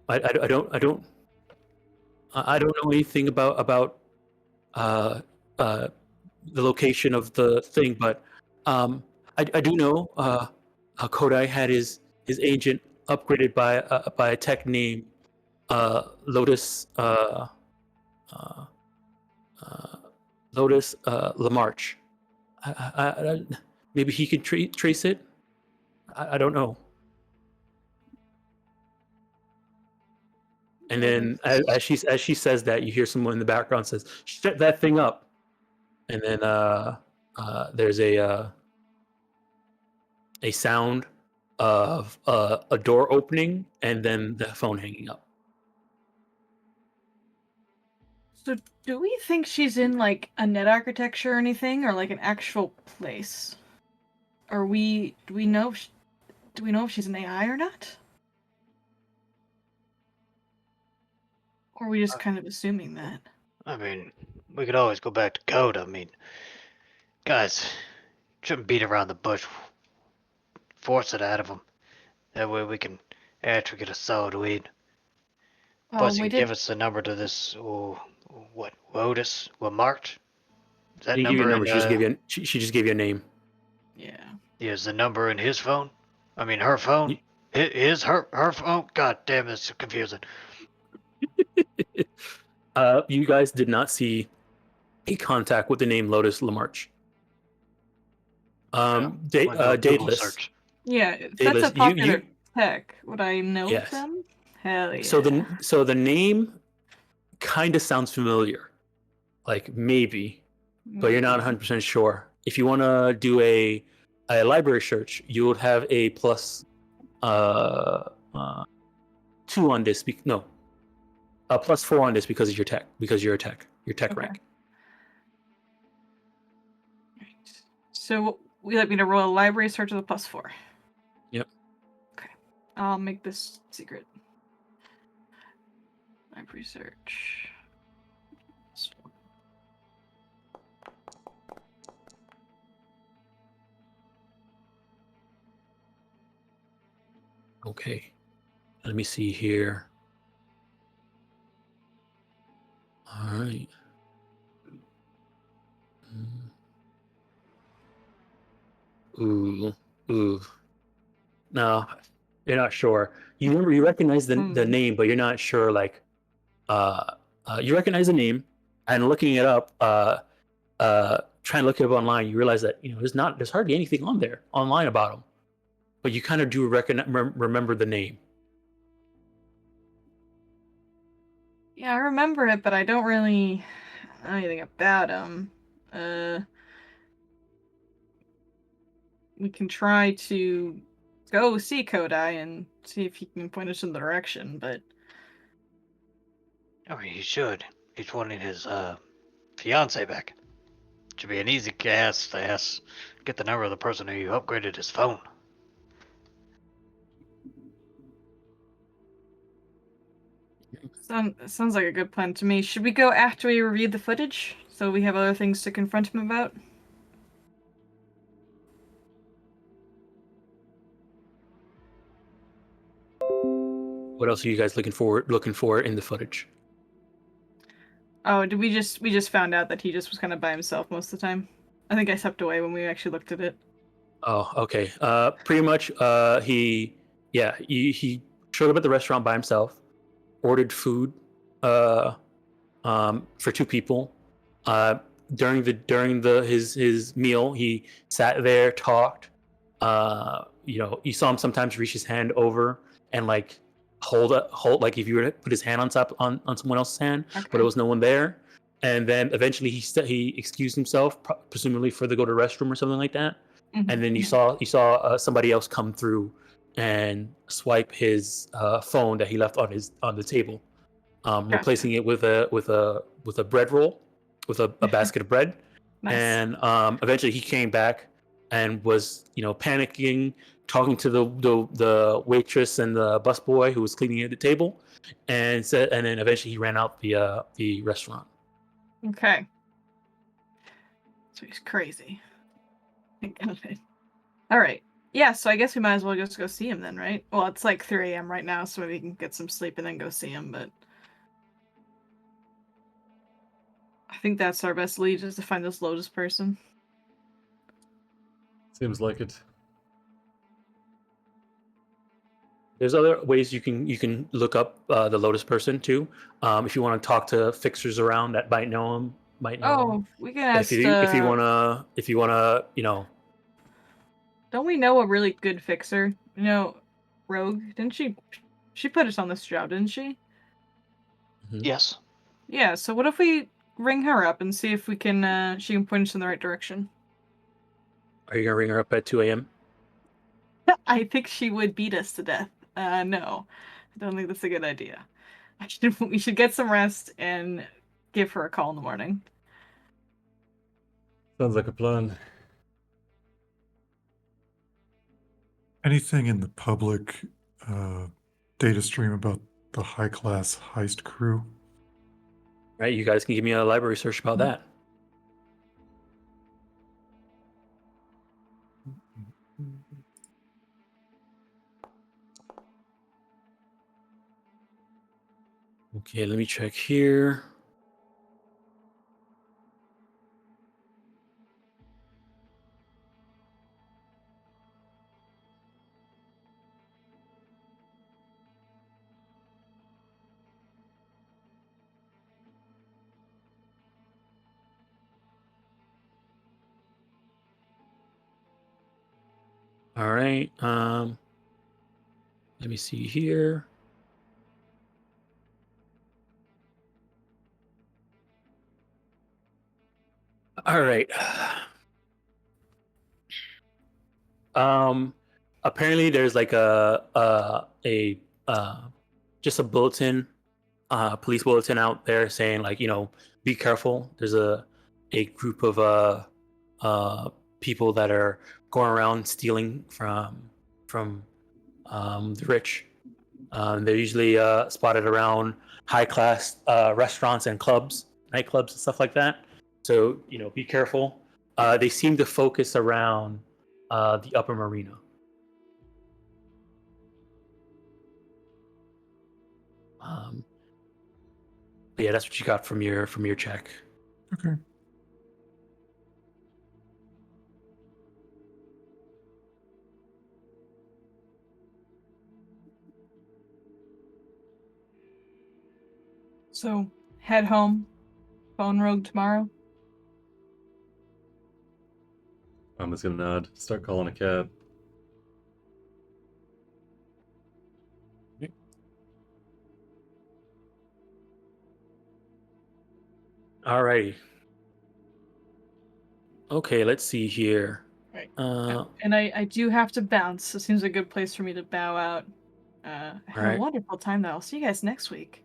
I don't know anything about the location of the thing, but I do know Kodai had his agent upgraded by a tech named Lotus uh, Lamarche. Maybe he could trace it. I don't know." And then as she says that, you hear someone in the background says, "Shut that thing up." And then there's a sound of a door opening and then the phone hanging up. So, do we think she's in like a net architecture or anything, or like an actual place? Or do we know if she's an AI or not? Or are we just kind of assuming that? I mean, we could always go back to code. I mean, guys, shouldn't beat around the bush. Force it out of them. That way we can actually get a solid lead. Plus, you We can give did. us the number to this. What? Wotus? What marked? Is that She didn't give you a number number. in? She just gave you. She just gave you a name. Yeah. Is the number in his phone? I mean, her phone. You- Her phone. God damn, that's confusing. You guys did not see a contact with the name Lotus Lamarche. Wanna do a Google Daedalus. search. Yeah, if that's Daedalus, a popular tech, would I know Yes. them? Hell yeah. So the name kind of sounds familiar, like maybe, but you're not 100% sure. If you want to do a library search, you would have a plus 2 on this. No, a plus 4 on this because of your tech. Because you're a tech. Your tech Okay. rank. Right. So would you like me to roll a library search with a +4? Yep. Okay. I'll make this secret. Library search. Okay. Let me see here. All right. Ooh. No, you're not sure. You recognize the name, but you're not sure. Like, you recognize the name, and looking it up, trying to look it up online, you realize that there's hardly anything on there online about him, but you kind of do remember the name. Yeah, I remember it, but I don't really know anything about him. We can try to go see Kodai and see if he can point us in the direction, but I mean, he should. He's wanting his fiance back. Should be an easy task to ask. Get the number of the person who upgraded his phone. sounds like a good plan to me. Should we go after we review the footage, so we have other things to confront him about? What else are you guys looking for in the footage? Oh, did we just found out that he just was kind of by himself most of the time? I think I stepped away when we actually looked at it. Oh, okay. Pretty much. He showed up at the restaurant by himself, ordered food, for 2 people. During his meal, he sat there, talked. You saw him sometimes reach his hand over and like hold like if you were to put his hand on top on someone else's hand, but Okay. there was no one there. And then eventually he excused himself, presumably for to go to the restroom or something like that. Mhm. And then you saw somebody else come through and swipe his phone that he left on the table, replacing it with a bread roll, with a basket of bread. Nice. And eventually he came back and was panicking, talking to the waitress and the busboy who was cleaning at the table, and then eventually he ran out the restaurant. Okay. So he's crazy. Got it. All right. Yeah, so I guess we might as well just go see him then, right? Well, it's like 3 a.m. right now, so maybe we can get some sleep and then go see him, but I think that's our best lead, is to find this Lotus person. Seems like it. There's other ways you can look up the Lotus person too. If you want to talk to fixers around that might know him, Oh, we can ask. If you wanna, Don't we know a really good fixer? Rogue, didn't she? She put us on this job, didn't she? Yes. Yeah. So what if we ring her up and see if we can? She can point us in the right direction. Are you gonna ring her up at 2 a.m.? I think she would beat us to death. No, I don't think that's a good idea. We should get some rest and give her a call in the morning. Sounds like a plan. Anything in the public data stream about the high class heist crew? Right, you guys can give me a library search about that. Okay, let me check here. All right. Let me see here. All right. Apparently there's like just a bulletin, police bulletin out there saying like, be careful. There's a group of people that are going around stealing from the rich. They're usually spotted around high class restaurants and clubs, nightclubs and stuff like that. So be careful. They seem to focus around the upper marina. But yeah, that's what you got from your check. Okay. So head home, phone Rogue tomorrow. I'm just gonna nod. Start calling a cab. Alrighty. Okay, let's see here. Right. Uh, And I do have to bounce. It seems a good place for me to bow out. Have Alright. a wonderful time though. I'll see you guys next week.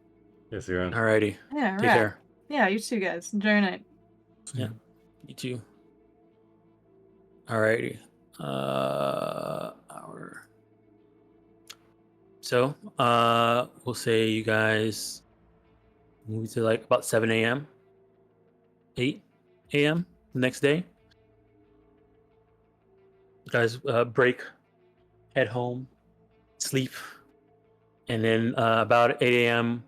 Yes, you're on. alrighty. Yeah, Take right. care. Yeah, you too, guys. Enjoy your night. See Yeah. you. You too. Alrighty. Hour. So, we'll say you guys move to like about 7 a.m., 8 a.m. the next day. You guys break, head home, sleep, and then about 8 a.m.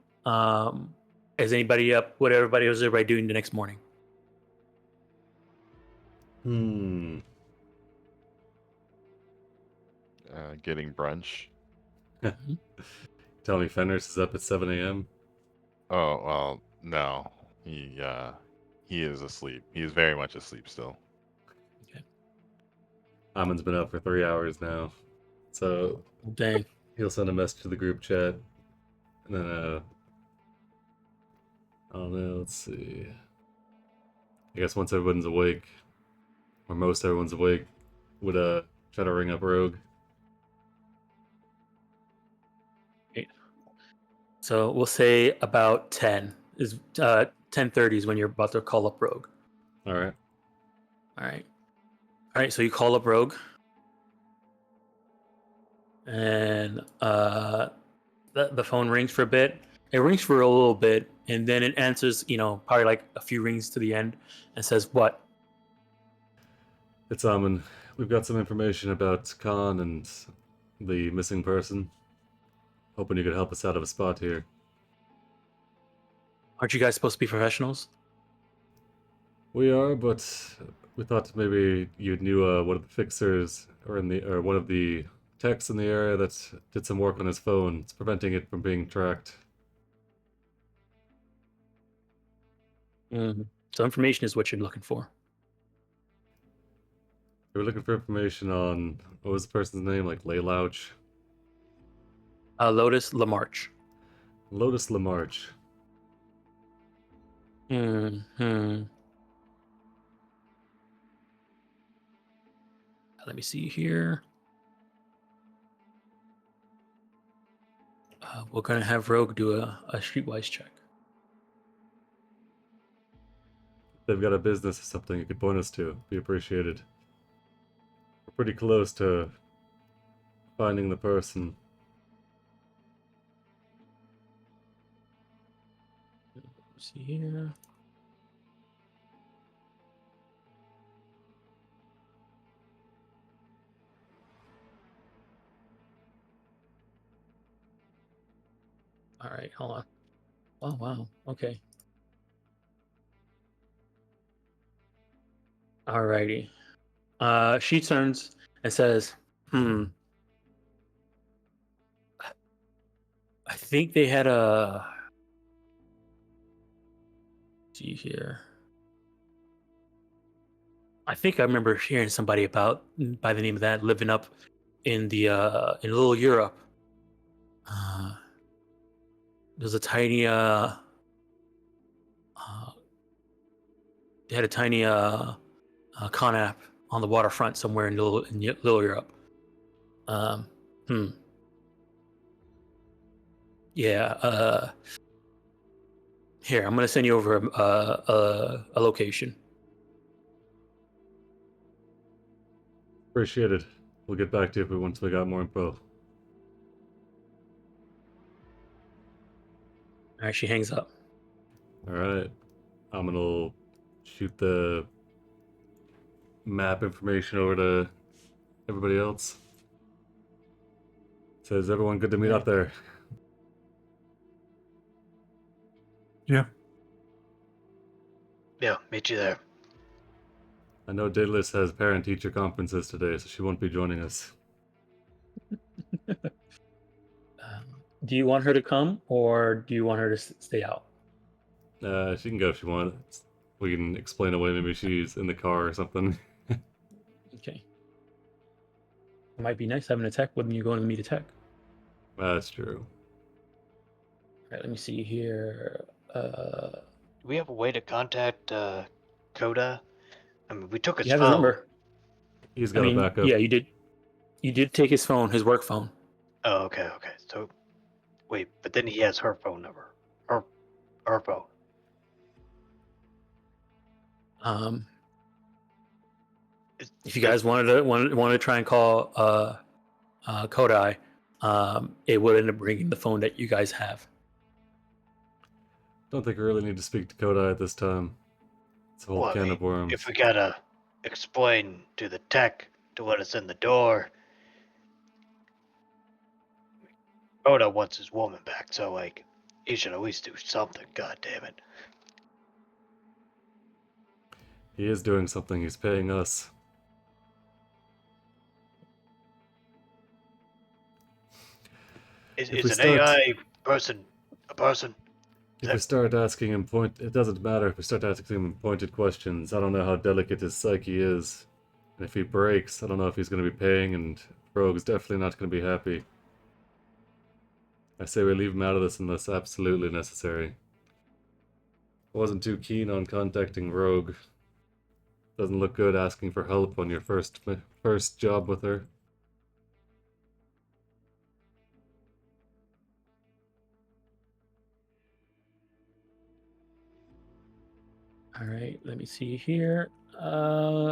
Is anybody up? What was everybody doing the next morning? Getting brunch. Tell me Fenris is up at 7 a.m. Oh well, no. He is asleep. He is very much asleep still. Amon's been up for 3 hours now. So Dang. he'll send a message to the group chat. And then, I don't know, let's see. I guess once everyone's awake, or most everyone's awake, would try to ring up Rogue. So we'll say about 10 is 10:30 is when you're about to call up Rogue. Alright. All right. So you call up Rogue, and the phone rings for a bit. It rings for a little bit, and then it answers. Probably like a few rings to the end, and says, "What?" It's Amon. We've got some information about Khan and the missing person. Hoping you could help us out of a spot here. Aren't you guys supposed to be professionals? We are, but we thought maybe you knew one of the fixers or one of the techs in the area that did some work on his phone. It's preventing it from being tracked. So information is what you're looking for. We were looking for information on what was the person's name, like Laylouch? Lotus Lamarche. Lotus Lamarche. Let me see here. We're gonna have Rogue do a streetwise check. they've got a business or something you could point us to, be appreciated. We're pretty close to finding the person. Let's see here. All right, hold on. Oh wow. Okay. Alrighty. She turns and says, I think they had a. See here. I think I remember hearing somebody about by the name of that living up in the in Little Europe. There's a tiny they had a tiny con app on the waterfront somewhere in Little Europe. Yeah. Here, I'm gonna send you over a location. Appreciate it. We'll get back to you once we got more info. All right, she hangs up. Alright. I'm gonna shoot the map information over to everybody else. Says everyone good to meet up there. Yeah. Yeah, meet you there. I know Daedalus has parent-teacher conferences today, so she won't be joining us. Do you want her to come, or do you want her to stay out? She can go if she wants. We can explain away. Maybe she's in the car or something. Okay. It might be nice having a tech when you're going to meet a tech. That's true. All right, let me see here. Do we have a way to contact Coda? I mean, we took his You have phone. his number. He's got a backup. Yeah, you did. You did take his phone, his work phone. Oh, okay. So, wait, but then he has her phone number. Her phone. If you guys wanted to try and call Kodai, it would end up bringing the phone that you guys have. Don't think we really need to speak to Kodai at this time. It's a whole can of worms. If we gotta explain to the tech to let us in the door, Coda wants his woman back, so like, he should at least do something. God damn it. He is doing something. He's paying us. Is an AI person a person? If we start asking him it doesn't matter if we start asking him pointed questions. I don't know how delicate his psyche is. And if he breaks, I don't know if he's going to be paying, and Rogue's definitely not going to be happy. I say we leave him out of this unless absolutely necessary. I wasn't too keen on contacting Rogue. Doesn't look good asking for help on your first job with her. All right, let me see here. Ownership.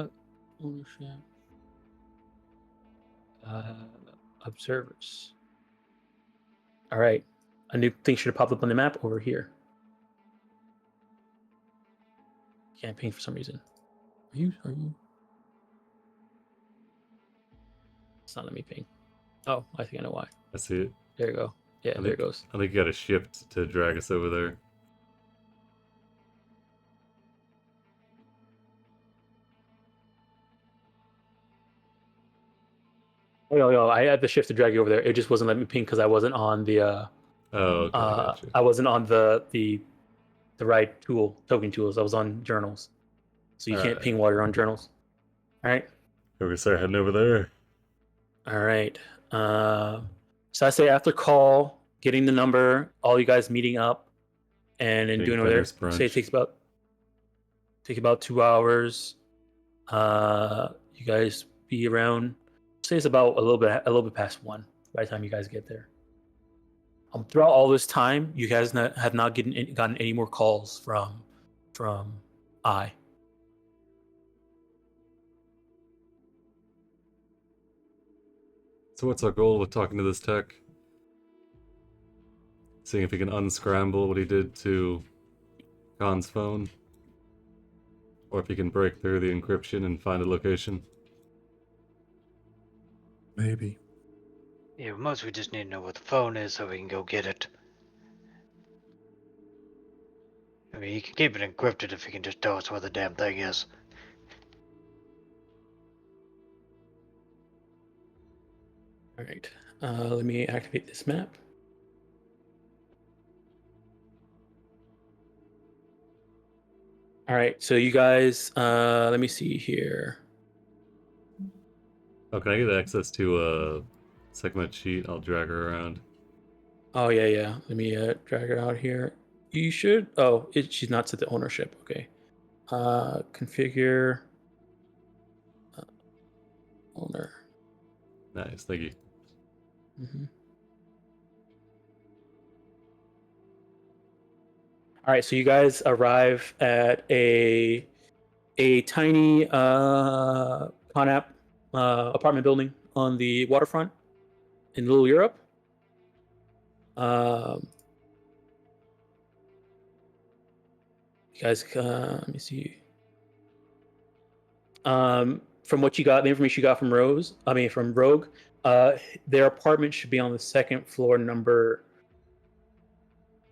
Observers. All right, a new thing should have popped up on the map over here. Can't ping for some reason. Are you? It's not letting me ping. Oh, I think I know why. I see it. There you go. Yeah, there it goes. I think you got a shift to drag us over there. Oh, I had the shift to drag you over there. It just wasn't letting me ping because I wasn't on the. Oh, okay, gotcha. I wasn't on the right token tools. I was on journals, so you can't ping while you're on journals. All right. Okay, start heading over there. All right. So I say after call, getting the number, all you guys meeting up, and then doing over there. Say it takes about 2 hours. You guys be around. Say it's about a little bit past 1 by the time you guys get there. Throughout all this time, you guys have not gotten any more calls from I. So what's our goal with talking to this tech? Seeing if he can unscramble what he did to Khan's phone? Or if he can break through the encryption and find a location? Maybe. Yeah, most we just need to know what the phone is so we can go get it. I mean, you can keep it encrypted if you can just tell us where the damn thing is. All right. Let me activate this map. All right. So you guys, let me see here. Oh, can I get access to a segment sheet? I'll drag her around. Oh yeah. Let me drag her out here. You should. Oh, she's not set to ownership. Okay. Configure owner. Nice, thank you. Mm-hmm. All right, so you guys arrive at a tiny Conap apartment building on the waterfront in Little Europe. You guys, let me see. From what you got, the information you got from from Rogue, their apartment should be on the second floor, number.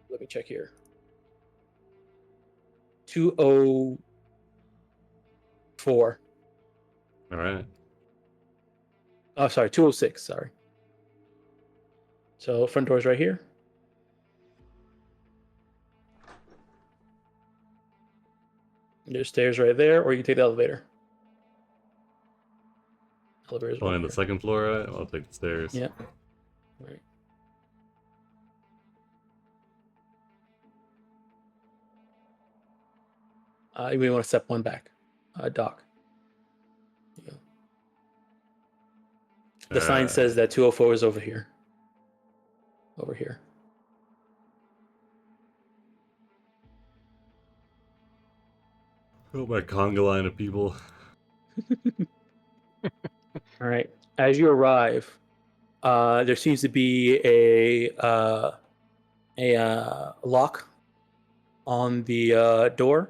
Let me check here. 204. All right. Oh, sorry, 206. Sorry. So front door's right here. There's stairs right there, or you can take the elevator. Elevator's Oh, right on the here. second floor, right? I'll take the stairs. Yeah. Right. You may want to step one back. Doc. Yeah. The sign says that 204 is over here. Over here. Oh, my conga line of people. All right. As you arrive, there seems to be a lock on the door.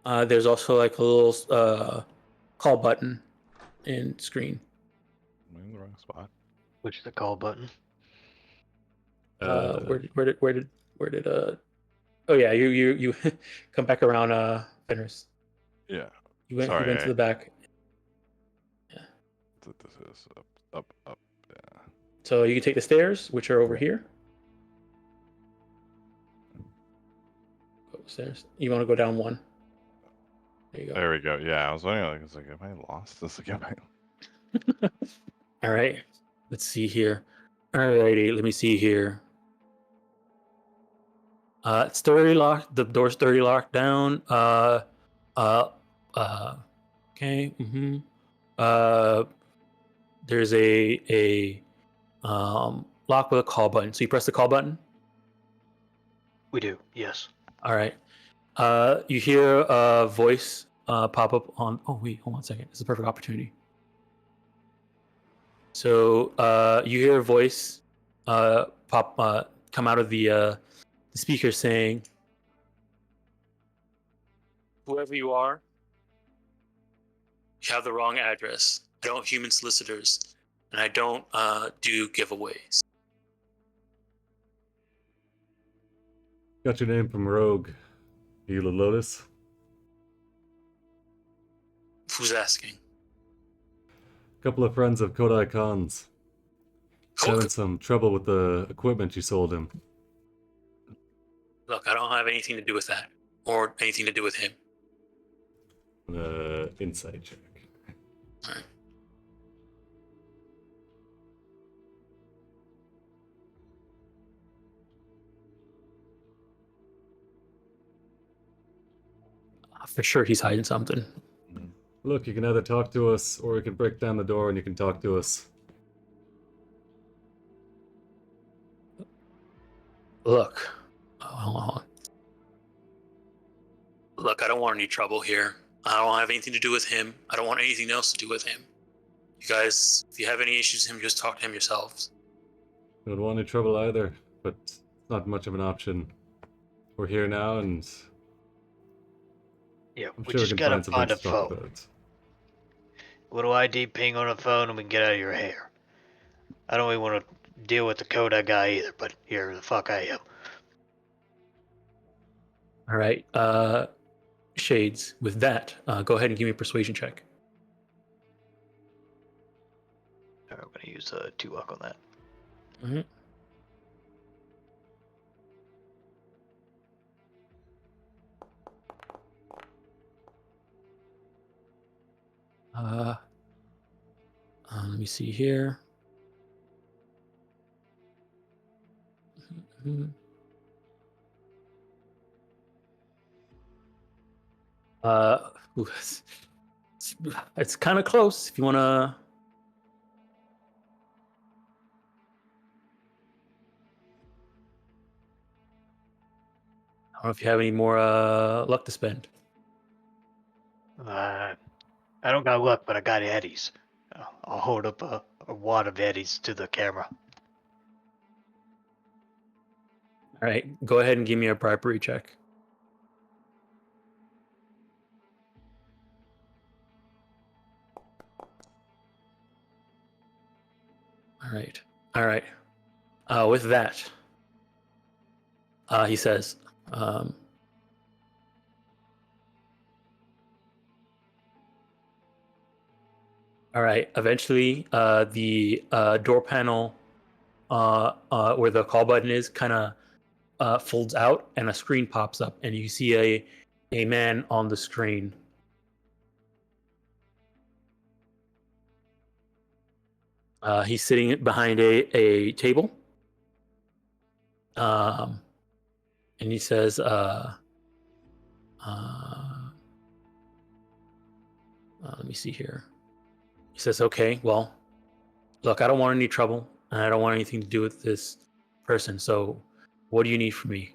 There's also like a little call button and screen. I'm in the wrong spot. Which is the call button. Where did oh yeah, you come back around Fenris. Yeah. You went Sorry, to the back. Yeah. This is up. Yeah. So you can take the stairs, which are over here. Go upstairs. You want to go down one. There you go. There we go. Yeah, I was wondering, I was like, am I lost? This again? All right. Let's see here. Alrighty, let me see here. It's thoroughly locked. The door's thoroughly locked down. Okay. Mm-hmm. There's a lock with a call button. So you press the call button. We do, yes. All right. You hear a voice pop up on. Oh wait, hold on a second. It's a perfect opportunity. So you hear a voice come out of the speaker saying, "Whoever you are, you have the wrong address. I don't human solicitors, and I don't do giveaways." Got your name from Rogue. You Lotus? Who's asking? Couple of friends of Kodai Khan's. Having some trouble with the equipment you sold him. Look, I don't have anything to do with that, or anything to do with him. Insight check. All right. For sure, he's hiding something. Look, you can either talk to us, or we can break down the door and you can talk to us. Look, hold on. Look, I don't want any trouble here. I don't have anything to do with him. I don't want anything else to do with him. You guys, if you have any issues with him, just talk to him yourselves. Don't want any trouble either, but it's not much of an option. We're here now, and Yeah, I'm we sure we just can gotta find something find a to talk phone. about. Little ID ping on a phone and we can get out of your hair. I don't even want to deal with the Kodak guy either, but here the fuck I am. All right. Shades. With that, go ahead and give me a persuasion check. I'm gonna use 2 luck on that. Mm-hmm. Let me see here. Mhm. Ooh, it's kind of close. If you want to, I don't know if you have any more luck to spend. I don't got luck, but I got eddies. I'll hold up a wad of eddies to the camera. All right, go ahead and give me a bribery check. All right. With that, he says, all right. Eventually, the door panel where the call button is kind of folds out, and a screen pops up, and you see a man on the screen. He's sitting behind a table, and he says, let me see here. He says, okay, well, look, I don't want any trouble, and I don't want anything to do with this person. So, what do you need from me?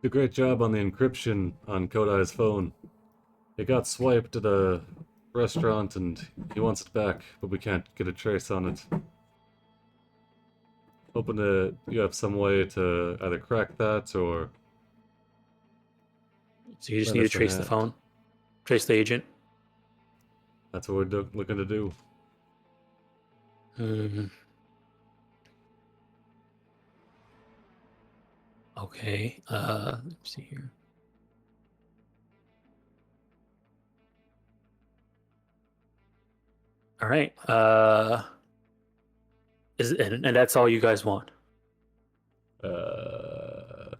Did a great job on the encryption on Kodai's phone. It got swiped at a restaurant, and he wants it back, but we can't get a trace on it. Hoping that you have some way to either crack that or So you just lend need to us a trace the hand. phone, trace the agent. That's what we're looking to do. Okay. Let's see here. All right. And that's all you guys want? Let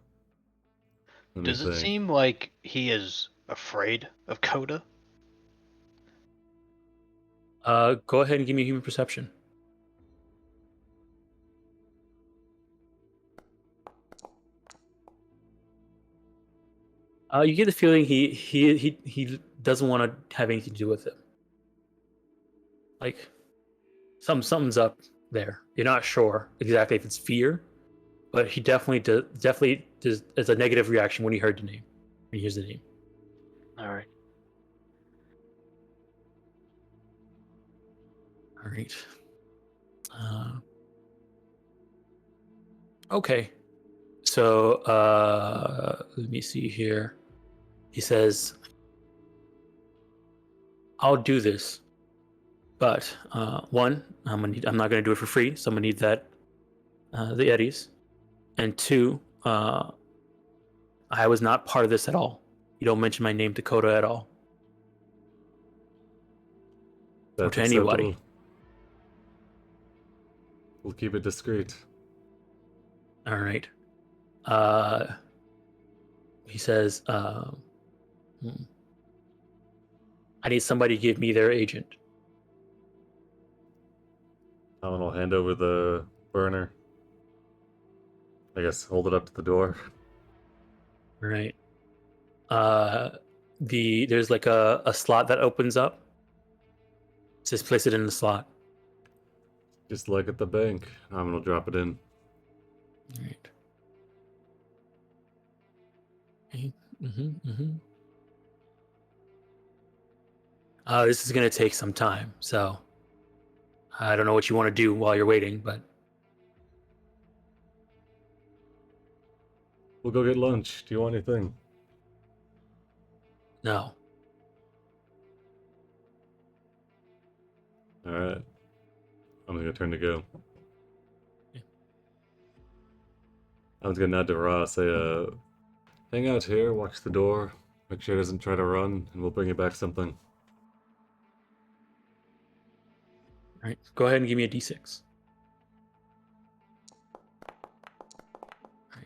me Does it think. seem like he is afraid of Coda? Go ahead and give me a human perception. You get the feeling he doesn't want to have anything to do with it. Like something's up there. You're not sure exactly if it's fear, but he definitely does. It's a negative reaction when he heard the name. When he hears the name. All right. All right. Okay. So let me see here. He says, "I'll do this, but one, I'm not gonna do it for free. So I'm gonna need that the eddies, and two, I was not part of this at all. You don't mention my name, Dakota, at all, or That's to anybody." acceptable. We'll keep it discreet. All right. He says, I need somebody to give me their agent. Alan will hand over the burner. I guess hold it up to the door. Right. There's like a slot that opens up. It says place it in the slot. Just like at the bank. Alan will drop it in. All right. Okay. This is gonna take some time, so I don't know what you want to do while you're waiting, but We'll go get lunch. Do you want anything? no. All right. I'm gonna turn to go. Yeah. I was gonna nod to Ra, say, hang out here, watch the door, make sure he doesn't try to run, and we'll bring you back something. All right, go ahead and give me a d6. All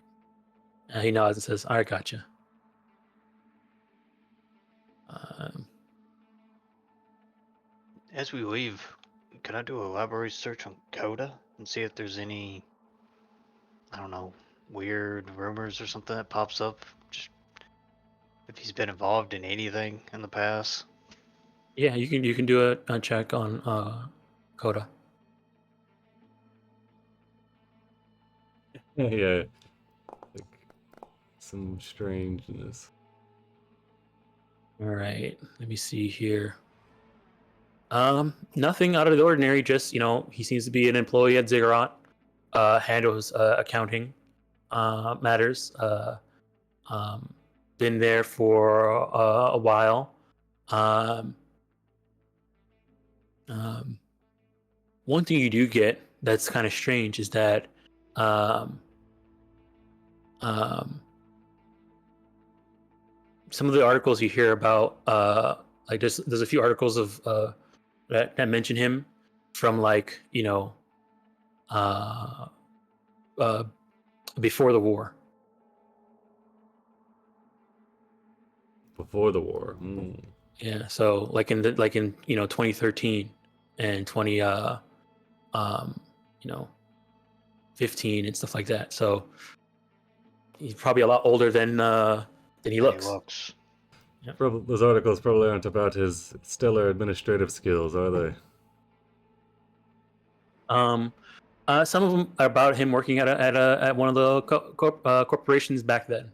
right. He nods and says, "All right, gotcha." As we leave, can I do a library search on Coda and see if there's any, I don't know, weird rumors or something that pops up? Just if he's been involved in anything in the past. Yeah, you can do a check on Coda. Yeah, like some strangeness. All right, let me see here. Nothing out of the ordinary. Just he seems to be an employee at Ziggurat. Handles accounting matters. Been there for a while. Um, One thing you do get that's kind of strange is that um, um, some of the articles you hear about, like there's a few articles of that mention him from like uh, uh, before the war. Before the war. Mm. Yeah, so like in 2013 and 20 you know 15 and stuff like that. So he's probably a lot older than he looks. He looks. Those articles probably aren't about his stellar administrative skills, are they? Some of them are about him working at one of the corporations back then.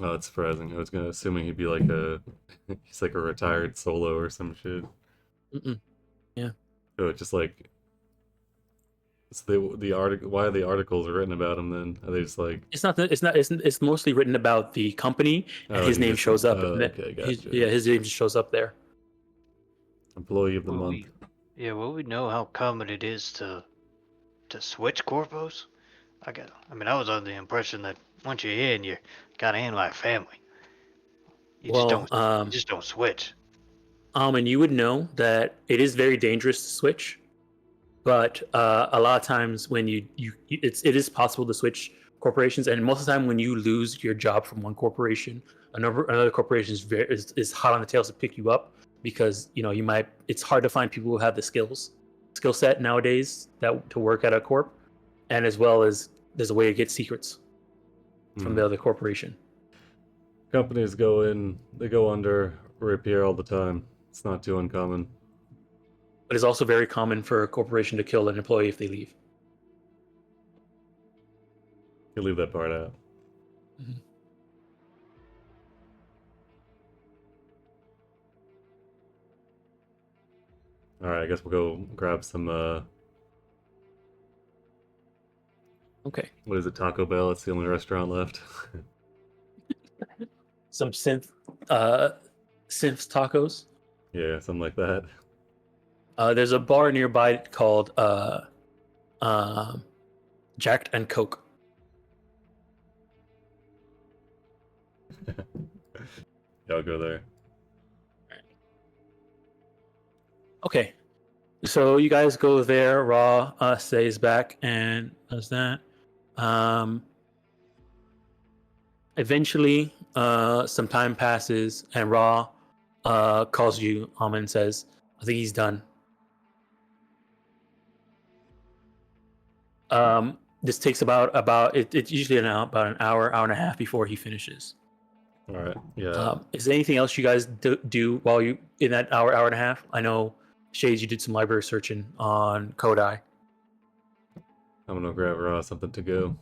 Oh, that's surprising. I was gonna assuming he'd be like he's like a retired solo or some shit. Mm-mm. Yeah. Oh, it's just like so the article. Why are the articles written about him then? Are they just like It's mostly written about the company, and oh, his he name just- shows up. oh, and okay, gotcha. his name just shows up there. Employee of the Will month. will we know how common it is to switch corpos? I was under the impression that once you're in, you're kind of in like family. You just Well, don't, you just don't switch. and you would know that it is very dangerous to switch, but a lot of times when it is possible to switch corporations, and most of the time when you lose your job from one corporation, another corporation is hot on the tails to pick you up because it's hard to find people who have the skill set nowadays that to work at a corp, and as well as there's a way to get secrets from the other corporation. Companies they go under, reappear all the time. It's not too uncommon. But it's also very common for a corporation to kill an employee if they leave. You leave that part out. Mhm. All right, I guess we'll go grab some. Okay. What is it? Taco Bell. It's the only restaurant left. Some synth tacos. Yeah, something like that. There's a bar nearby called Jacked and Coke. Yeah, I'll go there. Okay, so you guys go there. Raw stays back and does that. Eventually, some time passes, and Raw calls you and says, "I think he's done." This takes it's usually about an hour and a half before he finishes. All right. Yeah. Is there anything else you guys do while you in that hour and a half? I know Shades, you did some library searching on Kodai. I'm gonna grab Raw something to go.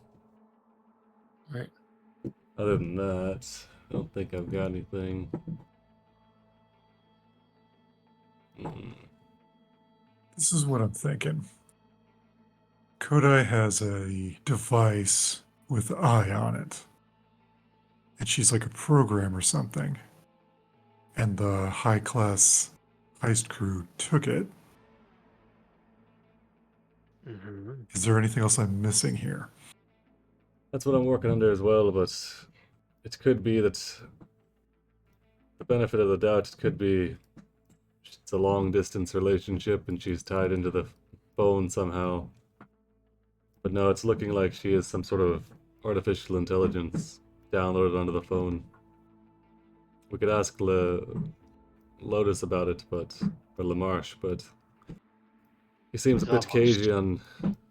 Right. Other than that, I don't think I've got anything. This is what I'm thinking. Kodai has a device with eye on it. And she's like a program or something. And the high class heist crew took it. Mm-hmm. Is there anything else I'm missing here? That's what I'm working under as well, but it could be that the benefit of the doubt, it could be it's a long distance relationship and she's tied into the phone somehow. But no, it's looking like she is some sort of artificial intelligence downloaded onto the phone. We could ask Lotus about it, or Lamarche, but he seems a It's bit almost- cagey on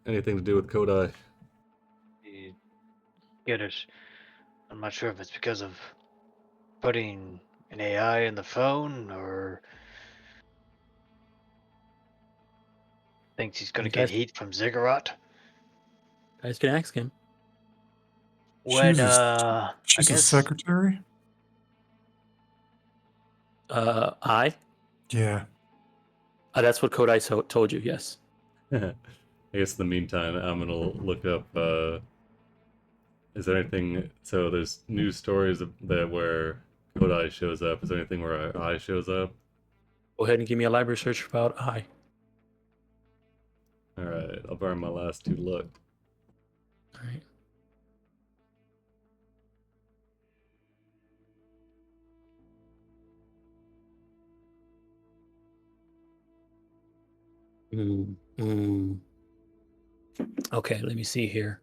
anything to do with Kodai. You get it. I'm not sure if it's because of putting an AI in the phone or thinks he's going to You get guys- heat from Ziggurat. Guys can ask him. When, She's I a guess, secretary? I. Yeah. That's what Kodai told you. Yes. I guess in the meantime, I'm gonna look up. Is there anything? So there's news stories that where Kodai shows up. Is there anything where I shows up? Go ahead and give me a library search about I. All right, I'll burn my last 2 luck. All right. Mm, mm. Okay, let me see here.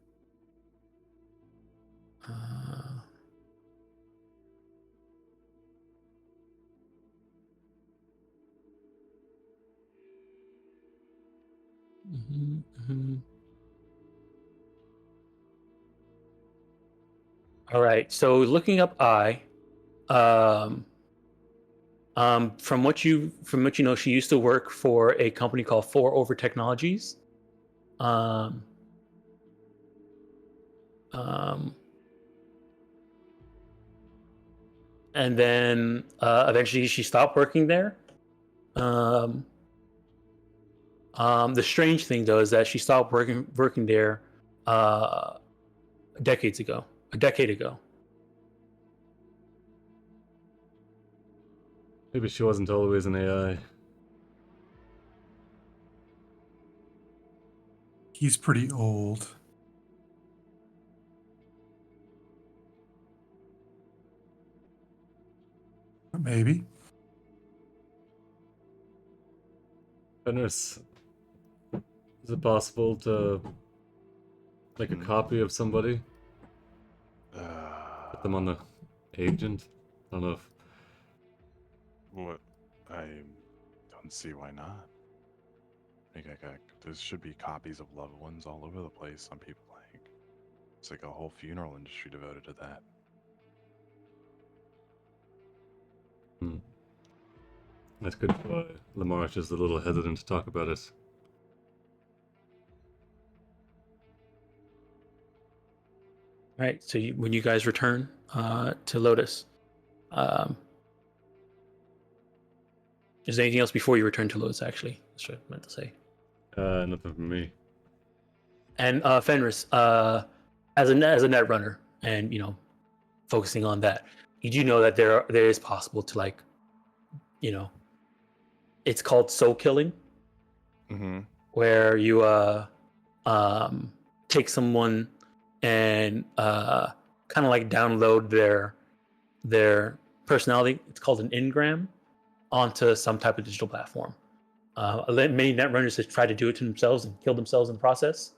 Mhm, mhm. All right. So looking up I, from what you know, she used to work for a company called 4 Over Technologies. Um, um, and then eventually she stopped working there. The strange thing though is that she stopped working there a decade ago. Maybe she wasn't always an AI. He's pretty old. Maybe. Fenris, is it possible to make a copy of somebody? Put them on the agent? I don't know if. What? I don't see why not. There should be copies of loved ones all over the place. Some people it's like a whole funeral industry devoted to that. That's good. Lamarche is a little hesitant to talk about it. All right. So when you guys return to Lotus, is there anything else before you return to Lotus? Actually, that's what I meant to say. Nothing from me. And Fenris, as a net runner, and focusing on that, you do know that there is possible to it's called soul killing, Mm-hmm. where you take someone and kind of like download their personality. It's called an engram onto some type of digital platform. Many netrunners have tried to do it to themselves and kill themselves in the process.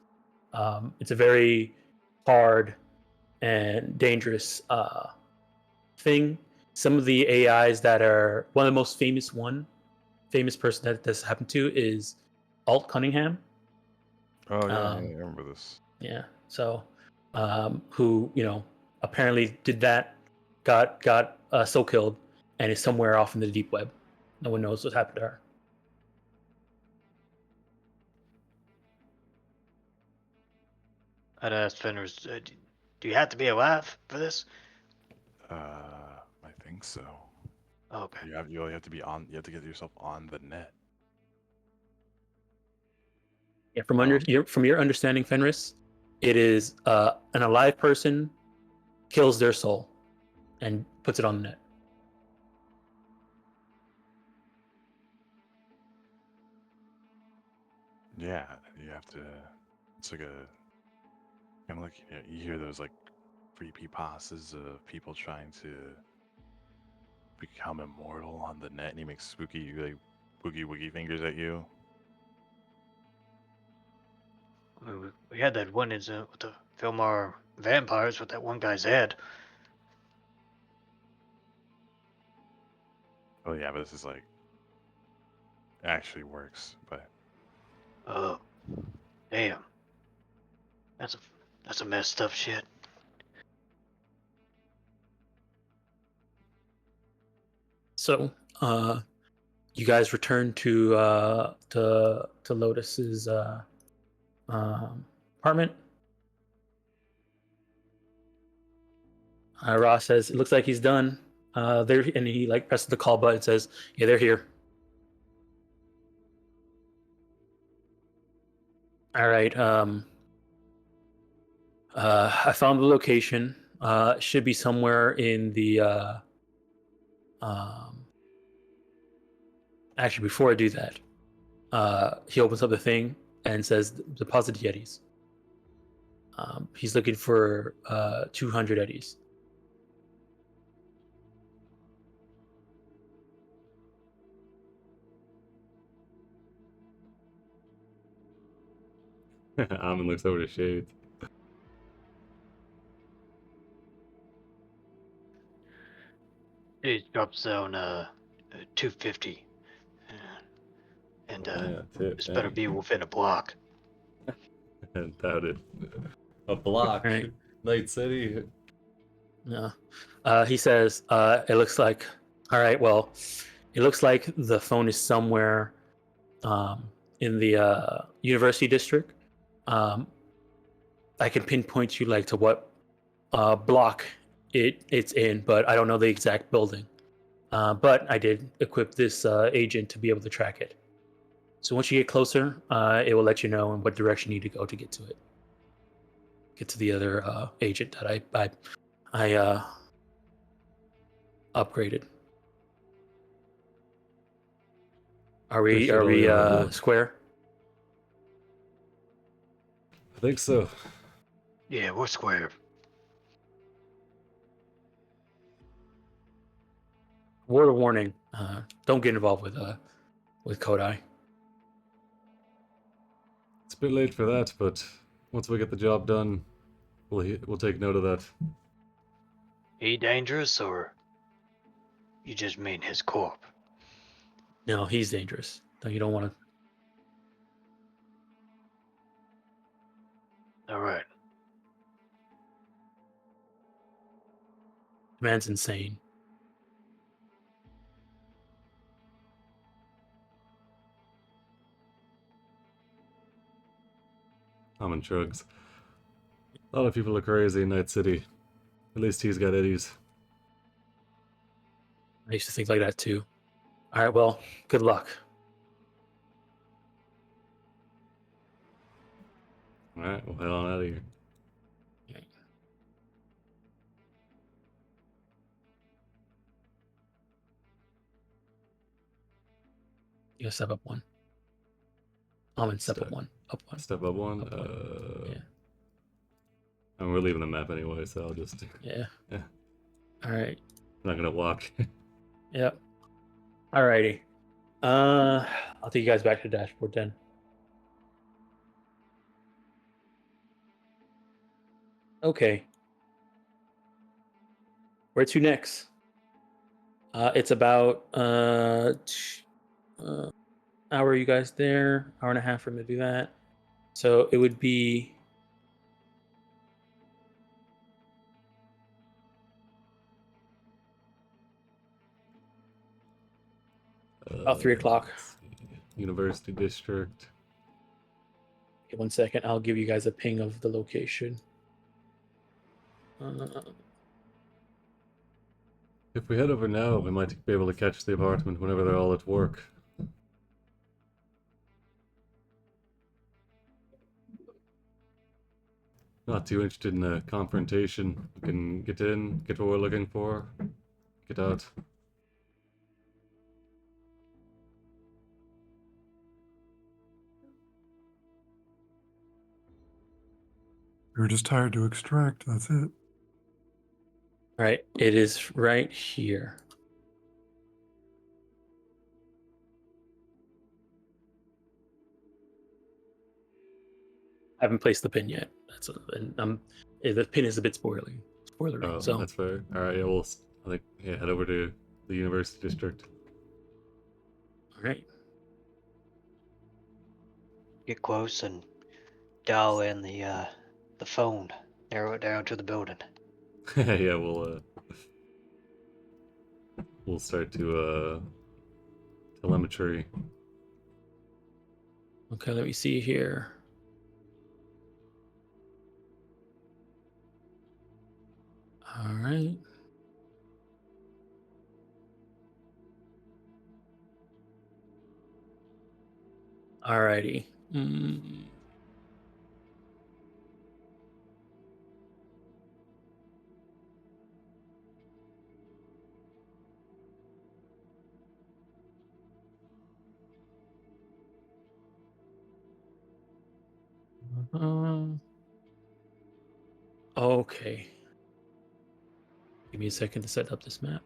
It's a very hard and dangerous thing. Some of the AIs that are one of the most famous person that this happened to is Alt Cunningham. Oh yeah, I remember this. Yeah. So, who apparently did that, got so killed, and is somewhere off in the deep web. No one knows what happened to her. I'd ask Fenris, do you have to be alive for this? I think so. Okay. You only have to be on. You have to get yourself on the net. Yeah, from your understanding, Fenris, it is an alive person kills their soul and puts it on the net. Yeah, you have to. It's like a kind of like you hear those like creepy passes of people trying to become immortal on the net, and he makes spooky like boogie woogie fingers at you. I mean, we had that one incident with the Filmar vampires with that one guy's head. Oh yeah, but this is like actually works. But Oh, damn. That's a messed up shit. So, you guys return to Lotus's apartment. Ross says, "It looks like he's done." There, and he like presses the call button. And says, "Yeah, they're here." All right. I found the location. It should be somewhere in the. Actually, before I do that, he opens up the thing and says, "Deposit the eddies." He's looking for 200 eddies. Amon looks over to Shades. It drops down 250. And Yeah, tip. this better Dang. be within a block. Doubt it. A block. All right. Night City. No. He says, it looks like, all right, well, it looks like the phone is somewhere in the university district. I can pinpoint you like to what block it's in, but I don't know the exact building. But I did equip this agent to be able to track it. So once you get closer, it will let you know in what direction you need to go to get to it. Get to the other agent that I upgraded. Are we Appreciate all your hard work. square? I think so. Yeah, we're square. Word of warning: don't get involved with Kodai. It's a bit late for that, but once we get the job done, we'll take note of that. He dangerous, or you just mean his corp? No, he's dangerous. No, you don't want to. All right. The man's insane. Amon shrugs. A lot of people are crazy in Night City. At least he's got eddies. I used to think like that too. All right, well, good luck. Alright, we'll head on out of here. You gotta step up one. I'm in step up one. Up one. Step up one? Up one. Yeah. And we're leaving the map anyway, so I'll just... Yeah. Yeah. All right. I'm not gonna walk. Yep. Alrighty. I'll take you guys back to the dashboard then. Okay. Where to next? It's about hour you guys there, hour and a half for me to do that. So it would be about 3 o'clock. let's see. University District. Okay, 1 second. I'll give you guys a ping of the location. If we head over now, we might be able to catch the apartment whenever they're all at work. Not too interested in a confrontation. We can get in, get what we're looking for, get out. We were just tired to extract. That's it. Right, it is right here. I haven't placed the pin yet. The pin is a bit spoilery. Oh, So that's fair. Alright, yeah, I think, head over to the University District. all right. Get close and dial in the phone. Narrow it down to the building. Yeah, we'll start to telemetry. Okay, let me see here. All right. Alrighty. Okay. Give me a second to set up this map.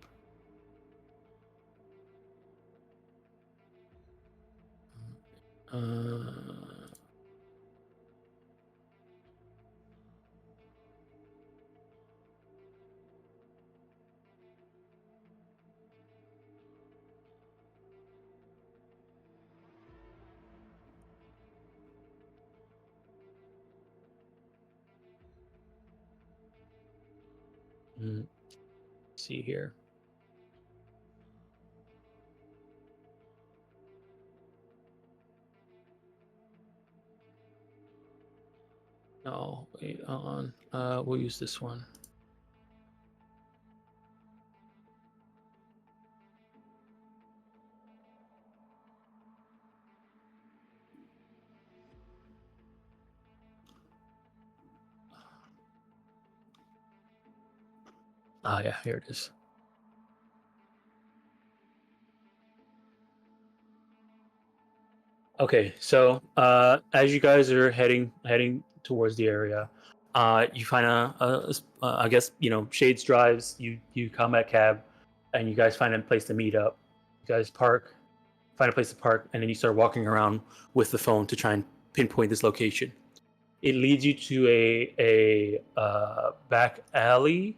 See here. No, wait on. We'll use this one. Yeah, here it is. Okay, so as you guys are heading towards the area, you find I guess Shades drives. You combat cab, and you guys find a place to meet up. You guys find a place to park, and then you start walking around with the phone to try and pinpoint this location. It leads you to a back alley.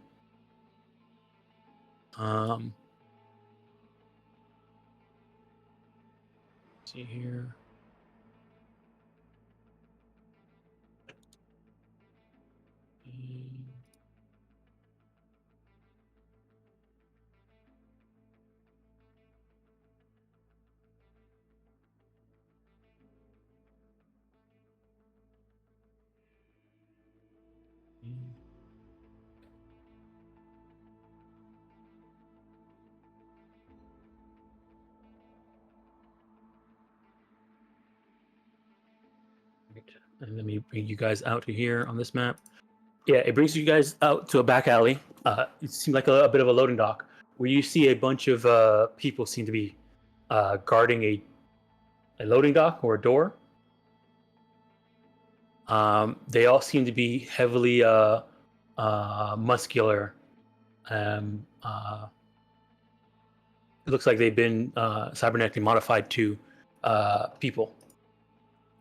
See here. And let me bring you guys out to here on this map. Yeah, it brings you guys out to a back alley. It seemed like a bit of a loading dock where you see a bunch of people seem to be guarding a loading dock or a door. They all seem to be heavily muscular. It looks like they've been cybernetically modified to people.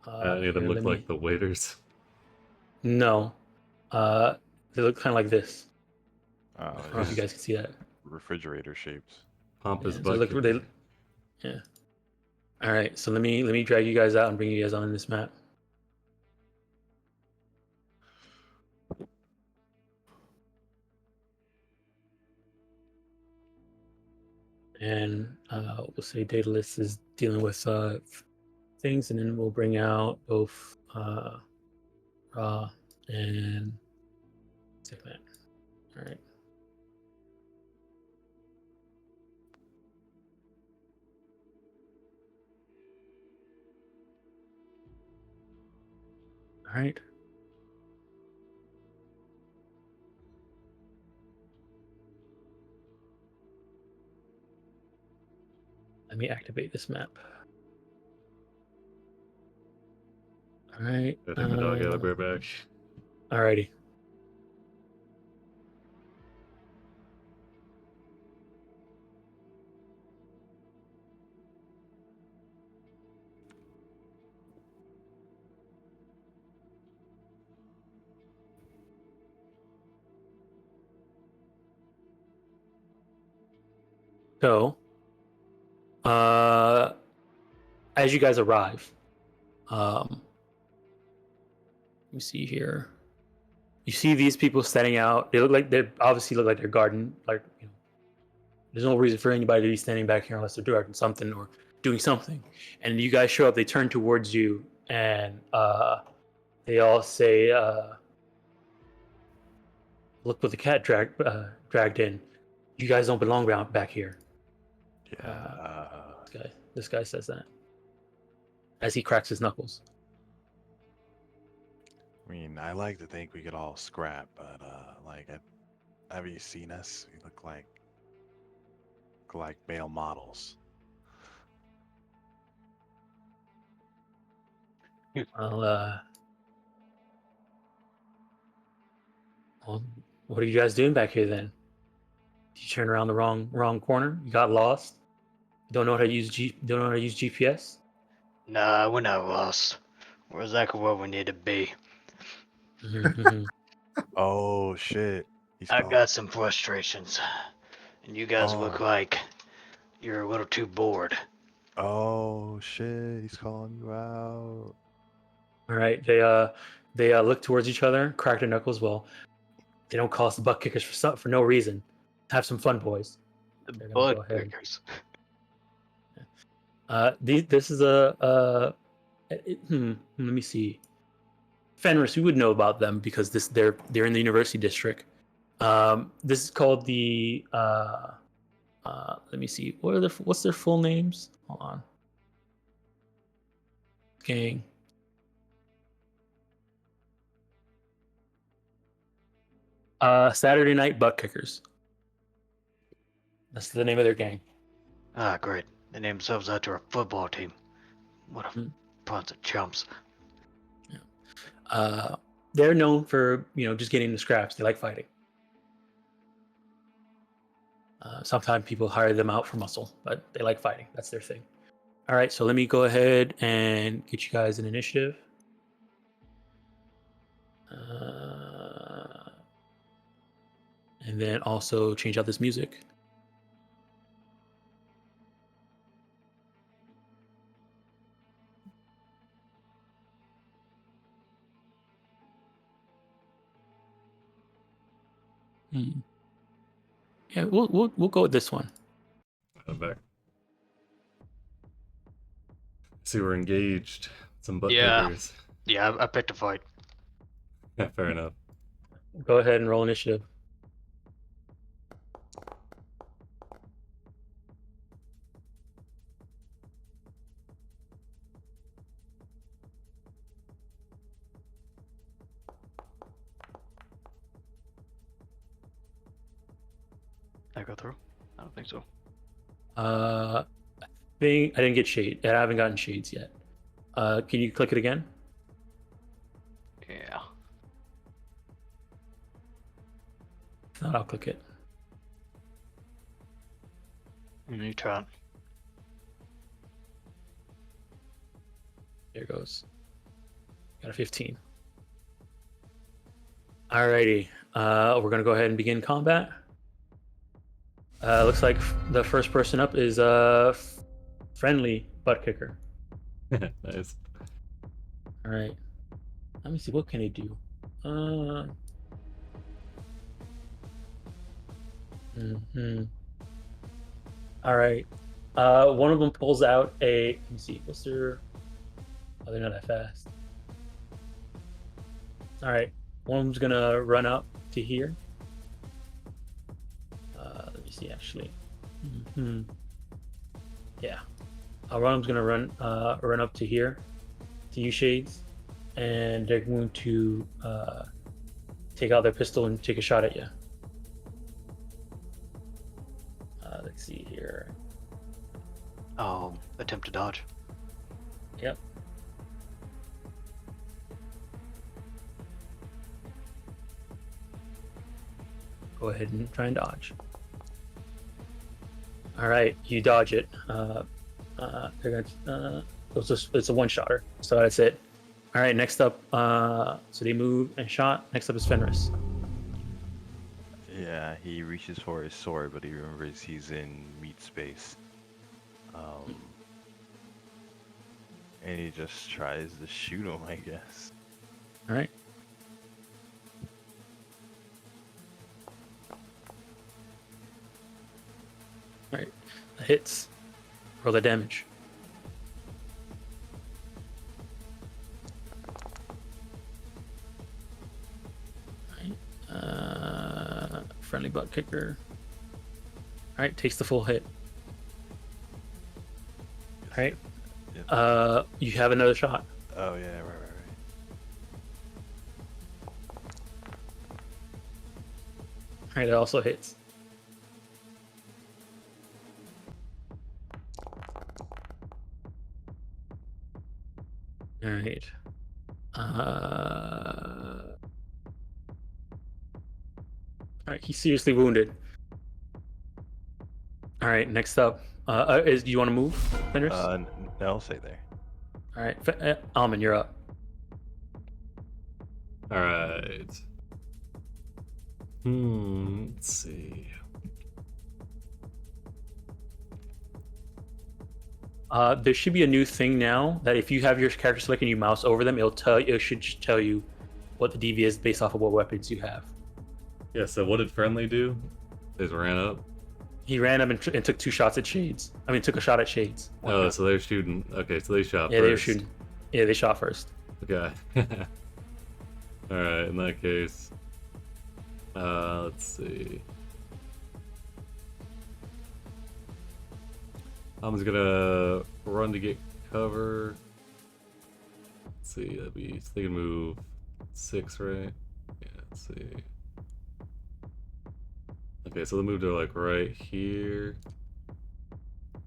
Any of them here, look like the waiters. No. They look kind of like this. I don't know if you Just guys can see that. refrigerator shapes. Pompous So butt. yeah. All right. So let me drag you guys out and bring you guys on this map. And we'll say data list is dealing with things, and then we'll bring out both raw and segment. All right. right. Let me activate this map. All right. I think the dog out. I'll be right back. Alrighty. So, as you guys arrive, let me see here. You see these people standing out. They obviously look like they're guarding. There's no reason for anybody to be standing back here unless they're doing something or doing something. And you guys show up. They turn towards you, and they all say, "Look what the cat dragged in. You guys don't belong back here." Yeah. This guy says that as he cracks his knuckles. I mean, I like to think we could all scrap, but have you seen us? We look like male models. Well, what are you guys doing back here then? Did you turn around the wrong corner? You got lost? Don't know how to use GPS? Nah, we're not lost. We're exactly where we need to be. Mhm. Oh shit! I got some frustrations, and you guys look Oh. like you're a little too bored. Oh shit! He's calling you out. All right, they look towards each other, crack their knuckles. Well, they don't call us the butt kickers for no reason. Have some fun, boys. The They're gonna bud go ahead. kickers. This is let me see. Fenris, we would know about them because they're in the university district. This is called the let me see. What's their full names? Hold on. Gang. Saturday Night Butt Kickers. That's the name of their gang. Ah, great. They named themselves after a football team. What a bunch of chumps. They're known for just getting the scraps. They like fighting. Sometimes people hire them out for muscle, but they like fighting. That's their thing. All right, so let me go ahead and get you guys an initiative. And then also change out this music. Yeah, we'll go with this one. I'm back. See, we're engaged. Some butt Yeah. kickers. Yeah, I picked a fight. Yeah, fair enough. Go ahead and roll initiative. I go through? I don't think so. I didn't get shade. I haven't gotten shades yet. Can you click it again? Yeah. If not, I'll click it. You try it. There it goes. Got a 15. Alrighty. We're gonna go ahead and begin combat. Looks like the first person up is friendly butt kicker. Nice. All right. Let me see. What can he do? All right. One of them pulls out a. Let me see. What's their? Oh, they're not that fast. All right. One of them's gonna run up to here. Let me see. Actually. Yeah. One of them's gonna run up to here, to you, Shades. and they're going to take out their pistol and take a shot at you. Let's see here. Oh, attempt to dodge. Yep. Go ahead and try and dodge. All right, you dodge it. They're gonna, it's a one-shotter, so that's it. All right, next up, so they move and shot. Next up is Fenris. Yeah, he reaches for his sword, but he remembers he's in meat space. And he just tries to shoot him, I guess. All right. All right, hits. Roll the damage. Friendly butt kicker. All right, takes the full hit. All right. Yep. You have another shot. Oh yeah, right. All right, it also hits. All right. All right, he's seriously wounded. All right, next up, do you want to move, Fenris? No, I'll stay there. All right, Almond, you're up. All right. Let's see. There should be a new thing now that if you have your character select and you mouse over them, it should tell you what the DV is based off of what weapons you have. Yeah, so what did Friendly do? They just ran up? He ran up and took two shots at Shades. I mean, took a shot at Shades. Oh, so they're shooting. Okay, so they shot Yeah, first. they were shooting. Yeah, they shot first. Okay. Alright, in that case. Let's see. I'm just gonna run to get cover. Let's see, that'd be, so they can move 6, right? Yeah, let's see. Okay, so they moved to like right here.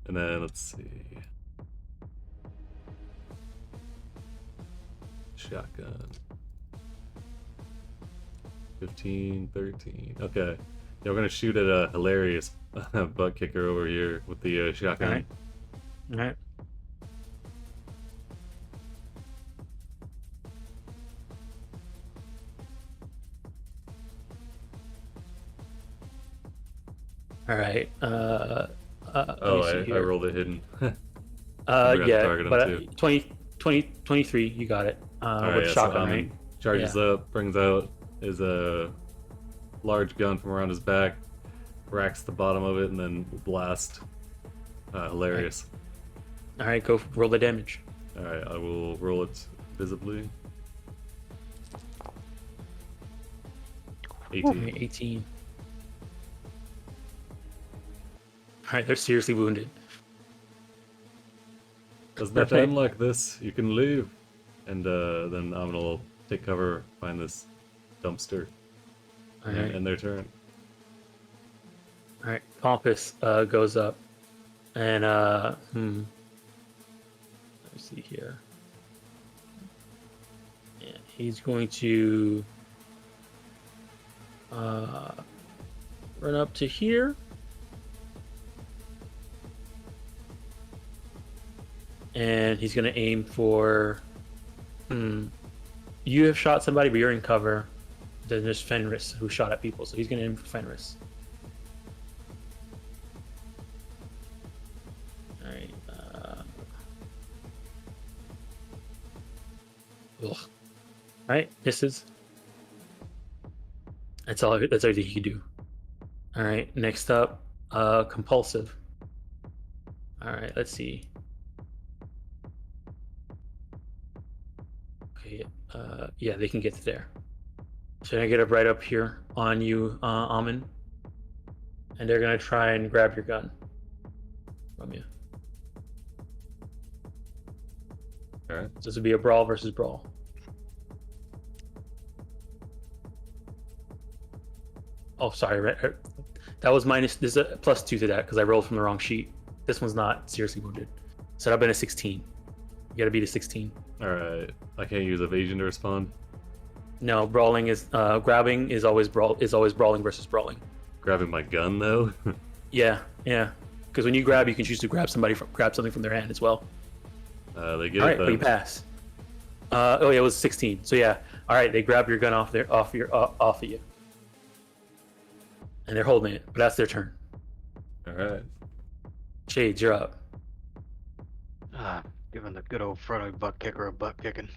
And then let's see. Shotgun. 15, 13. Okay. Yeah, we're gonna shoot at a hilarious butt kicker over here with the shotgun. Alright. Alright. Alright. Oh, let me see I here. rolled it hidden. forgot to Yeah, target 'em but too. 23, you got it. Alright, With yeah, shotgun, so, right? charges up, brings out his large gun from around his back, racks the bottom of it, and then blast. Hilarious. Alright, go roll the damage. Alright, I will roll it visibly. 18. Alright, 18. Alright, they're seriously wounded. Doesn't have to end like this. You can leave. And then I'm gonna take cover, find this dumpster, and Alright. end their turn. Alright, Pompous goes up. And, let me see here. Yeah, he's going to run up to here. And he's going to aim for... You have shot somebody, but you're in cover. Then there's Fenris, who shot at people, so he's going to aim for Fenris. Alright. Alright, misses. That's everything he can do. Alright, next up, Compulsive. Alright, let's see. Okay, yeah, they can get to there. So I get up right up here on you, Amin. And they're gonna try and grab your gun from you. Alright. So this would be a brawl versus brawl. Oh, sorry. That was minus. There's a +2 to that because I rolled from the wrong sheet. This one's not seriously wounded. So I've been a 16. You gotta beat a 16. All right. I can't use evasion to respond. No, brawling is grabbing is always brawling versus brawling. Grabbing my gun though. Yeah. Because when you grab, you can choose to grab something from their hand as well. They get All it right, but then. you pass. Oh yeah, it was 16. So yeah. All right, they grab your gun off of you, and they're holding it. But that's their turn. All right. Shades, you're up. Giving the good old friendly butt kicker a butt kicking.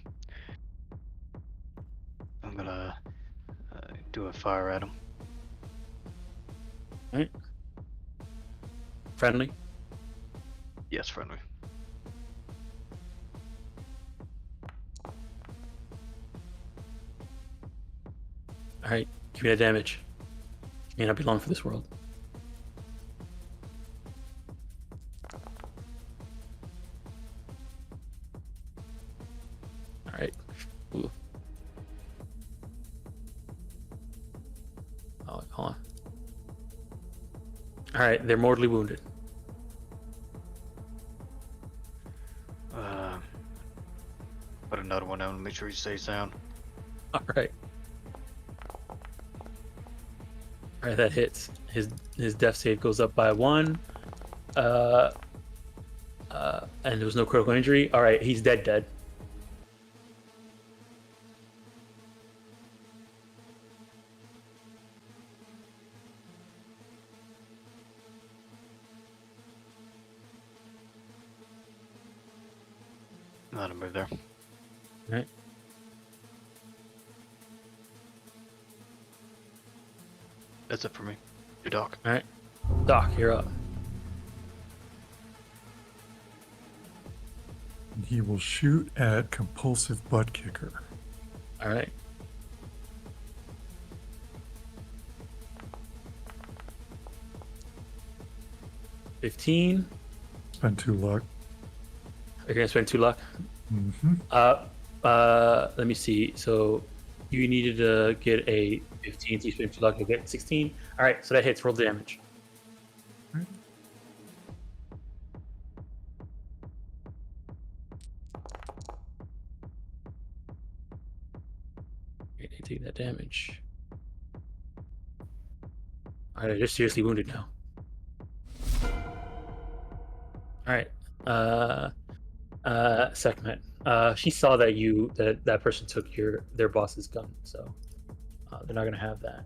I'm gonna do a fire at him. All right. Friendly. Yes, friendly. All right, give me that damage. You may not be long for this world. All right. Ooh. Oh, hold on. All right, they're mortally wounded. Put another one down to make sure he stays down. All right. All right, that hits. His death save goes up by 1. And there was no critical injury. All right, he's dead. Not a move there. All right. That's it for me. Your doc. All right. Doc, you're up. He will shoot at compulsive butt kicker. All right. $15. Spend 2 luck. You're gonna spend 2 luck. Mm-hmm. Let me see. So you needed to get a 15, so you spent 2 luck to get 16. All right, so that hits. Roll the damage. Right. Okay, they take that damage. All right, they're seriously wounded now. All right. Sekhmet. She saw that that person took their boss's gun, so they're not gonna have that.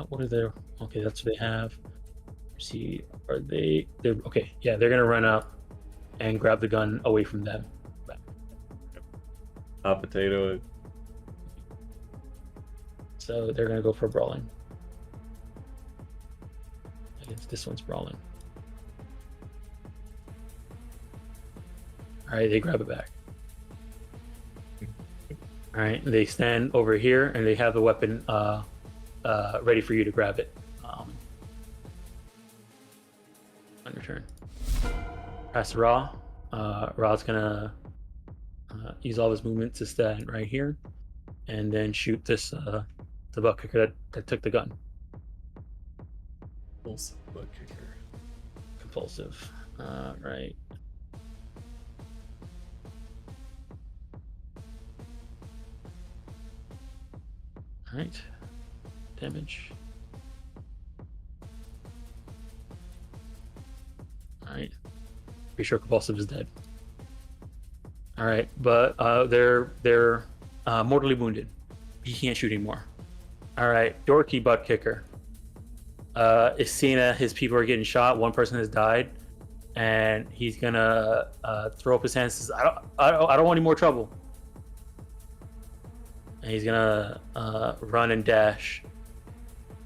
What are their? Okay, that's what they have. See, they're okay? Yeah, they're gonna run up and grab the gun away from them. Hot potato it. So they're gonna go for brawling. I guess this one's brawling. All right, they grab it back. All right, they stand over here and they have the weapon ready for you to grab it. On your turn. Pass to Ra. Ra's gonna use all his movement to stand right here, and then shoot the butt kicker that took the gun. Compulsive butt kicker. Compulsive. Right. All right. Damage. All right. Pretty sure compulsive is dead. All right, but they're mortally wounded. He can't shoot anymore. All right, dorky butt kicker. Is seeing that his people are getting shot. One person has died, and he's gonna throw up his hands. Says, I don't want any more trouble. And he's gonna run and dash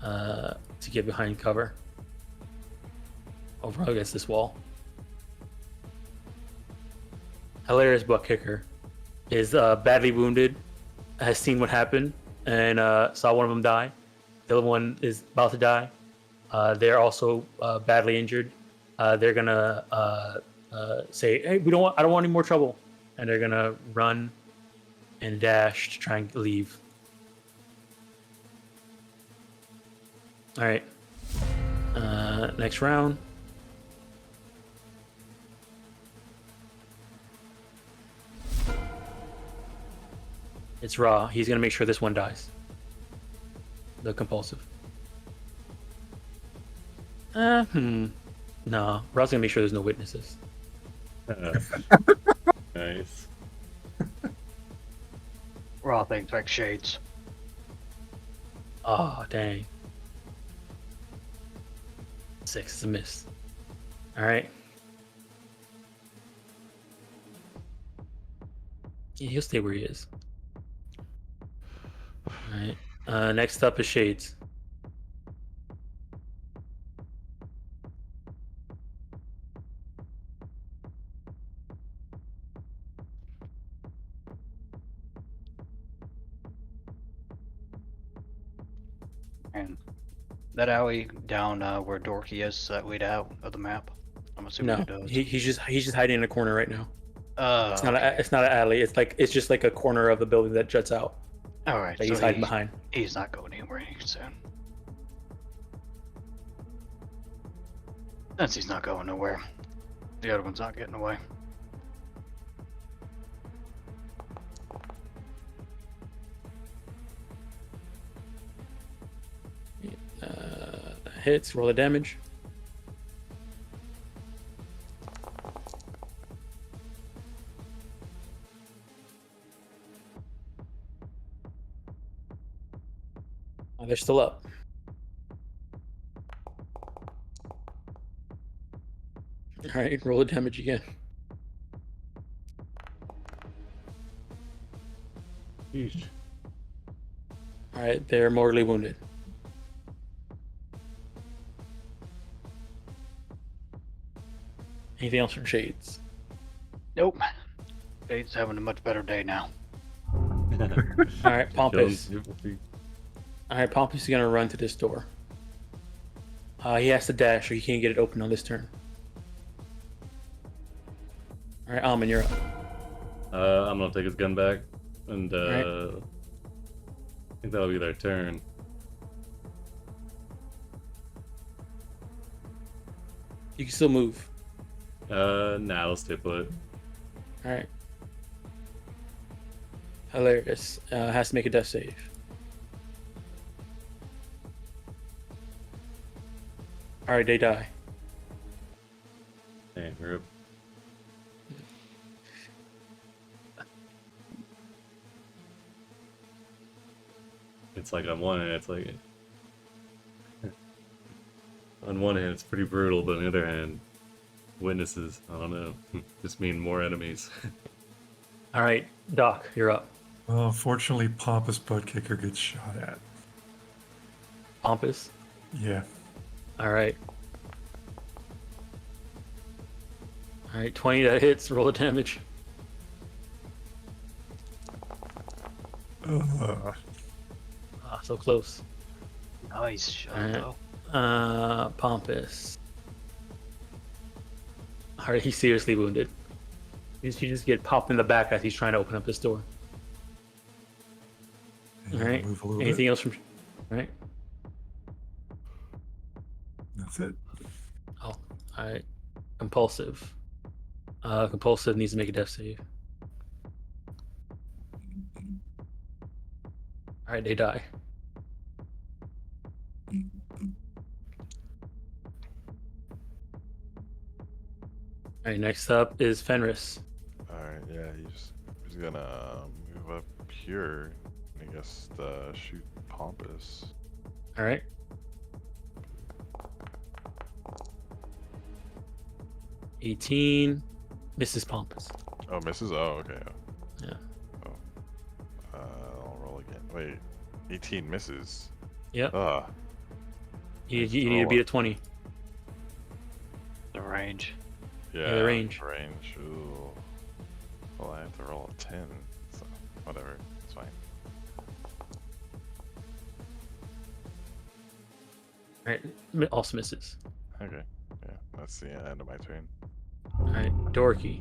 to get behind cover over against this wall. Hilarious butt kicker is badly wounded, has seen what happened, and saw one of them die. The other one is about to die. They're also badly injured. They're gonna say, "Hey, I don't want any more trouble," and they're gonna run and dash to try and leave. All right. Next round. It's Raw. He's gonna make sure this one dies. The compulsive. No, Raw's gonna make sure there's no witnesses. Nice. Raw things like shades. Oh, dang. 6 is a miss. All right. Yeah, he'll stay where he is. All right. Next up is Shades. And that alley down where Dorky is, that lead out of the map. I'm assuming No, it does. he's just hiding in a corner right now. It's not okay. it's not an alley. It's just like a corner of the building that juts out All right. that So he's hiding behind. He's not going anywhere anytime soon. Since he's not going nowhere, the other one's not getting away. Hits. Roll the damage. Oh, they're still up. All right, roll the damage again. Yeesh. All right, they're mortally wounded. Anything else from Shades? Nope. Shade's having a much better day now. All right, Pompous. All right, Pompous is gonna run to this door. He has to dash, or he can't get it open on this turn. All right, Almond, you're up. I'm gonna take his gun back, and Right. I think that'll be their turn. You can still move. Nah, let's stay put. All right. Hilarious. Has to make a death save. All right, they die. Damn, rip. It's like on one hand, it's like on one hand it's pretty brutal, but on the other hand, witnesses, I don't know, just mean more enemies. All right, Doc, you're up. Well, unfortunately, Pompous Butt Kicker gets shot at. Pompous. Yeah. All right. All right, 20 that hits. Roll the damage. So close. Nice shot, Alright. though. Pompous. All right, he's seriously wounded. You just get popped in the back as he's trying to open up this door. And All right. Move a little Anything bit. else from? All right. That's it. Oh, all right. Compulsive. Compulsive needs to make a death save. All right, they die. All right, next up is Fenris. Alright, yeah, he's gonna move up here. I guess shoot Pompous. All right. $18 misses Pompous. Oh, misses? Oh, okay. Yeah. Oh. I'll roll again. Wait, 18 misses. Yep. Ah, You need to beat a 20. The range. yeah. the range. Range. Ooh. Well, I have to roll a 10. So whatever. It's fine. All right. Also misses. Okay. Yeah, that's the end of my turn. All right. Dorky.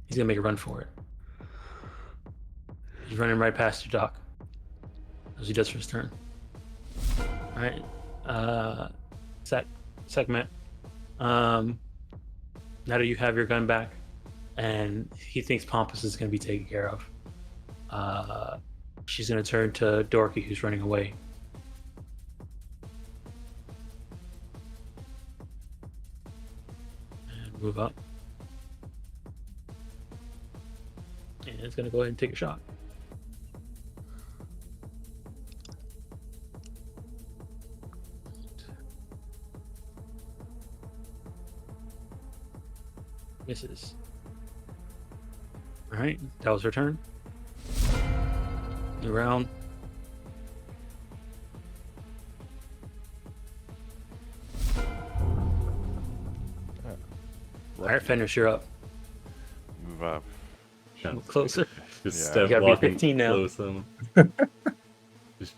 He's gonna make a run for it. He's running right past you, Doc. as he does for his turn. All right, segment. Now that you have your gun back, and he thinks Pompous is going to be taken care of, she's going to turn to Dorky, who's running away. And move up. And it's going to go ahead and take a shot. Misses. All right, that was her turn. New round. All right, Fenris, you're up. Move up. Move closer. Just Yeah. step You gotta be walking 15 now. close on just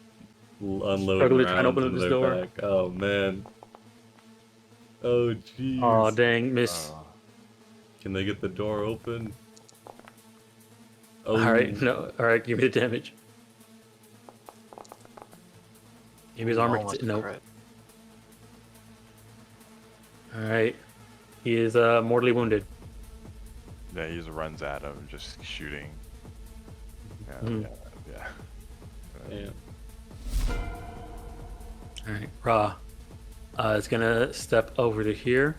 unloading Struggle to try and rounds open into this their door. back. Oh man. Oh jeez. Oh dang, miss. Can they get the door open? Oh. All right, no. All right, give me the damage. Maybe his armor. Almost No. crit. All right, he is mortally wounded. Yeah, he just runs at him, just shooting. Yeah, Mhm. yeah. Yeah. All right, Ra is gonna step over to here,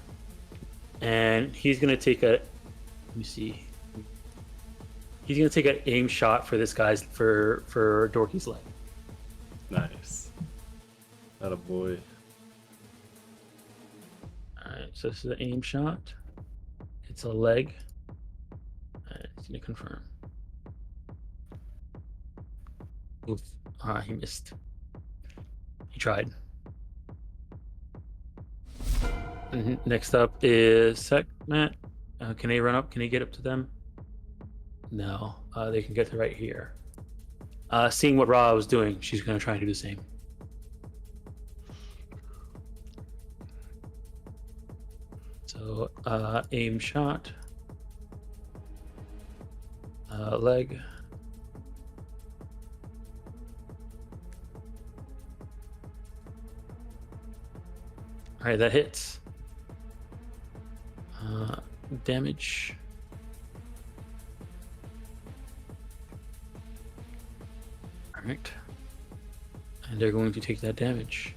and he's gonna take a. Let me see. He's gonna take an aim shot for this guy's for Dorky's leg. Nice. Attaboy. All right, so this is an aim shot. It's a leg. It's gonna confirm. Oof. He missed. He tried. Next up is Segment. Can they run up? Can he get up to them? No. They can get to right here. Seeing what Ra was doing, she's gonna try and do the same. So aim shot. Leg. All right, that hits. Damage. All right. And they're going to take that damage.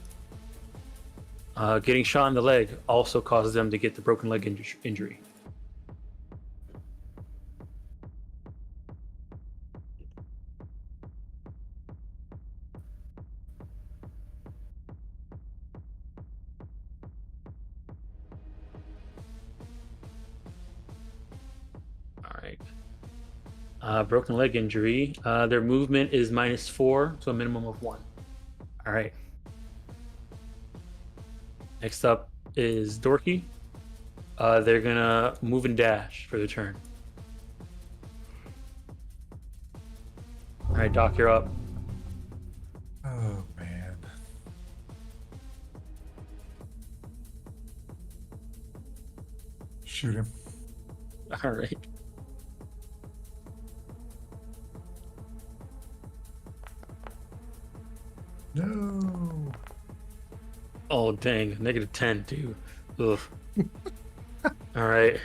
Getting shot in the leg also causes them to get the broken leg injury. All right. Broken leg injury. Their movement is -4, so a minimum of 1. All right. Next up is Dorky. They're gonna move and dash for their turn. All right, Doc, you're up. Oh man. Shoot him. All right. No. Oh dang, -10 too. Ugh. All right.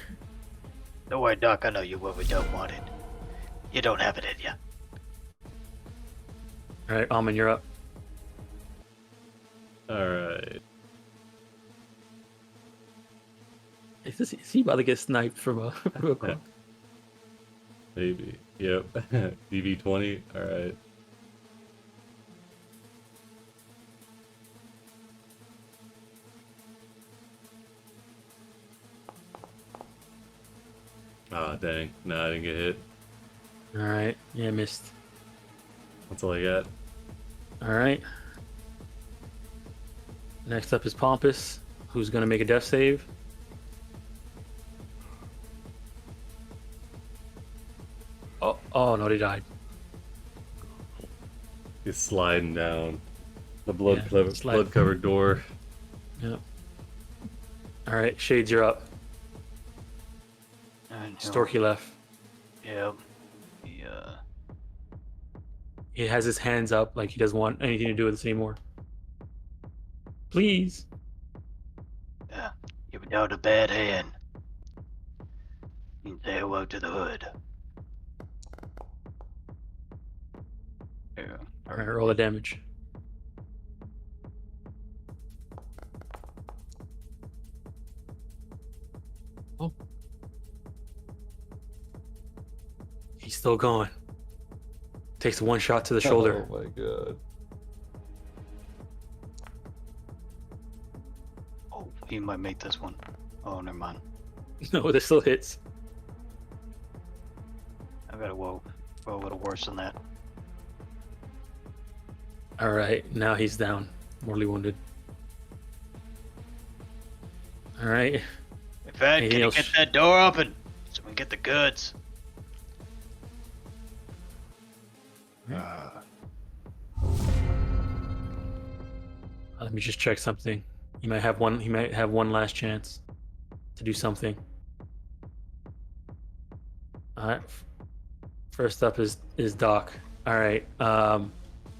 Don't worry, Doc. I know you what we don't want it. You don't have it in you. All right, Almond, you're up. Alright. Is he about to get sniped from a car? Maybe. Yep. DV20. Alright. Ah, dang. No, I didn't get hit. All right. Yeah, missed. That's all I got. All right. Next up is Pompous, who's going to make a death save. Oh no, they died. He's sliding down the Yeah, slide. blood-covered door. Yep. All right, Shades, you're up. I know. Storky left. Yep. Yeah. He has his hands up like he doesn't want anything to do with this anymore. Please. Yeah, you were dealt a bad hand. You can say hello to the hood. Yeah. All right, roll the damage. Oh. He's still going. Takes one shot to the shoulder. Oh my god. Oh, he might make this one. Oh, never mind. No, this still hits. I gotta roll a little worse than that. All right, now he's down, mortally wounded. All right. In fact, Anything can you else? get that door open so we can get the goods? Let me just check something. He might have one. He might have one last chance to do something. All right. First up is Doc. All right.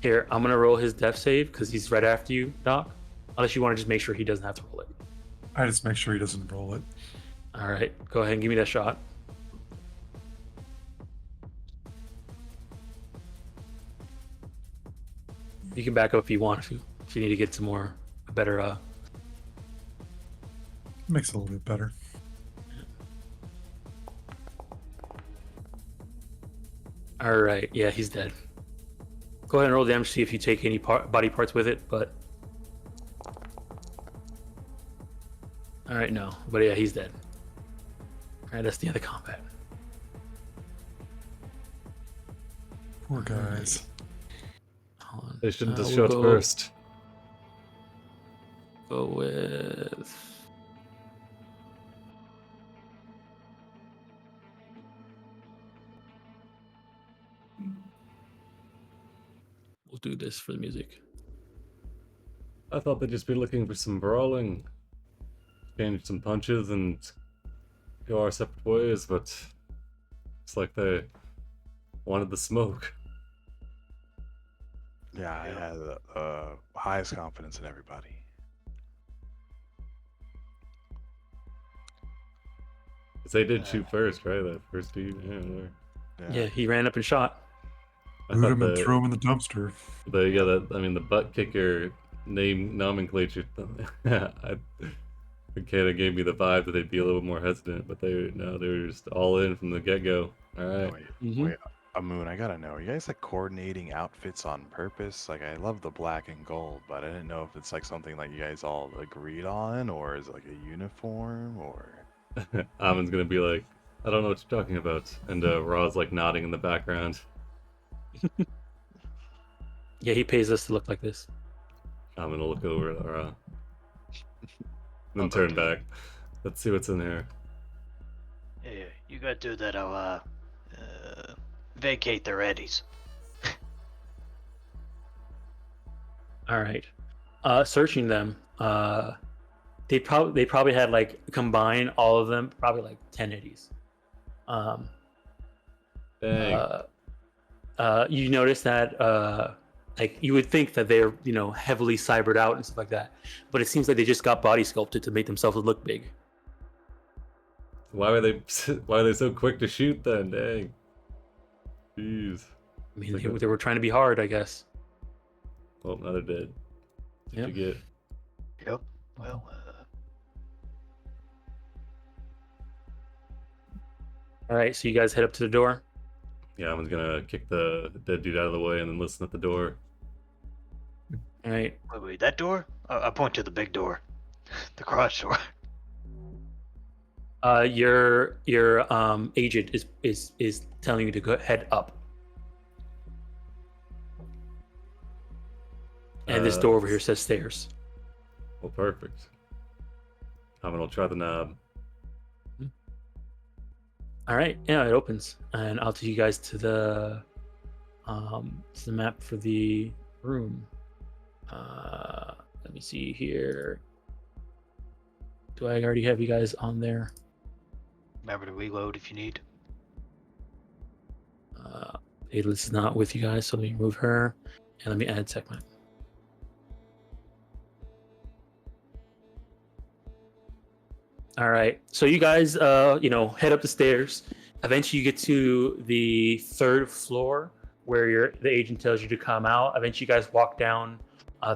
Here, I'm gonna roll his death save because he's right after you, Doc. Unless you want to just make sure he doesn't have to roll it. I just make sure he doesn't roll it. All right. Go ahead and give me that shot. You can back up if you want to. If you need to get some more, a better. Makes it a little bit better. All right. Yeah, he's dead. Go ahead and roll damage. See if you take any body parts with it. But all right, no. But yeah, he's dead. All right, that's the end of combat. Poor guys. Hold on. They shouldn't have We'll shot go- first. Go with. We'll do this for the music. I thought they'd just be looking for some brawling, change some punches, and go our separate ways, but it's like they wanted the smoke. Yeah, I had the highest confidence in everybody. Because they did shoot first, right? That first dude. Yeah, he ran up and shot. I Boot thought him and throw him in the dumpster. the butt kicker name nomenclature. It kind of gave me the vibe that they'd be a little more hesitant, but they were just all in from the get go. All right. Wait, Moon, I gotta know. Are you guys like coordinating outfits on purpose? Like, I love the black and gold, but I didn't know if it's like something like you guys all agreed on, or is it like a uniform, or? Amin's gonna be like, I don't know what you're talking about, and Ra's like nodding in the background. Yeah, he pays us to look like this. I'm gonna look over at Ra, then I'll go turn do back. Let's see what's in here. Yeah, you gotta do that. I'll vacate their eddies. All right. Searching them. They probably had like combine all of them, probably like 10 eddies. Dang. You notice that like you would think that they're heavily cybered out and stuff like that, but it seems like they just got body sculpted to make themselves look big. Why are they so quick to shoot then? Dang. Jeez. I mean, Like they were trying to be hard, I guess. Well, now they're dead. That's Yep. what you get. Yep. Well, All right, so you guys head up to the door. Yeah, I'm gonna kick the dead dude out of the way and then listen at the door. All right. wait, that door? I point to the big door, the garage door. Your agent is telling you to go head up, and this door over here says stairs. Well, perfect. I'm gonna try the knob. All right, yeah, it opens, and I'll take you guys to the map for the room. Let me see here. Do I already have you guys on there? Remember to reload if you need. This is not with you guys, so let me remove her and let me add segment. All right, so you guys, head up the stairs. Eventually, you get to the 3rd floor where the agent tells you to come out. Eventually, you guys walk down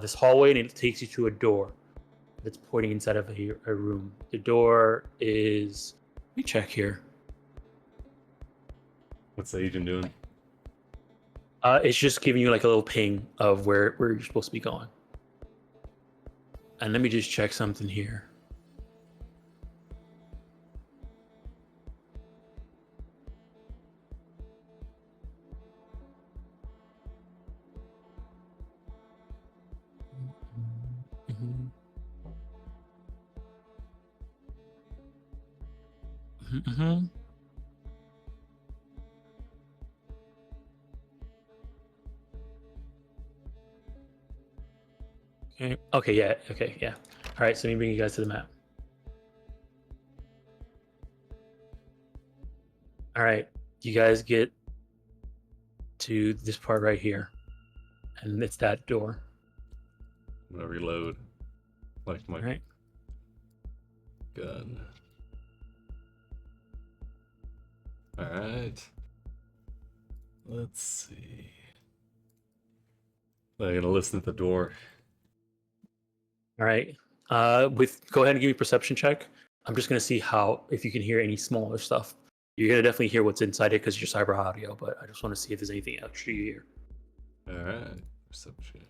this hallway, and it takes you to a door that's pointing inside of a room. The door is. Let me check here. What's the agent doing? It's just giving you like a little ping of where you're supposed to be going. And let me just check something here. Mm-hmm. Okay, yeah. All right, so let me bring you guys to the map. All right, you guys get to this part right here, and it's that door. I'm gonna reload. Like my All right. gun. Alright. Let's see. I'm gonna listen at the door. All right. Go ahead and give me a perception check. I'm just gonna see if you can hear any smaller stuff. You're gonna definitely hear what's inside it because you're cyber audio, but I just want to see if there's anything extra you hear. Alright. Perception.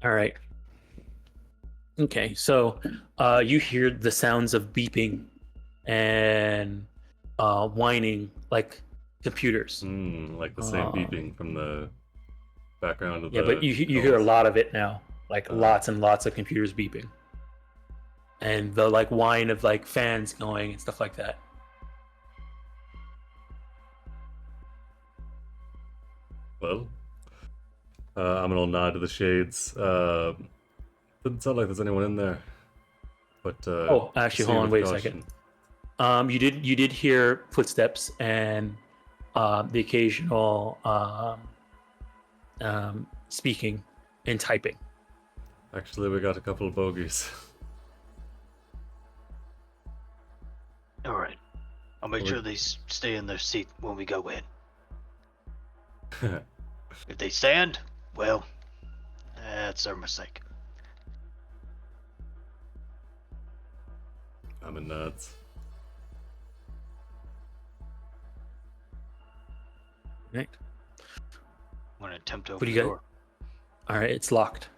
All right. Okay, so you hear the sounds of beeping and whining like computers. Like the same beeping from the background of Yeah, but you hear a lot of it now, like lots and lots of computers beeping, and the like whine of like fans going and stuff like that. Well, I'm gonna nod to the shades. Doesn't sound like there's anyone in there. But actually, proceed hold on, with wait a caution. second. You did hear footsteps and the occasional speaking and typing. Actually, we got a couple of bogeys. All right. I'll make sure they stay in their seat when we go in. If they stand, well, that's their mistake. I'm in nuts. Right. I'm gonna attempt to What open do the you got? door. All right, it's locked.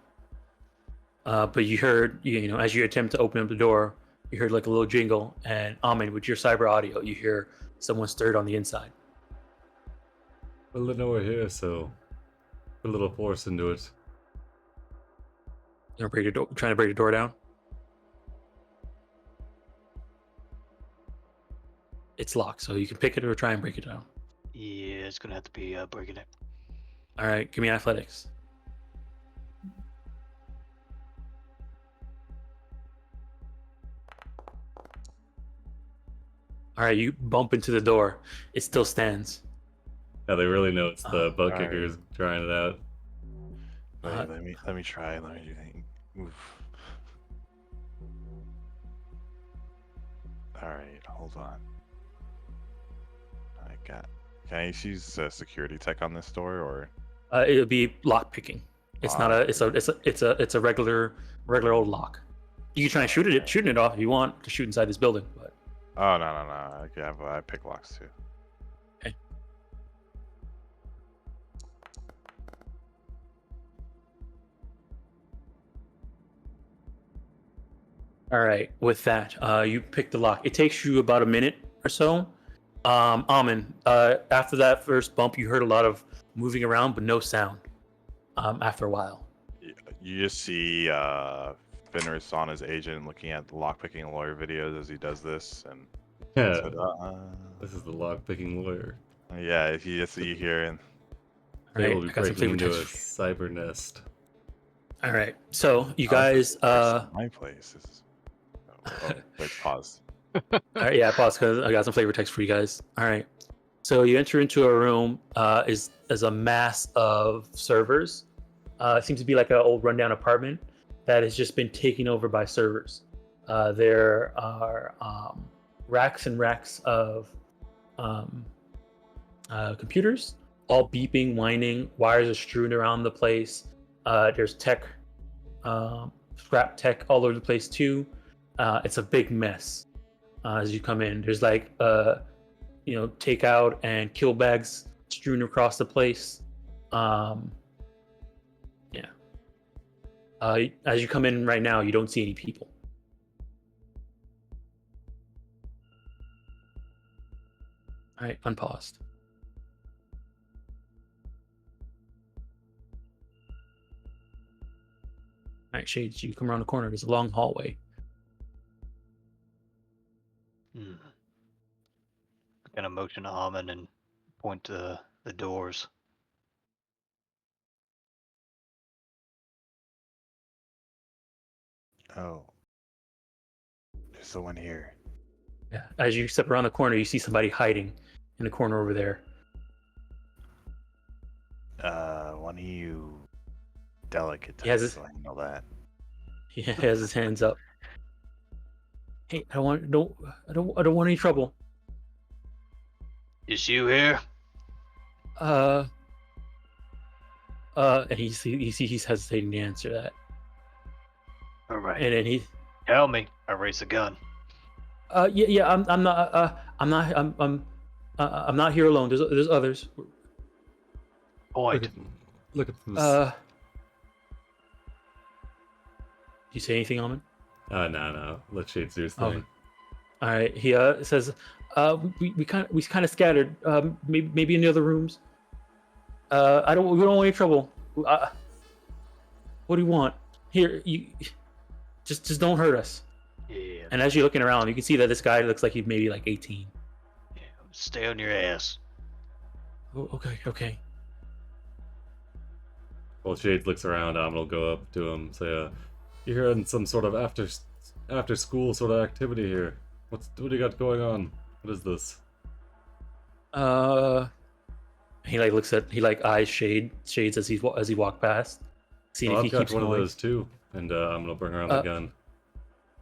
But you heard, as you attempt to open up the door, you heard like a little jingle, and Amin, with your cyber audio, you hear someone stirred on the inside. Well, they know we're here, so put a little force into it. You're trying to break the door down. It's locked, so you can pick it or try and break it down. Yeah, it's gonna have to be breaking it. All right, give me athletics. All right, you bump into the door. It still stands. Yeah, they really know it's the butt Alright. kickers trying it out. Wait, let me try. Let me move. All right, hold on. Can I use security tech on this door or? It'll be lock picking. It's not a. It's a regular old lock. You can try and shooting it off if you want to shoot inside this building, but. Oh no. Okay, I pick locks too. Okay. All right. With that, you pick the lock. It takes you about a minute or so. Amin, after that first bump, you heard a lot of moving around, but no sound. After a while. You just see Fenris on his agent looking at the lockpicking lawyer videos as he does this, and Yeah, said, this is the lock-picking lawyer. yeah, you see here, and They Right, will be I got some breaking flavor into a text. cyber nest. All right, so you Oh, guys, this is my place. This is... wait, pause. All right, yeah, pause because I got some flavor text for you guys. All right, so you enter into a room. Is a mass of servers. It seems to be like an old rundown apartment that has just been taken over by servers. There are racks and racks of computers, all beeping, whining. Wires are strewn around the place. There's tech, scrap tech all over the place too. It's a big mess. As you come in, there's like takeout and kill bags strewn across the place. Yeah. As you come in right now, you don't see any people. All right, unpaused. All right, Shades, you come around the corner. There's a long hallway. I'm gonna motion to Almond and point to the doors. Oh. There's someone here. Yeah. As you step around the corner, you see somebody hiding in the corner over there. One of you delicate He has types, his- so I know that. He has his hands up. Hey, I don't want any trouble. Is you here? And he's hesitating to answer that. All right. And then he, Tell me. I raise a gun. yeah, I'm not here alone. There's others. Point. Look at this. You say anything, Almond? No. Let Shades do his Oh. thing. All right. He says, we kind of scattered. Maybe in the other rooms. We don't want any trouble. What do you want? Here, you just don't hurt us. Yeah. And as you're looking around, you can see that this guy looks like he's maybe like 18. Yeah. Stay on your ass. Oh, okay. While Shades looks around, will go up to him, say, "You're hearing some sort of after school sort of activity here. What do you got going on? What is this?" He eyes Shades as he walked past, seeing Oh, if I've he got keeps one going. of those too, and I'm gonna bring around the gun.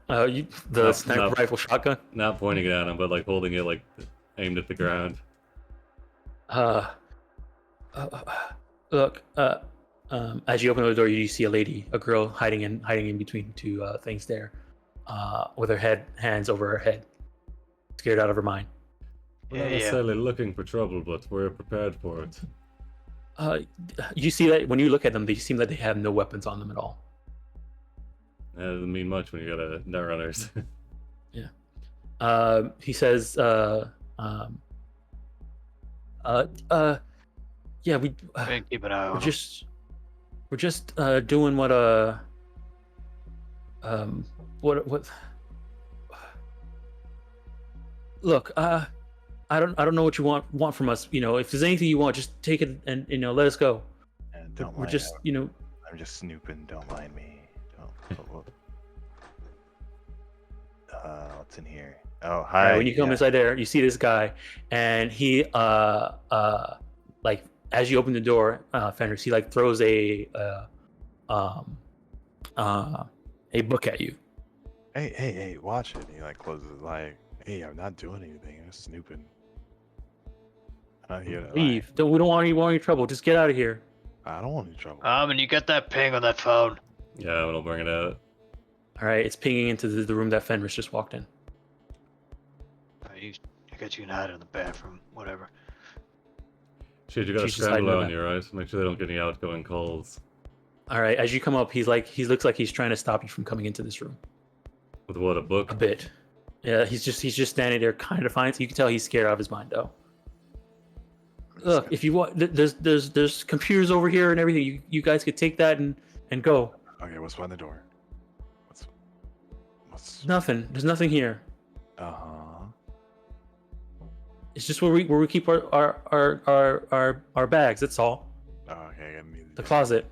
The sniper rifle shotgun. Not pointing it at him, but like holding it like aimed at the ground. Look. As you open the door, you see a girl hiding in between two things there, with her hands over her head, scared out of her mind. We're not Yeah. necessarily looking for trouble, but we're prepared for it. You see that when you look at them, they seem like they have no weapons on them at all. That doesn't mean much when you got a Netrunners. He says, yeah, we Keep an eye on we're him. we're just doing what look, I don't know what you want from us. If there's anything you want, just take it and let us go. And don't We're mind, just I'm just snooping. Don't mind me. Don't. What's in here? Oh, hi. Right, when you come inside there, you see this guy, and he like as you open the door, Fenris, he like throws a book at you. Hey, watch it. He like closes his eye. Hey, I'm not doing anything. I'm just snooping. Leave. We don't want any trouble. Just get out of here. I don't want any trouble. And you got that ping on that phone? Yeah, I'll bring it out. All right, it's pinging into the room that Fenris just walked in. I got you and hide in the bathroom. Whatever. Shit, you got a She's just hiding scrambler in on the you, right? Make sure they don't get any outgoing calls. All right, as you come up, he looks like he's trying to stop you from coming into this room. With what, a book? A bit. Yeah, he's just standing there, kind of defiant. You can tell he's scared out of his mind, though. Look, if you want, there's computers over here and everything. You guys could take that and go. Okay, what's behind the door? What's Nothing. There's nothing here. Uh-huh. It's just where we keep our bags. That's all. Oh, okay, I mean, The closet.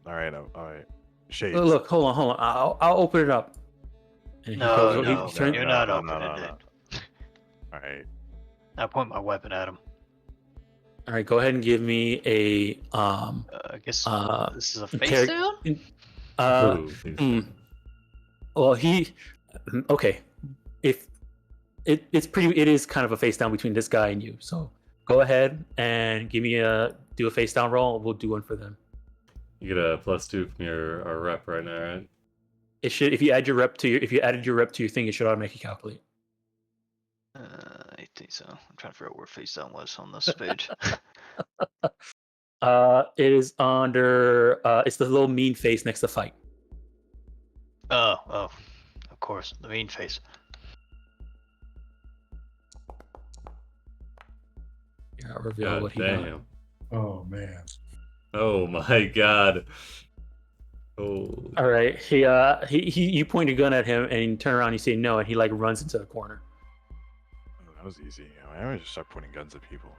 All right. Shades. Look, hold on. I'll open it up. And he No, goes, no, he turns, you're not opening it. All right. I point my weapon at him. all right, go ahead and give me a I guess this is a face char- down? Ooh, well, okay. If it is kind of a face down between this guy and you. So go ahead and do a face down roll. We'll do one for them. You get a +2 from our rep right now, right? It should, if you added your rep to your thing, it should automatically calculate. I think so. I'm trying to figure out where face down was on this page. It is under it's the little mean face next to fight. Oh, of course, the mean face. Yeah, I'll reveal God what he got. damn. Oh man. Oh my god. Oh. All right, he you point a gun at him and you turn around, you say no, and he like runs into the corner. Oh, that was easy. I always just start pointing guns at people.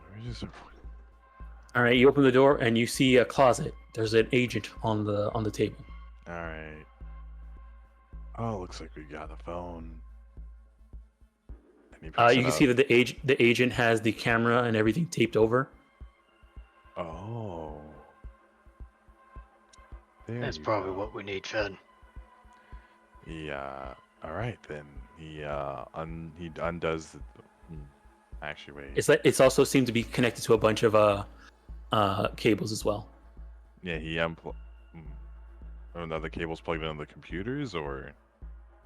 All right, you open the door and you see a closet. There's an agent on the table. All right. Oh, looks like we got the phone. And he picks You it can see up. that the agent has the camera and everything taped over. Oh. There That's you probably go. what we need, Fed. Yeah. All right then. He undoes the. Actually, wait. It's also seemed to be connected to a bunch of cables as well. Yeah, he another cable's plugged into the computers, or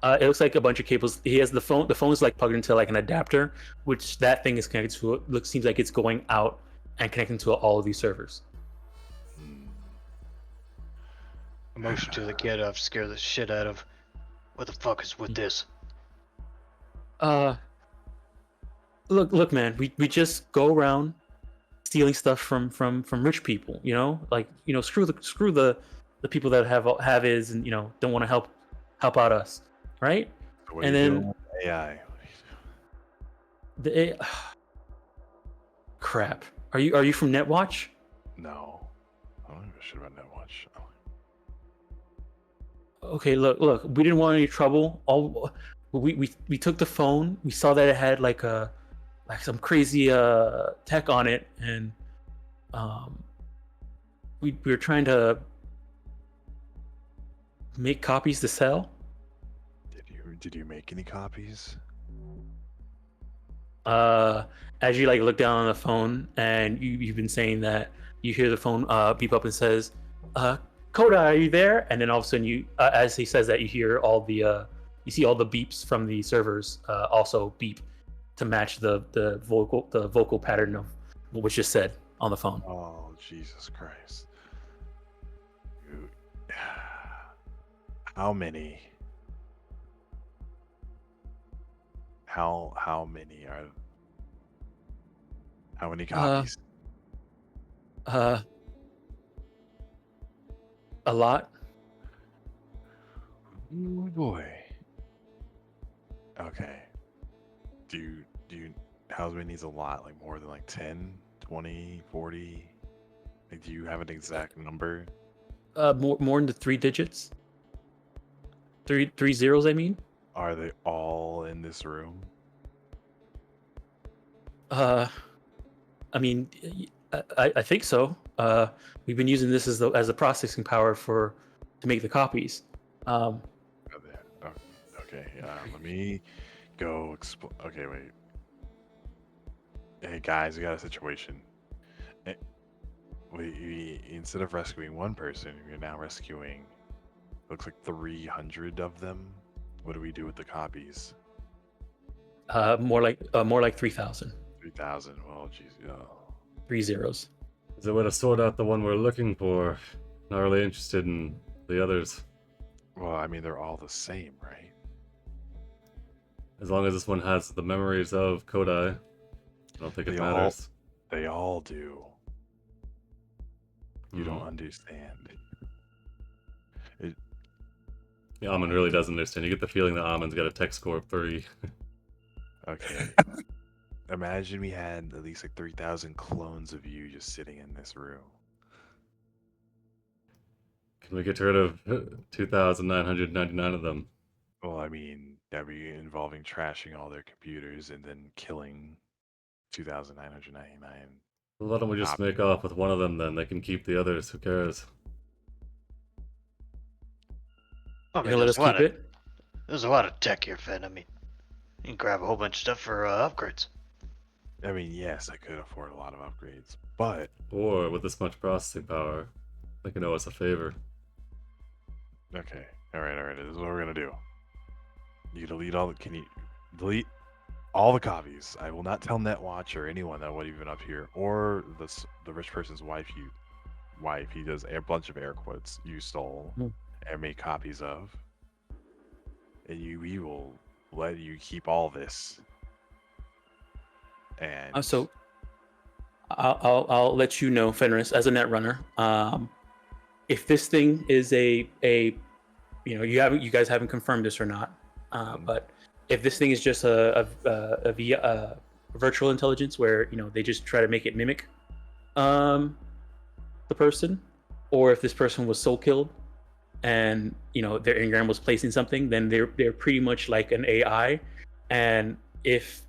It looks like a bunch of cables. He has the phone. The phone is like plugged into like an adapter, which that thing is connected to. Seems like it's going out and connecting to all of these servers. I motion to the kid I've scared the shit out of. What the fuck is with this? Look, man. We just go around stealing stuff from rich people. You know, like screw the people that have is and don't want to help out us, right? what And are you then doing with AI? the crap. Are you from Netwatch? No, I don't give a shit about Netwatch. Okay, look, we didn't want any trouble. We took the phone. We saw that it had like some crazy tech on it, and we were trying to make copies to sell. Did you make any copies? As you like look down on the phone, and you've been saying that you hear the phone beep up and says, Koda, are you there? And then all of a sudden, you, as he says that, you hear all the, you see all the beeps from the servers also beep to match the vocal pattern of what was just said on the phone. Oh, Jesus Christ! Dude. How many? How many are? How many copies? A lot. Oh boy. Okay. Do you how many's a lot? Like more than like 10, 20, 40? Like, do you have an exact number? More than the 3 digits. Three zeros, I mean. Are they all in this room? I mean, I think so. We've been using this as a processing power to make the copies. Oh, there. Oh, okay. Let me go. Okay, wait. Hey guys, we got a situation. We instead of rescuing one person, we're now rescuing. Looks like 300 of them. What do we do with the copies? More like 3,000. 3,000. Well, geez. Oh. 3 zeros. Is a way to sort out the one we're looking for. Not really interested in the others. Well, I mean, they're all the same, right? As long as this one has the memories of Kodai, I don't think it matters. They all do. You Hmm. don't understand. Yeah, Amon really doesn't understand. You get the feeling that Amon's got a tech score of 3. Okay. Imagine we had at least like 3,000 clones of you just sitting in this room. Can we get rid of 2,999 of them? Well, I mean, That'd be involving trashing all their computers and then killing 2,999. Well, why don't we just Copy. make off with one of them then? They can keep the others. Who cares? I You mean, gonna let us keep it? there's a lot of tech here, Finn. I mean, you can grab a whole bunch of stuff for upgrades. I mean, yes, I could afford a lot of upgrades, but Or with this much processing power, they can owe us a favor. okay, all right. This is what we're gonna do. You delete all. Can you delete all the copies? I will not tell NetWatch or anyone that would even up here, or the rich person's wife. He does a bunch of air quotes. You stole and made copies of, and we will let you keep all this. And So I'll let you know, Fenris, as a net runner. If this thing is a you guys haven't confirmed this or not, but if this thing is just a virtual intelligence where they just try to make it mimic the person, or if this person was soul killed and their engram was placing something, then they're pretty much like an AI, and if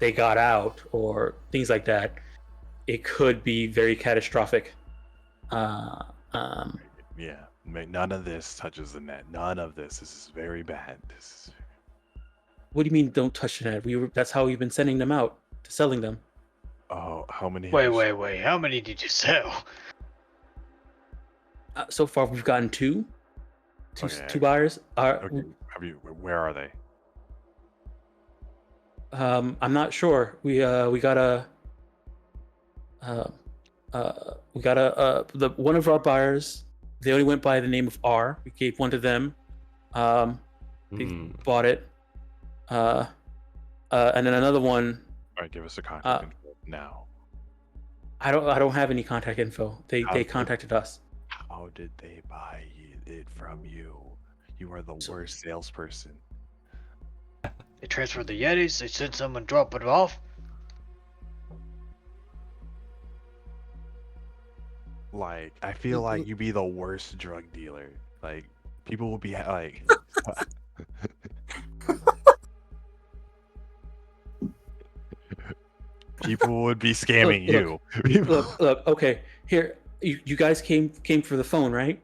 they got out or things like that, it could be very catastrophic. Yeah, none of this touches the net. None of this. This is very bad. What do you mean don't touch the net? That's how we've been sending them out, to selling them. Oh, how many? Wait. How many did you sell? So far we've gotten two Okay. buyers. Okay. Where are they? I'm not sure. We got a one of our buyers. They only went by the name of R. We gave one to them. They bought it. And then another one. All right, give us a contact info now. I don't have any contact info. They contacted us. How did they buy it from you? You are the worst salesperson. They transferred the Yetis. They sent someone drop it off. Like, I feel like you'd be the worst drug dealer. Like, people will be like, people would be scamming you. Look. Okay, here you guys came for the phone, right?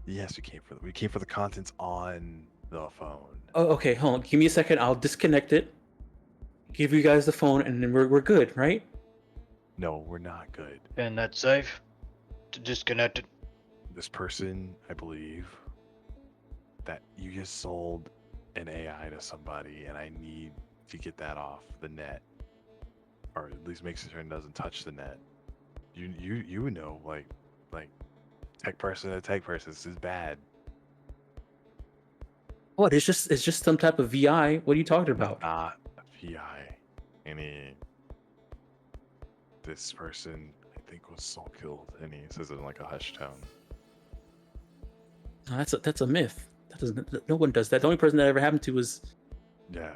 Yes, we came for the contents on the phone. Oh, okay. Hold on. Give me a second. I'll disconnect it. Give you guys the phone, and then we're good, right? No, we're not good. And that's safe to disconnect it. This person, I believe, that you just sold an AI to somebody, and I need to get that off the net, or at least make sure it doesn't touch the net. You would know, like tech person to tech person. This is bad. What? It's just some type of VI. What are you talking about? Not a VI. This person, I think, was soul killed, and he says it in like a hush tone. No, that's a myth. No one does that. The only person that ever happened to was Yeah.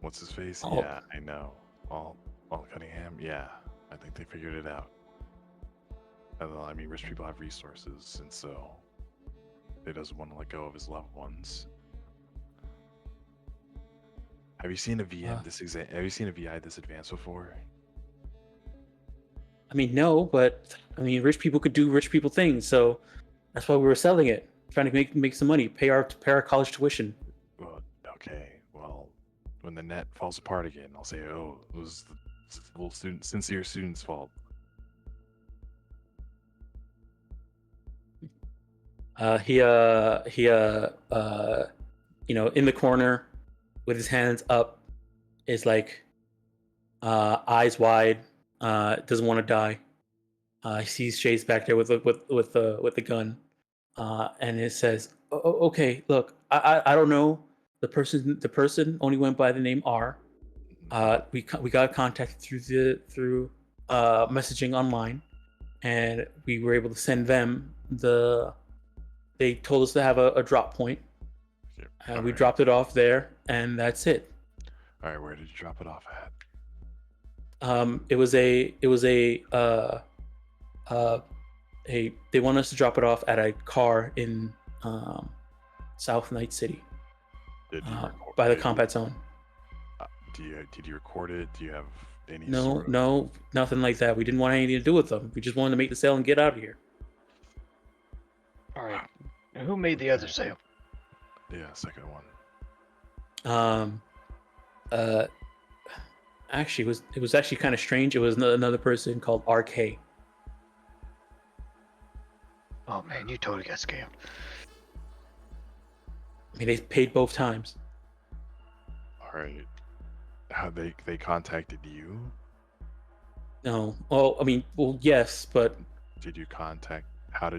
What's his face? Oh. Yeah, I know. All Cunningham. Yeah, I think they figured it out. I mean, rich people have resources, and so he doesn't want to let go of his loved ones. Have you seen a VM Have you seen a VI this advanced before? I mean, no, but I mean, rich people could do rich people things, so that's why we were selling it, trying to make some money, pay our college tuition. Well, okay. Well, when the net falls apart again, I'll say, "Oh, it was the little sincere student's fault." He in the corner with his hands up, is like eyes wide, doesn't want to die. He sees Chase back there with the gun, and it says, "Okay, look, I don't know. The person only went by the name R. We got contacted through messaging online, and we were able to send them They told us to have a drop point. Yep. We dropped it off there, and that's it. All right, where did you drop it off at? It was a they want us to drop it off at a car in South Night City, Did you record, by the did combat zone. did you record it? Do you have any No, sort of... no, nothing like that. We didn't want anything to do with them. We just wanted to make the sale and get out of here. All right. And who made the other sale? Yeah, second one. Um, actually, it was actually kind of strange. It was another person called RK. Oh man, you totally got scammed. I mean, they paid both times. All right. How they contacted you? No, well, I mean, well, yes, but How did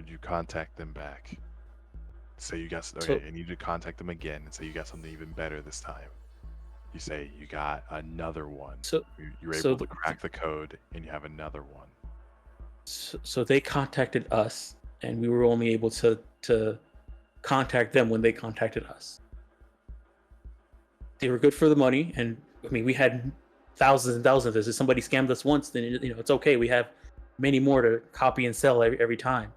you contact them back? Say you got... So- Okay, and you did contact them again and say you got something even better this time. You say you got another one. so You were so able to crack the code and you have another one. so they contacted us, and we were only able to contact them when they contacted us. They were good for the money, and I mean, we had thousands and thousands of this. If somebody scammed us once, then it's okay. We have many more to copy and sell every time.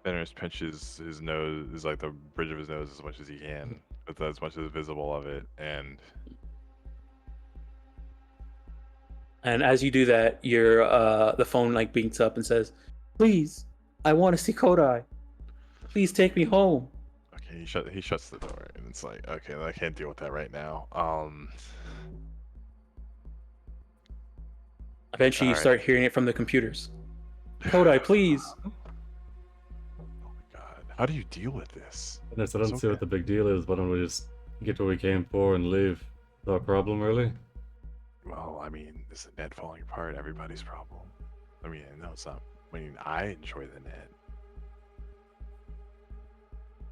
Fenris pinches his nose, is like the bridge of his nose as much as he can, with as much as visible of it, and And as you do that, your the phone like beats up and says, "Please, I want to see Kodai. Please take me home." okay, he shuts the door, and it's like, okay, I can't deal with that right now. Eventually, you Alright. start hearing it from the computers. Kodai, please. Oh my god, how do you deal with this? And I don't It's see what okay. the big deal is. Why don't we just get what we came for and leave? No problem, really? Well, I mean, is the net falling apart everybody's problem? I mean, no, it's not. I mean, I enjoy the net.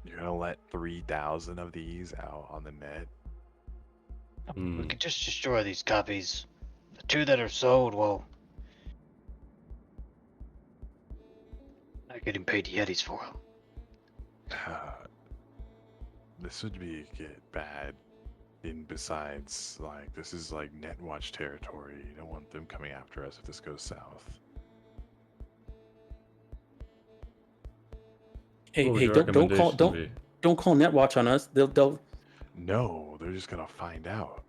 You're gonna let 3,000 of these out on the net? Hmm. We could just destroy these copies. The two that are sold, well, not getting paid Yetis for them. This would get bad. And besides, like, this is like Netwatch territory. You don't want them coming after us if this goes south. Hey, What would hey, your don't call recommendation be? don't call Netwatch on us. They'll No, they're just gonna find out.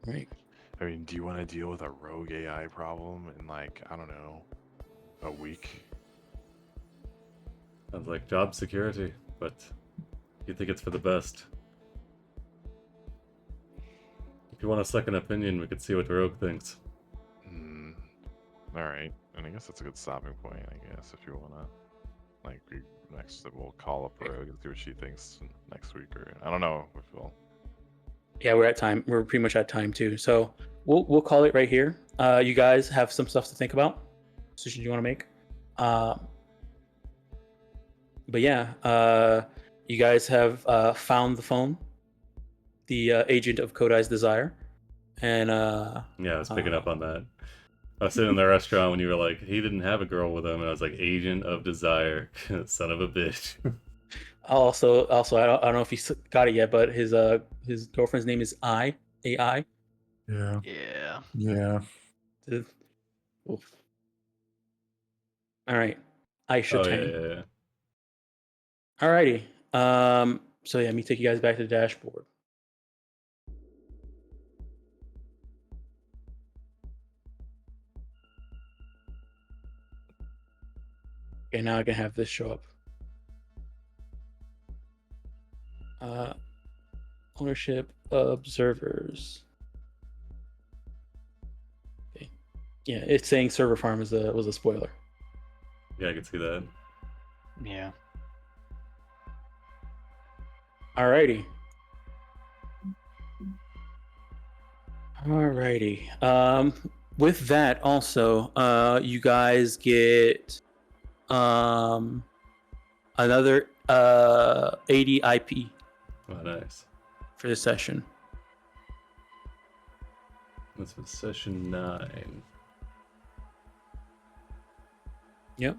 right. I mean, do you want to deal with a rogue AI problem in, like, I don't know, a week? Sounds like job security, but you think it's for the best. If you want a second opinion, we could see what Rogue thinks. Hmm. All right, and I guess that's a good stopping point. I guess if you wanna, like, we'll call up Rogue and see what she thinks next week, or I don't know if we'll. Yeah, we're at time. We're pretty much at time too. So we'll call it right here. You guys have some stuff to think about. Decisions you want to make. But yeah, you guys have found the phone, the agent of Kodai's desire, and Yeah, I was picking up on that. I was sitting in the restaurant when you were like, he didn't have a girl with him, and I was like, Agent of Desire, son of a bitch. also I don't know if you got it yet, but his girlfriend's name is AI. Yeah. Yeah. Yeah. Oof. All right, Aisha Oh Tang. yeah. Alrighty. So yeah, let me take you guys back to the dashboard. Okay, now I can have this show up. Ownership observers. Okay. Yeah, it's saying server farm was a spoiler. Yeah, I can see that. Yeah. Alrighty. With that also, you guys get another 80 IP Oh, nice. for this session. This was session 9. Yep.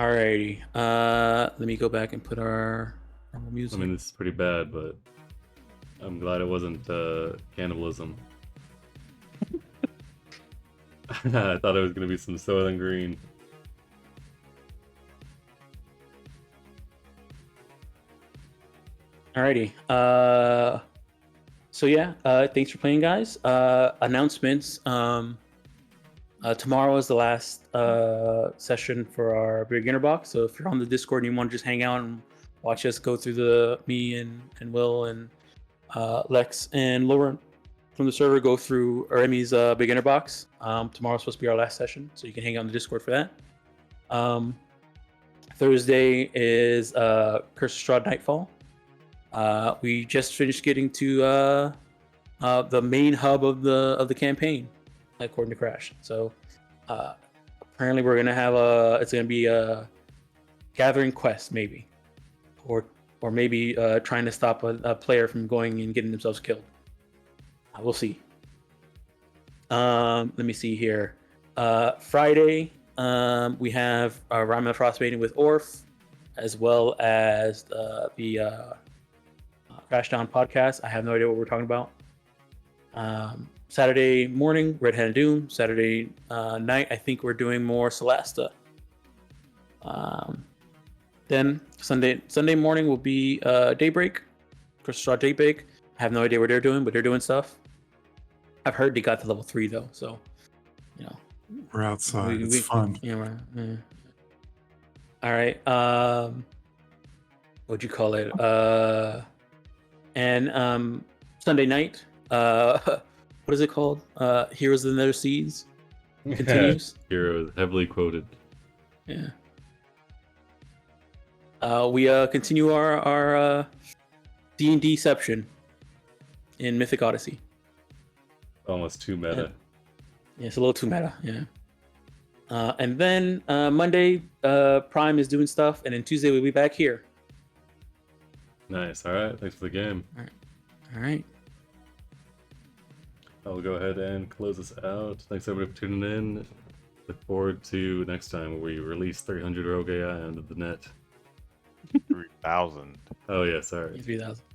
Alrighty. Let me go back and put our normal I music. mean, this is pretty bad, but I'm glad it wasn't cannibalism. I thought it was gonna be some Soylent Green. Alrighty. So yeah, thanks for playing, guys. Announcements. Tomorrow is the last session for our beginner box. So if you're on the Discord and you want to just hang out and watch us go through me and Will and Lex and Lauren from the server go through Remy's beginner box. Tomorrow's supposed to be our last session, so you can hang out on the Discord for that. Thursday is Curse of Strahd Nightfall. We just finished getting to the main hub of the campaign, according to Crash. So apparently we're gonna have it's gonna be a gathering quest, maybe, or maybe trying to stop a player from going and getting themselves killed. We'll see. Let me see here. Friday, we have Rhyme of Frostmaiden with Orf, as well as the Crashdown podcast. I have no idea what we're talking about. Saturday morning, Red Hand Doom. Saturday night, I think we're doing more Celesta. Then Sunday morning will be Daybreak, Crystal Straw Daybreak. I have no idea what they're doing, but they're doing stuff. I've heard they got to level 3 though, so you know. We're outside. It's fun. Yeah. All right. What'd you call it? And Sunday night. What is it called? Heroes of the Nether Seas continues. Heroes, heavily quoted. Yeah. We continue our D&Dception in Mythic Odyssey. Almost too meta. Yeah, it's a little too meta. Yeah. And then Monday, Prime is doing stuff, and then Tuesday we'll be back here. Nice. All right. Thanks for the game. All right. I'll go ahead and close this out. Thanks everybody for tuning in. Look forward to next time where we release 300 Rogue AI onto the net. 3,000. Oh yeah, sorry. 3,000.